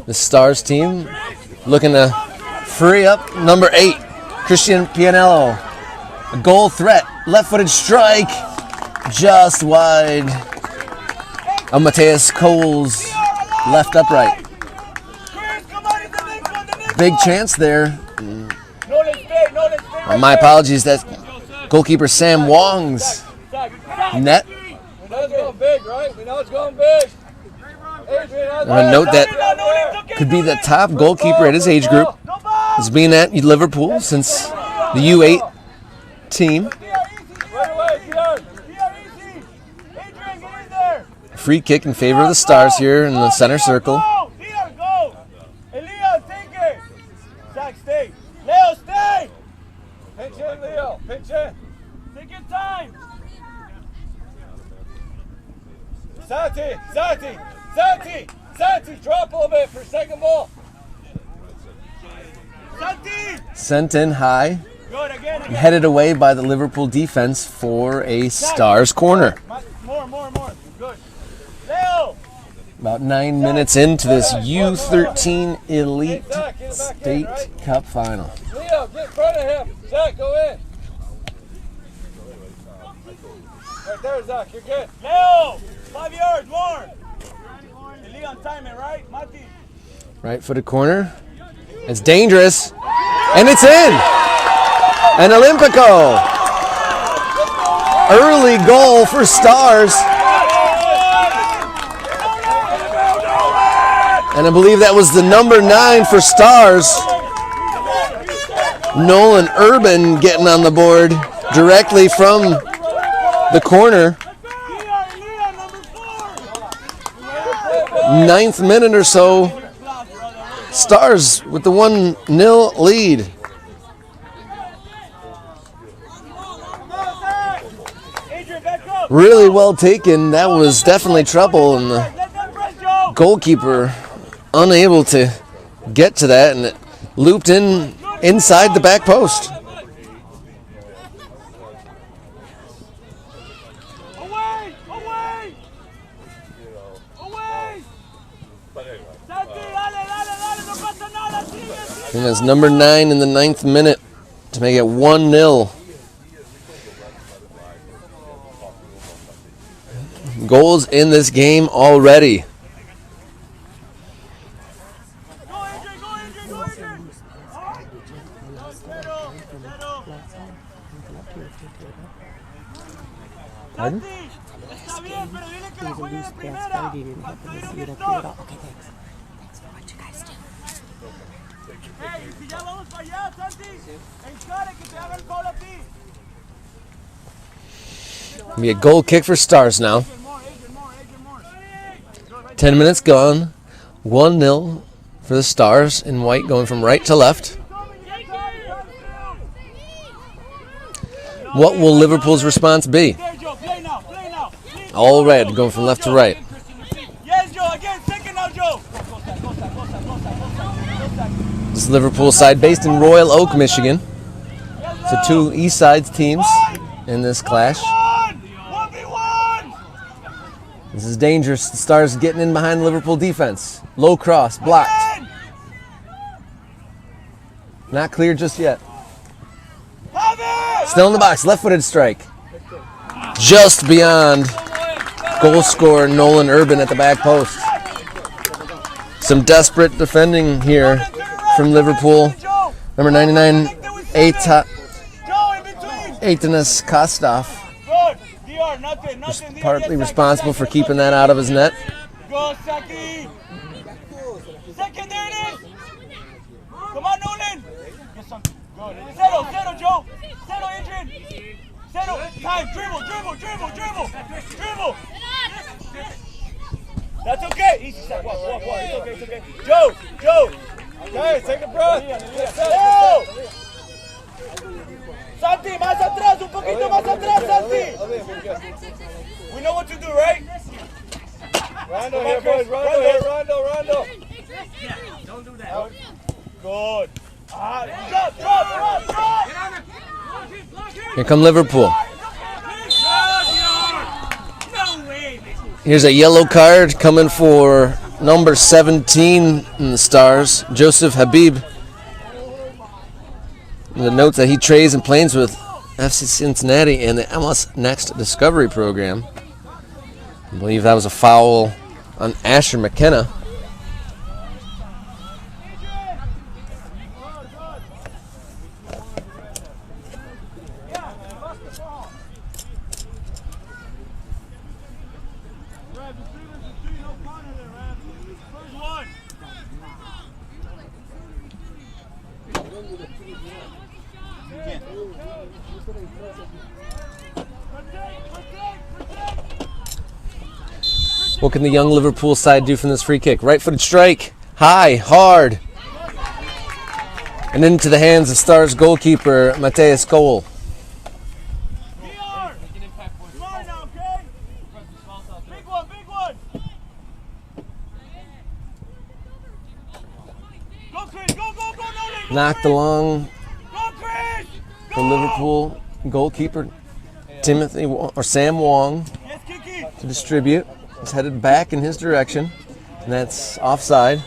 The Stars team looking to free up number 8, Christian Pianello. A goal threat, left-footed strike, just wide of Mateus Cole's left upright. Big chance there. My apologies, that's goalkeeper Sam Wong's net. We know it's going big, right? We know it's going big. I'm going to note that could be the top goalkeeper at his age group. He's been at Liverpool since the U8 team. Free kick in favor of the Stars here in the center circle. Zach, stay. Leo, stay. Pinch in, Leo. Pinch in. Take your time. Santi, drop a little bit for second ball. Santi. Sent in high. Good, again. Headed away by the Liverpool defense for a Stars corner. More. Good. Leo. About 9 minutes into this U13 Elite State Cup Final. Leo, get in front of him. Zach, go in. Right there, Zach, you're good. Leo, 5 yards, more. Leon, time it, right? Mati. Right-footed corner. It's dangerous. And it's in. An Olympico. Early goal for Stars. And I believe that was the number 9 for Stars. Nolan Urban getting on the board directly from the corner. 9th minute or so. Stars with the 1-0 lead. Really well taken. That was definitely trouble, and the goalkeeper unable to get to that, and it looped in inside the back post. And that's number 9 in the 9th minute to make it 1-0. Goals in this game already. Pardon? Be a goal kick for Stars now. 10 minutes gone. 1-0 for the Stars in white, going from right to left. What will Liverpool's response be? All red, going from left to right. This is Liverpool side based in Royal Oak, Michigan. So 2 East Sides teams in this clash. This is dangerous. The Stars getting in behind the Liverpool defense. Low cross, blocked. Not clear just yet. Still in the box, left-footed strike. Just beyond goal scorer Nolan Urban at the back post. Some desperate defending here from Liverpool. Number 99, Aitanas Kostov. Was partly responsible for keeping that out of his net. Go, Saki! Second, there it is! Come on, Nolan! Get something. Good. Settle, Joe! Settle, Adrian! Settle! Time! Dribble! Dribble! That's okay! Easy, Saki. Walk. It's okay. Joe! Guys, take a breath! Go! Santi, más atrás, un poquito más atrás, Santi! We know what to do, right? Rondo here, boys. Rondo. Yeah, don't do that. Good. Drop. Here come Liverpool. No way, Here's a yellow card coming for number 17 in the Stars, Joseph Habib. The note that he trains and plays with FC Cincinnati and the MLS Next Discovery program. I believe that was a foul on Asher McKenna. What can the young Liverpool side do from this free kick? Right-footed strike, high, hard, and into the hands of Stars goalkeeper Mateus Cole. Knocked along for Liverpool goalkeeper Sam Wong to distribute. He's headed back in his direction, and that's offside.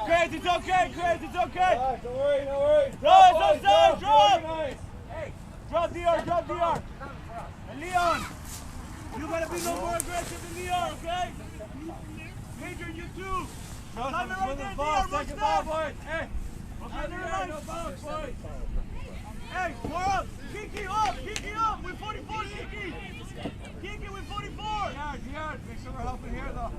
Chris, it's okay. Don't worry. No, it's offside, drop! Hey, drop DR. And Leon, you gotta be no more aggressive than DR, okay? Major, you too. Time it right there, DR, watch that. Hey, okay, never mind. Hey, more up. Kiki up with 44, Kiki with 44. Yeah, make sure we're helping here, though.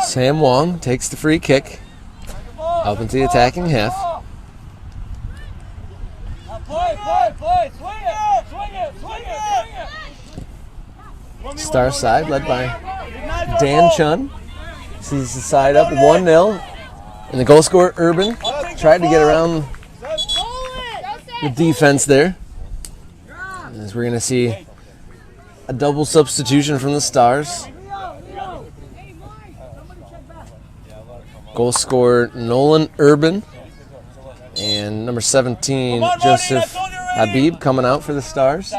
Sam Wong takes the free kick up into the attacking half. Play. Swing it. Star side led by Dan Chun. Sees the side up 1-0. And the goal scorer, Urban, tried to get around the defense there. As we're going to see a double substitution from the Stars. Goal scorer, Nolan Urban. And number 17, Joseph Habib, coming out for the Stars.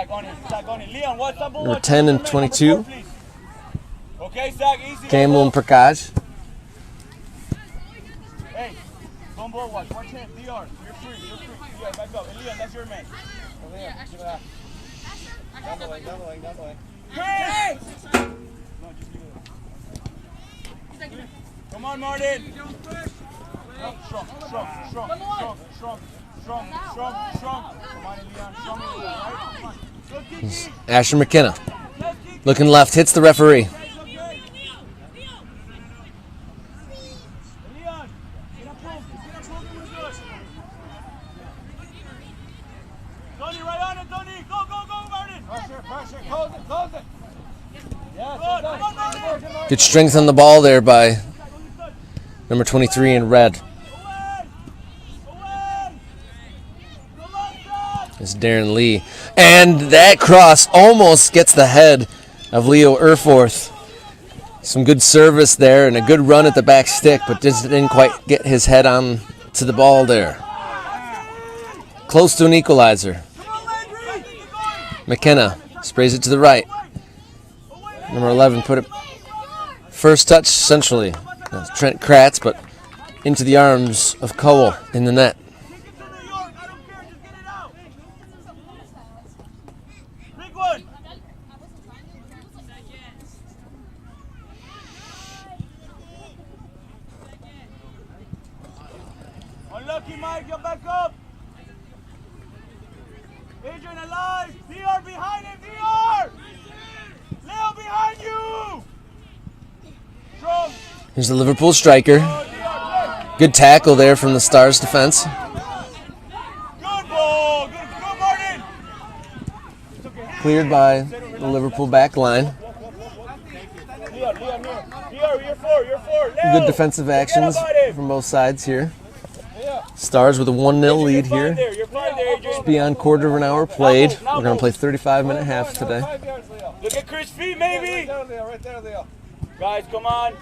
Number 10 and 22, Campbell and Prakash. Hey, don't blow watch. Watch him. DR, you're free. Yeah, back up. And Leon, that's your man. Down the way. Hey! No, just give it. Come on, Martin. Strong. Come on, Leon. Strong, right? Go, Kiki. Asher McKenna, looking left, hits the referee. Tony, right on it, Tony. Go, Martin. Pressure. Close it. Yes, Good strength on the ball there by number 23 in red. It's Darren Lee. And that cross almost gets the head of Leo Erforth. Some good service there and a good run at the back stick, but just didn't quite get his head on to the ball there. Close to an equalizer. McKenna sprays it to the right. Number 11 put it first touch centrally. That's Trent Kratz, but into the arms of Cole in the net. Unlucky, Mike, get back up. Adrian alive. DR behind him, DR. Leo behind you. Strong. Here's the Liverpool striker. Good tackle there from the Stars defense. Good ball. Good Martin. Cleared by the Liverpool back line. Leon. DR, you're four. Leo. Good defensive actions from both sides here. Stars with a 1-0 lead here. Just beyond quarter of an hour played. We're going to play 35-minute half today. Look at Chris' feet, maybe. Right there, Leo. Guys, come on,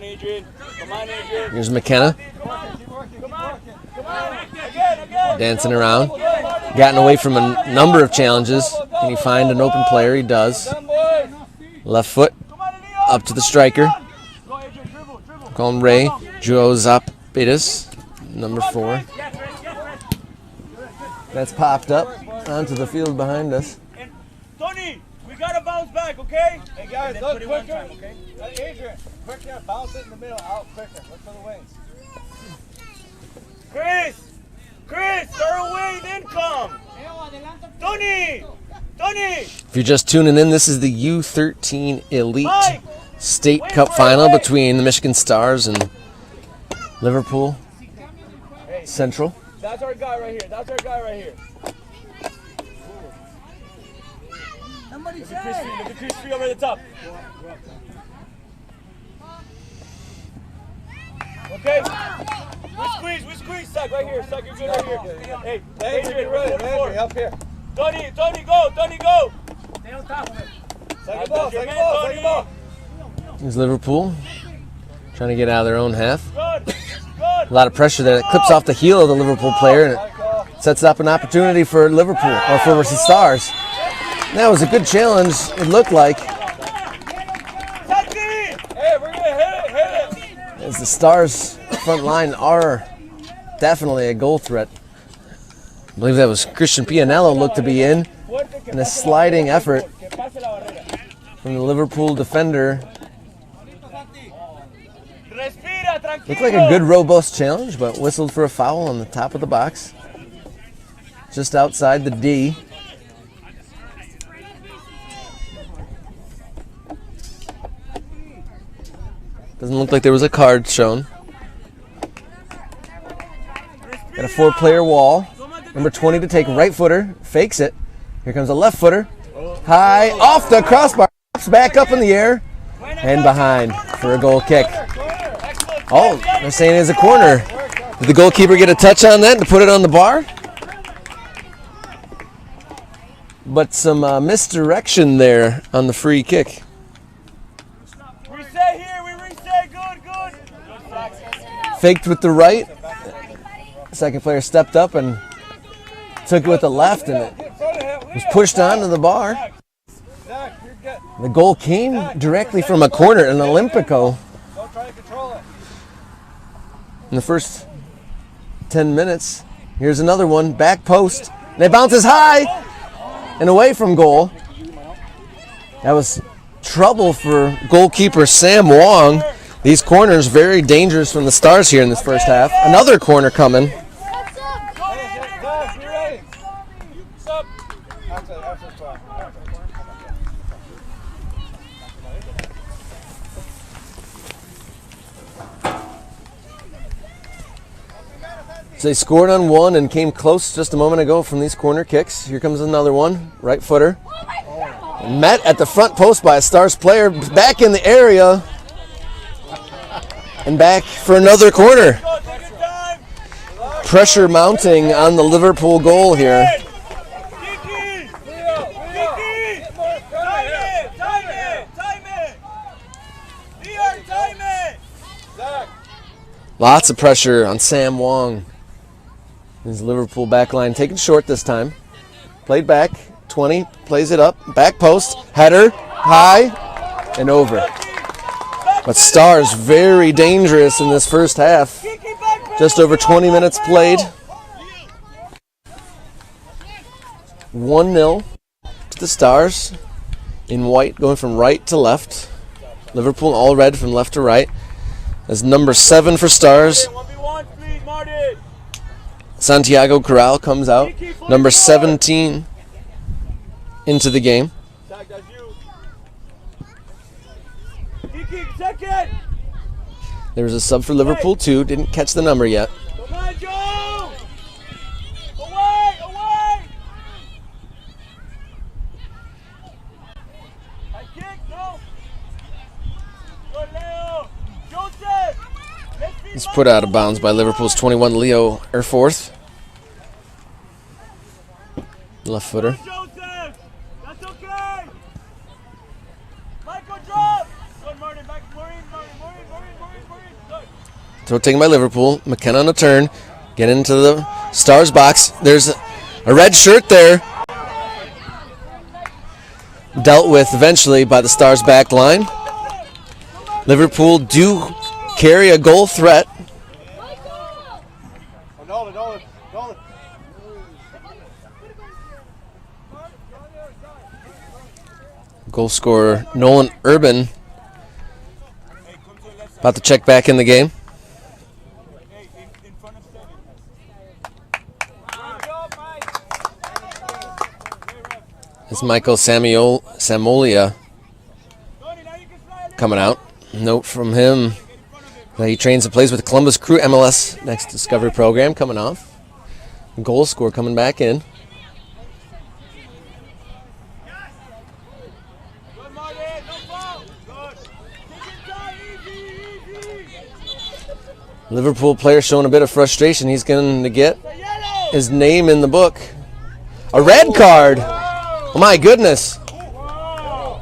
Adrian. Here's McKenna. Come on. Again. Dancing around. Gotten away from a number of challenges. Can he find an open player? He does. Left foot up to the striker. Call him Ray. Joe Zapitis, number 4. That's popped up onto the field behind us. And Tony, we gotta bounce back, okay? Hey guys, look quicker. Okay? Adrian, quicker, bounce it in the middle, out quicker. Look for the wings. Chris, start away, then come. Tony. If you're just tuning in, this is the U13 Elite State Cup Final between the Michigan Stars and Liverpool Central. That's our guy right here. Look at Chris Free over the top. Okay. We squeeze. Sack right here. Sack, you're good right here. Hey, Adrian, Landry, up here. Tony, go. Stay on top of it. Sack the ball. Here's Liverpool trying to get out of their own half. Good. A lot of pressure there. It clips off the heel of the Liverpool player and it sets up an opportunity for Liverpool, or for the Stars. That was a good challenge, it looked like. Hey, we're going to hit it. As the Stars front line are definitely a goal threat. I believe that was Christian Pianello looked to be in a sliding effort from the Liverpool defender. Looked like a good robust challenge, but whistled for a foul on the top of the box. Just outside the D. Doesn't look like there was a card shown. Got a 4-player wall. Number 20 to take right footer. Fakes it. Here comes a left footer. high, off the crossbar, back up in the air, and behind for a goal kick. Oh, they're saying it's a corner. Did the goalkeeper get a touch on that to put it on the bar? But some misdirection there on the free kick. Reset here, we reset, good. Faked with the right. Second player stepped up and took it with the left, and it was pushed onto the bar. The goal came directly from a corner, an Olympico. In the first 10 minutes. Here's another one, back post. And it bounces high and away from goal. That was trouble for goalkeeper Sam Wong. These corners very dangerous from the Stars here in this first half. Another corner coming. So they scored on one and came close just a moment ago from these corner kicks. Here comes another one, right footer. Met at the front post by a Stars player, back in the area, and back for another corner. Pressure mounting on the Liverpool goal here. Lots of pressure on Sam Wong. His Liverpool back line taken short this time. Played back, 20, plays it up, back post, header, high, and over. But Stars very dangerous in this first half. Just over 20 minutes played. 1-0 to the Stars. In white, going from right to left. Liverpool all red from left to right. As number 7 for Stars. Santiago Corral comes out, number 17 into the game. There was a sub for Liverpool too, didn't catch the number yet. He's put out of bounds by Liverpool's 21, Leo Erforth. Left footer. So taken by Liverpool. McKenna on a turn. Get into the Stars box. There's a red shirt there. Dealt with eventually by the Stars back line. Liverpool do carry a goal threat. Goal scorer Nolan Urban about to check back in the game. It's Michael Samolia coming out. Note from him that he trains and plays with the Columbus Crew MLS Next Discovery program coming off. Goal scorer coming back in. Liverpool player showing a bit of frustration. He's going to get his name in the book. A red card. Oh my goodness.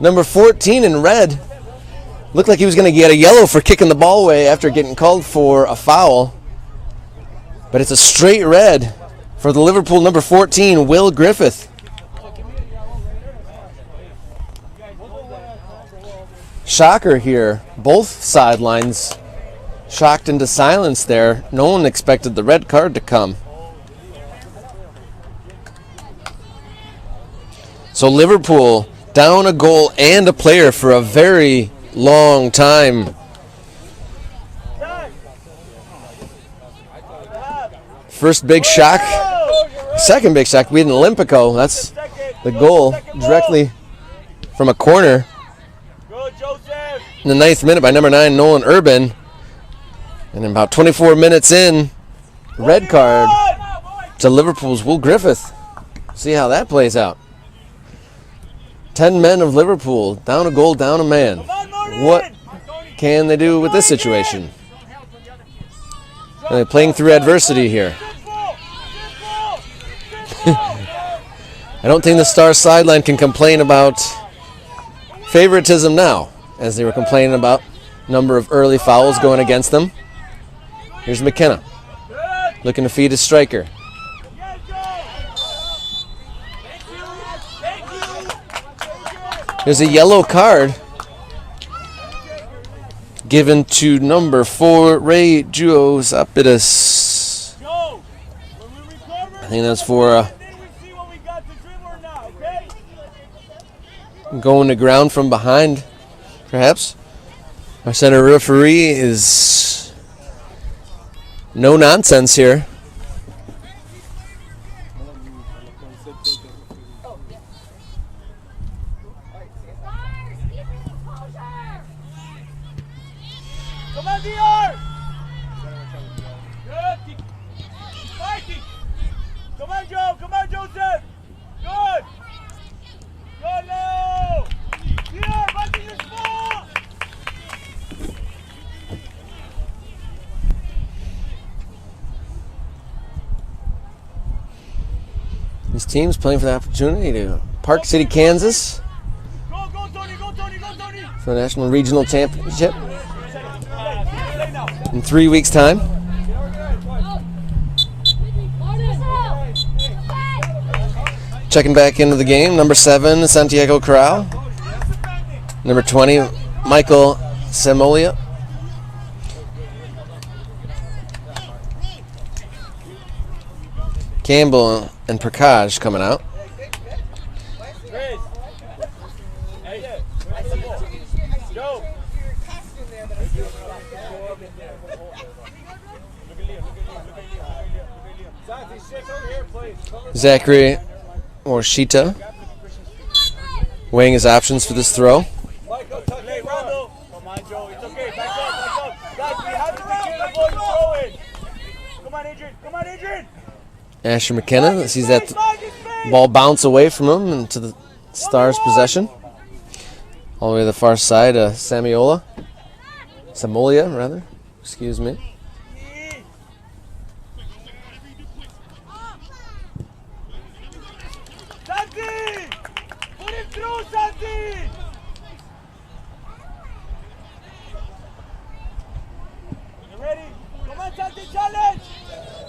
Number 14 in red. Looked like he was going to get a yellow for kicking the ball away after getting called for a foul. But it's a straight red for the Liverpool number 14, Will Griffith. Shocker here. Both sidelines shocked into silence there. No one expected the red card to come. So Liverpool down a goal and a player for a very long time. First big shock. Second big shock. We had an Olympico. That's the goal directly from a corner. In the 9th minute by number 9, Nolan Urban. And in about 24 minutes in, red card to Liverpool's Will Griffith. See how that plays out. 10 men of Liverpool, down a goal, down a man. What can they do with this situation? They're playing through adversity here. I don't think the Stars sideline can complain about favoritism now, as they were complaining about number of early fouls going against them. Here's McKenna, looking to feed his striker. There's a yellow card given to number 4, Ray Juozapidis. I think that's for going to ground from behind, perhaps. Our center referee is no nonsense here. Come on, DR! Good. Fighting. Come on, Joe. Come on, Joseph. Good. Go now. DR, fighting your spot. These teams playing for the opportunity to Park City, Kansas, Go, Tony. Go, Tony. for the National Regional Championship in 3 weeks' time. Checking back into the game, number 7, Santiago Corral. Number 20, Michael Semolia. Campbell and Prakash coming out. Zachary Orshita weighing his options for this throw. Come on, Joe. It's okay. Back up. Guys, we have to be careful throwing. Come on, Adrian. Asher McKenna sees that ball bounce away from him into the Stars' possession. All the way to the far side, Samolia, excuse me. Santi! Put him through, Santi! You ready? Come on, Santi, challenge!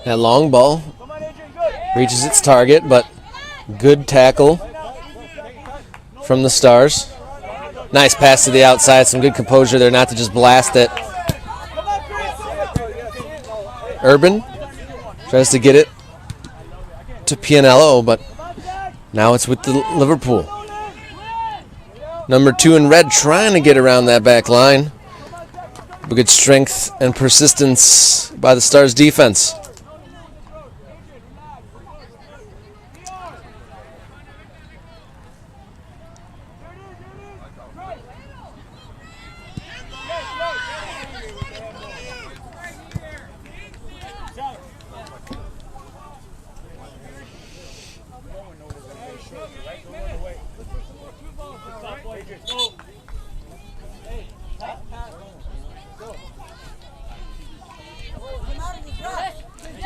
That long ball Come on, Adrian, good. reaches its target, but good tackle from the Stars. Nice pass to the outside, some good composure there not to just blast it. Come on, Chris! Urban tries to get it to Pianello, but now it's with the Liverpool. Number 2 in red trying to get around that back line. But good strength and persistence by the Stars defense.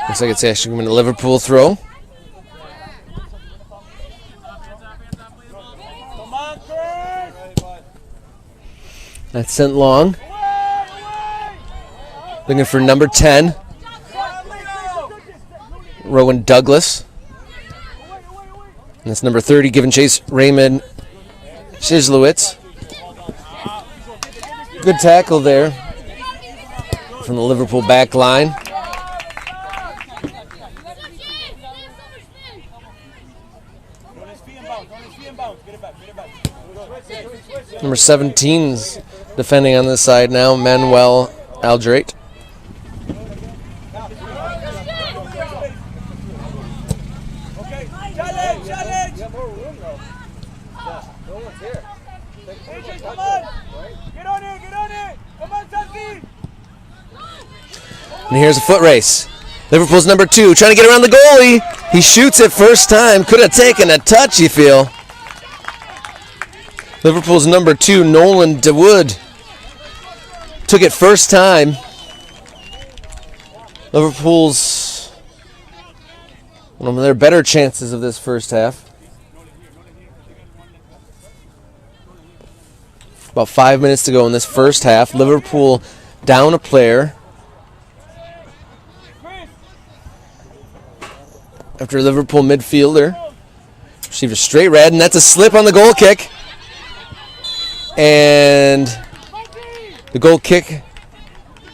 Looks like it's actually going to be a Liverpool throw. Come on, Chris! That's sent long. Looking for number 10, Rowan Douglas. And that's number 30, giving chase, Raymond Shizlowitz. Good tackle there from the Liverpool back line. Number 17's defending on this side now, Manuel Aldrate. Okay, challenge! AJ, come on! Get on it! Come on, Santi! And here's a foot race. Liverpool's number 2 trying to get around the goalie. He shoots it first time. Could have taken a touch, you feel. Liverpool's number 2, Nolan DeWood, took it first time. Liverpool's one of their better chances of this first half. About 5 minutes to go in this first half. Liverpool down a player after a Liverpool midfielder received a straight red, and that's a slip on the goal kick. And the goal kick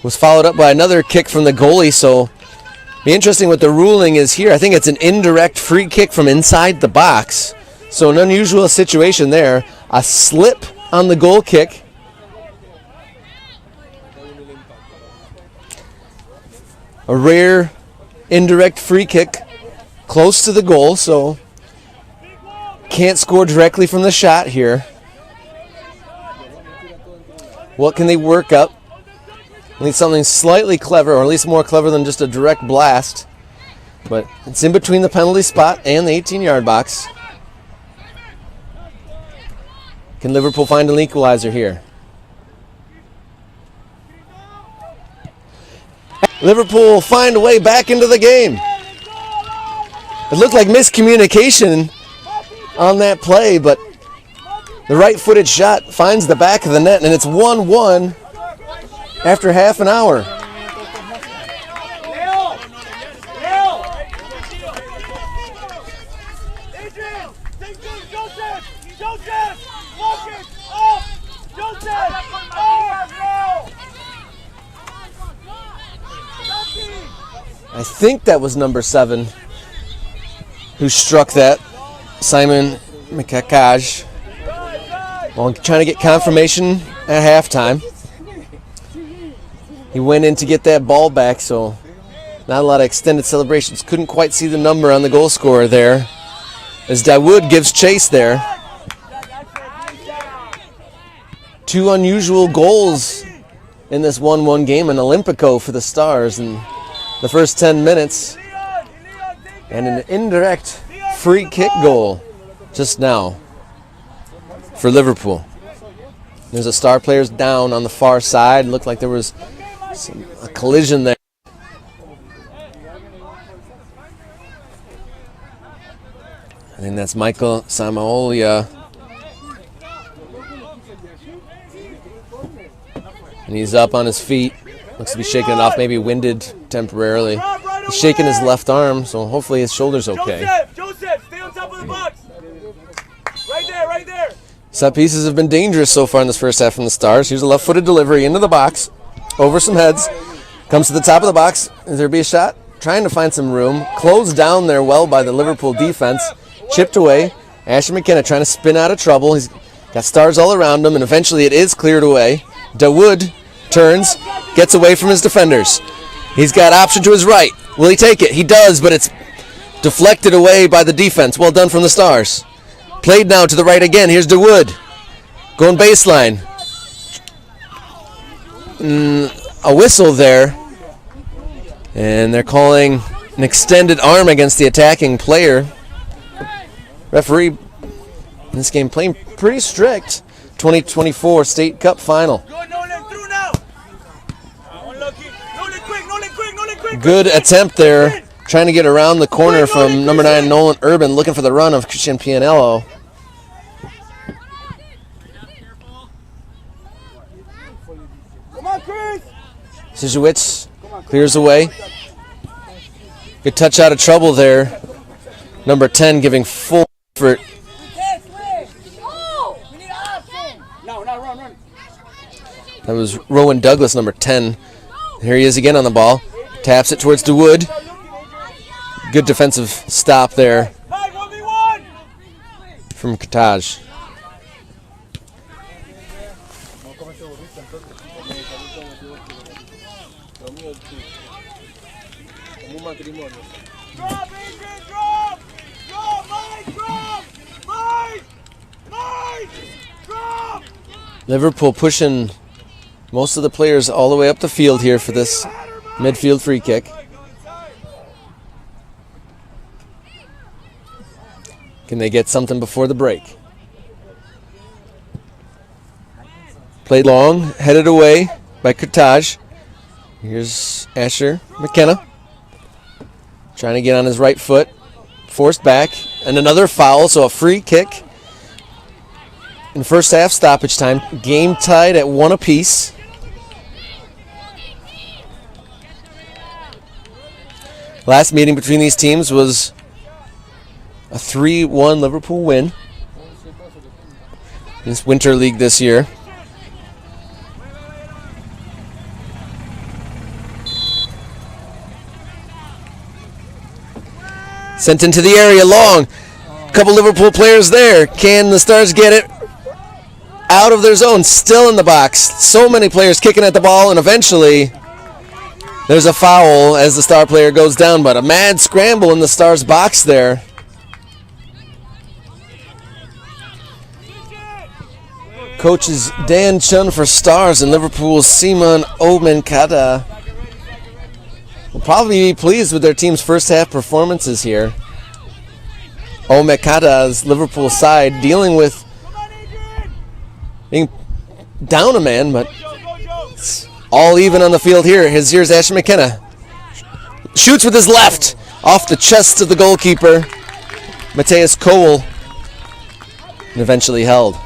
was followed up by another kick from the goalie, so be interesting what the ruling is here. I think it's an indirect free kick from inside the box. So an unusual situation there. A slip on the goal kick. A rare indirect free kick close to the goal, so can't score directly from the shot here. What can they work up? Need something slightly clever, or at least more clever than just a direct blast. But it's in between the penalty spot and the 18-yard box. Can Liverpool find an equalizer here? Liverpool find a way back into the game. It looked like miscommunication on that play, but the right-footed shot finds the back of the net, and it's 1-1 after half an hour. I think that was number 7 who struck that, Simon Mikakaj. Well, trying to get confirmation at halftime. He went in to get that ball back, so not a lot of extended celebrations. Couldn't quite see the number on the goal scorer there, as Dawood gives chase there. 2 unusual goals in this 1-1 game, an Olympico for the Stars in the first 10 minutes, and an indirect free kick goal just now for Liverpool. There's a Star players down on the far side. Looked like there was a collision there. I think that's Michael Samaolia. And he's up on his feet. Looks to be shaking it off, maybe winded temporarily. He's shaking his left arm, so hopefully his shoulder's okay. Joseph, stay on top of the box. Right there. Set pieces have been dangerous so far in this first half from the Stars. Here's a left-footed delivery into the box, over some heads. Comes to the top of the box. Is there be a shot? Trying to find some room. Closed down there well by the Liverpool defense. Chipped away. Asher McKenna trying to spin out of trouble. He's got Stars all around him, and eventually it is cleared away. Dawood turns, gets away from his defenders. He's got option to his right. Will he take it? He does, but it's deflected away by the defense. Well done from the Stars. Played now to the right again. Here's DeWood. Going baseline. A whistle there. And they're calling an extended arm against the attacking player. Referee in this game playing pretty strict. 2024 State Cup Final. Good attempt there. Trying to get around the corner from number 9, Nolan Urban, looking for the run of Christian Pianello. Sijuwicz clears away. Good touch out of trouble there. Number 10 giving full effort. That was Rowan Douglas, number 10. Here he is again on the ball. Taps it towards DeWood. Good defensive stop there from Kataj. Liverpool pushing most of the players all the way up the field here for this midfield free kick. Can they get something before the break? Played long, headed away by Kurtage. Here's Asher McKenna. Trying to get on his right foot. Forced back. And another foul, so a free kick. In first half stoppage time. Game tied at 1 apiece. Last meeting between these teams was a 3-1 Liverpool win. This Winter League this year. Sent into the area long. Couple Liverpool players there. Can the Stars get it out of their zone? Still in the box. So many players kicking at the ball, and eventually there's a foul as the Star player goes down, but a mad scramble in the Stars box there. Coaches Dan Chun for Stars and Liverpool's Simon Omenkata will probably be pleased with their team's first half performances here. Omenkata's Liverpool side dealing with being down a man, but it's all even on the field here. Here's Asher McKenna. Shoots with his left off the chest of the goalkeeper, Mateus Cole, and eventually held.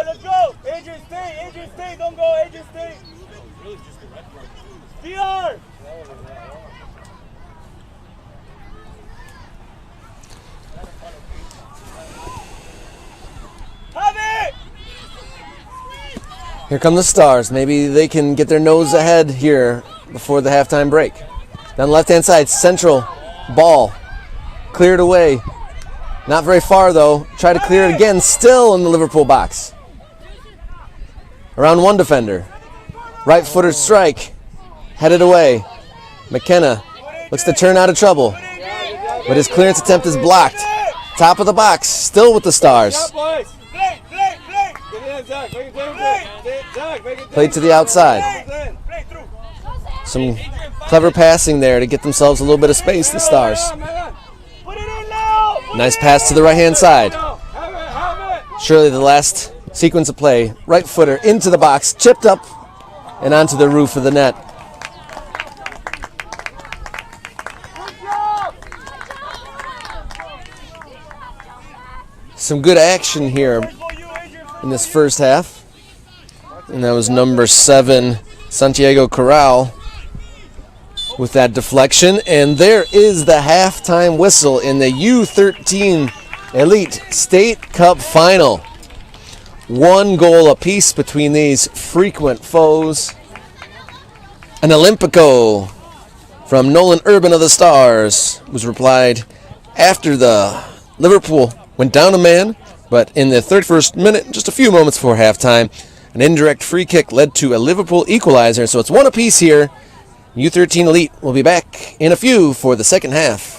Let's go! Adrian, stay! Don't go, Adrian, stay! Really just the red card. DR! Have it! Here come the Stars. Maybe they can get their nose ahead here before the halftime break. Down the left-hand side, central ball. Cleared away. Not very far, though. Try to clear it again. Still in the Liverpool box. Around one defender. Right-footed strike. Headed away. McKenna looks to turn out of trouble. But his clearance attempt is blocked. Top of the box. Still with the Stars. Played to the outside. Some clever passing there to get themselves a little bit of space, the Stars. Nice pass to the right-hand side. Surely the last sequence of play. Right footer into the box, chipped up and onto the roof of the net. Some good action here in this first half. And that was number 7, Santiago Corral, with that deflection. And there is the halftime whistle in the U13 Elite State Cup Final. 1 goal apiece between these frequent foes. An Olympico from Nolan Urban of the Stars was replied after the Liverpool went down a man, but in the 31st minute, just a few moments before halftime, an indirect free kick led to a Liverpool equalizer. So it's 1 apiece here. U13 Elite will be back in a few for the second half.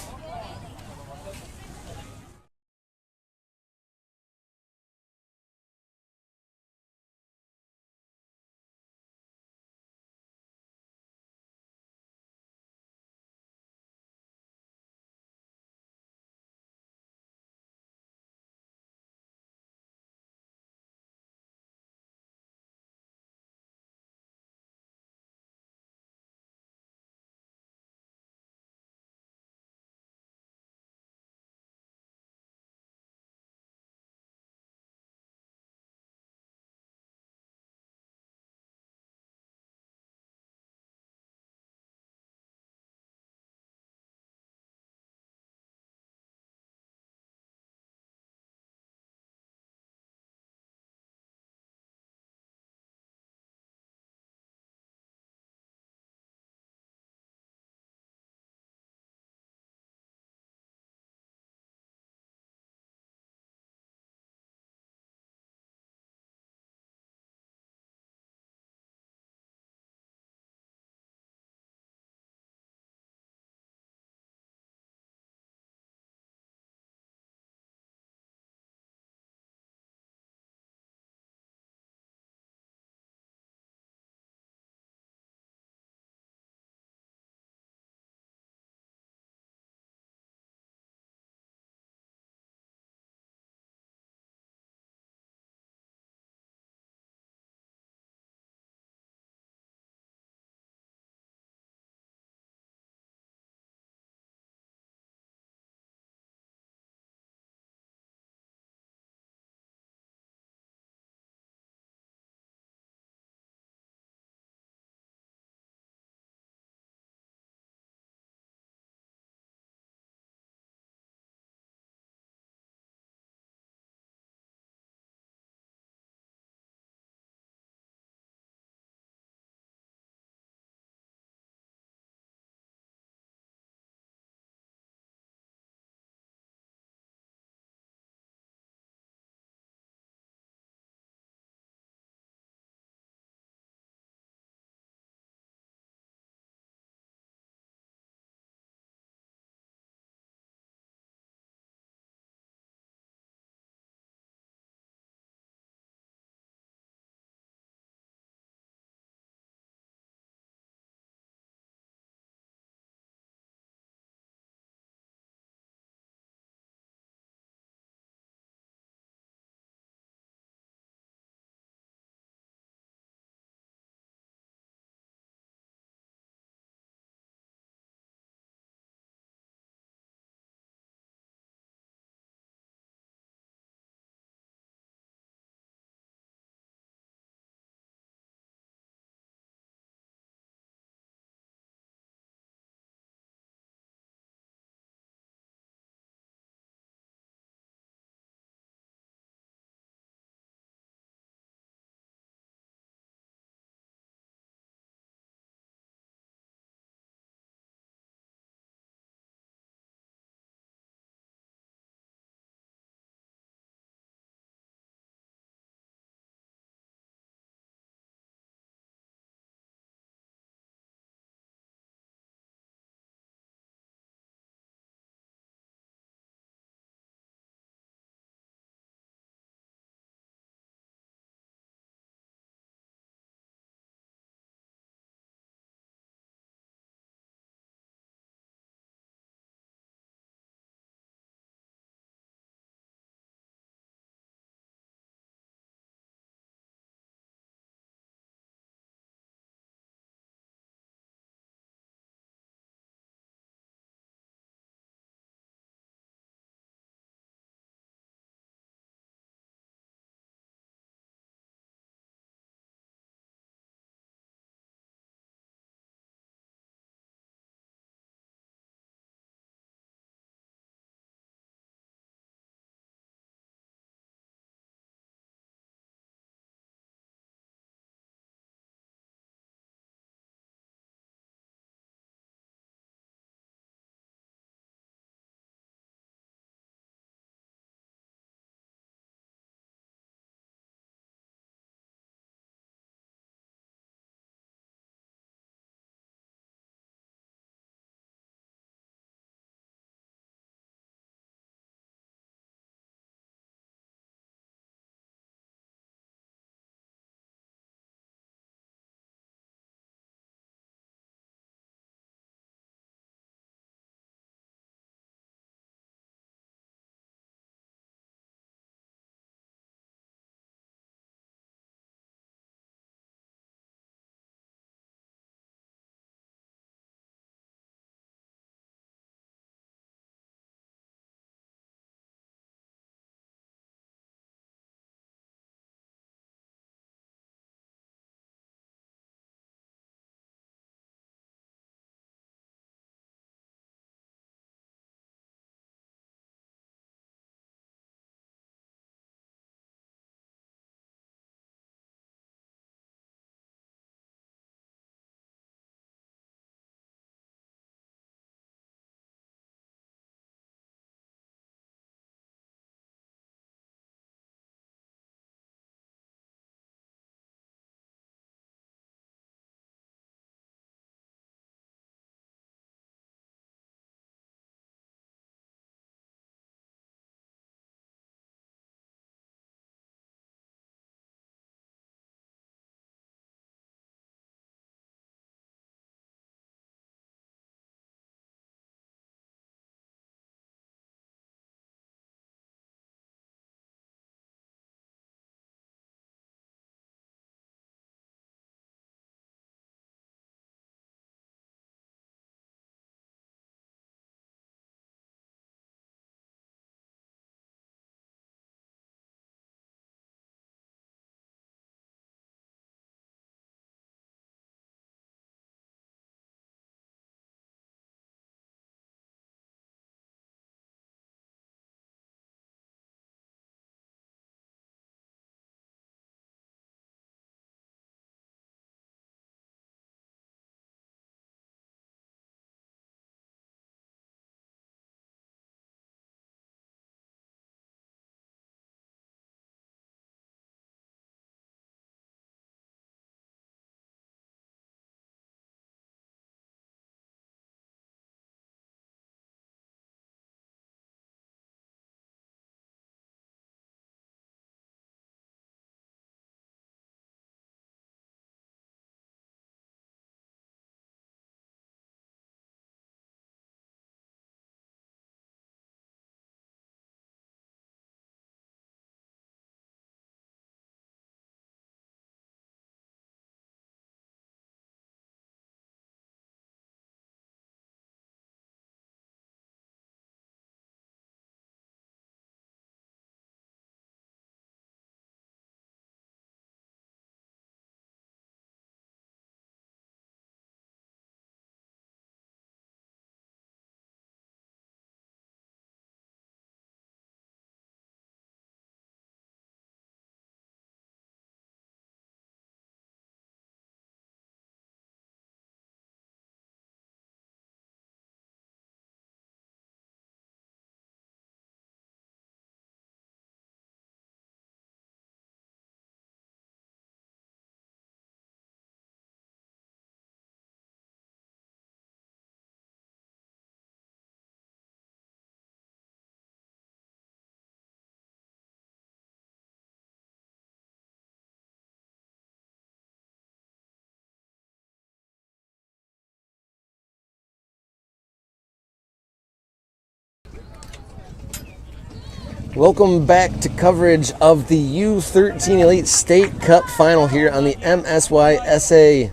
Welcome back to coverage of the U13 Elite State Cup Final here on the MSYSA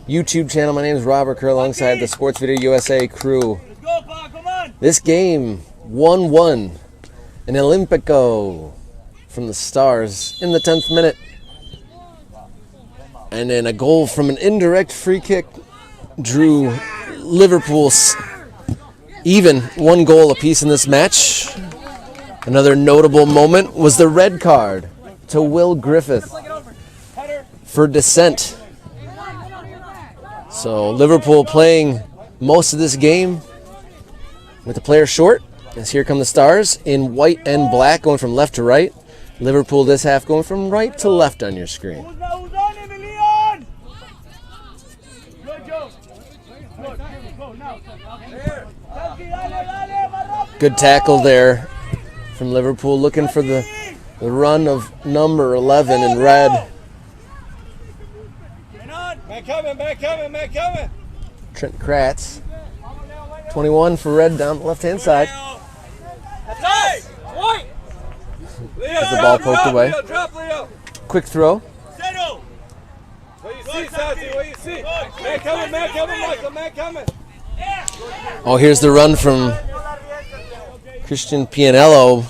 YouTube channel. My name is Robert Kerr alongside the Sports Video USA crew. Let's go, Pa, come on. This game, 1-1, an Olympico from the Stars in the 10th minute. And then a goal from an indirect free kick drew Liverpool's even 1 goal apiece in this match. Another notable moment was the red card to Will Griffith for dissent. So Liverpool playing most of this game with the player short, as here come the Stars in white and black going from left to right. Liverpool this half going from right to left on your screen. Who's on him, Leon? Good, Joe. Good. Go now. Good tackle there from Liverpool, looking for the run of number 11 in red. Man coming. Trent Kratz, 21 for red down the left-hand side. Nice. White. As the ball poked away. Drop, Leo. Quick throw. Settle. What you see, Santi? What you see? Man coming, Michael. Man coming. Oh, here's the run from Christian Pianello.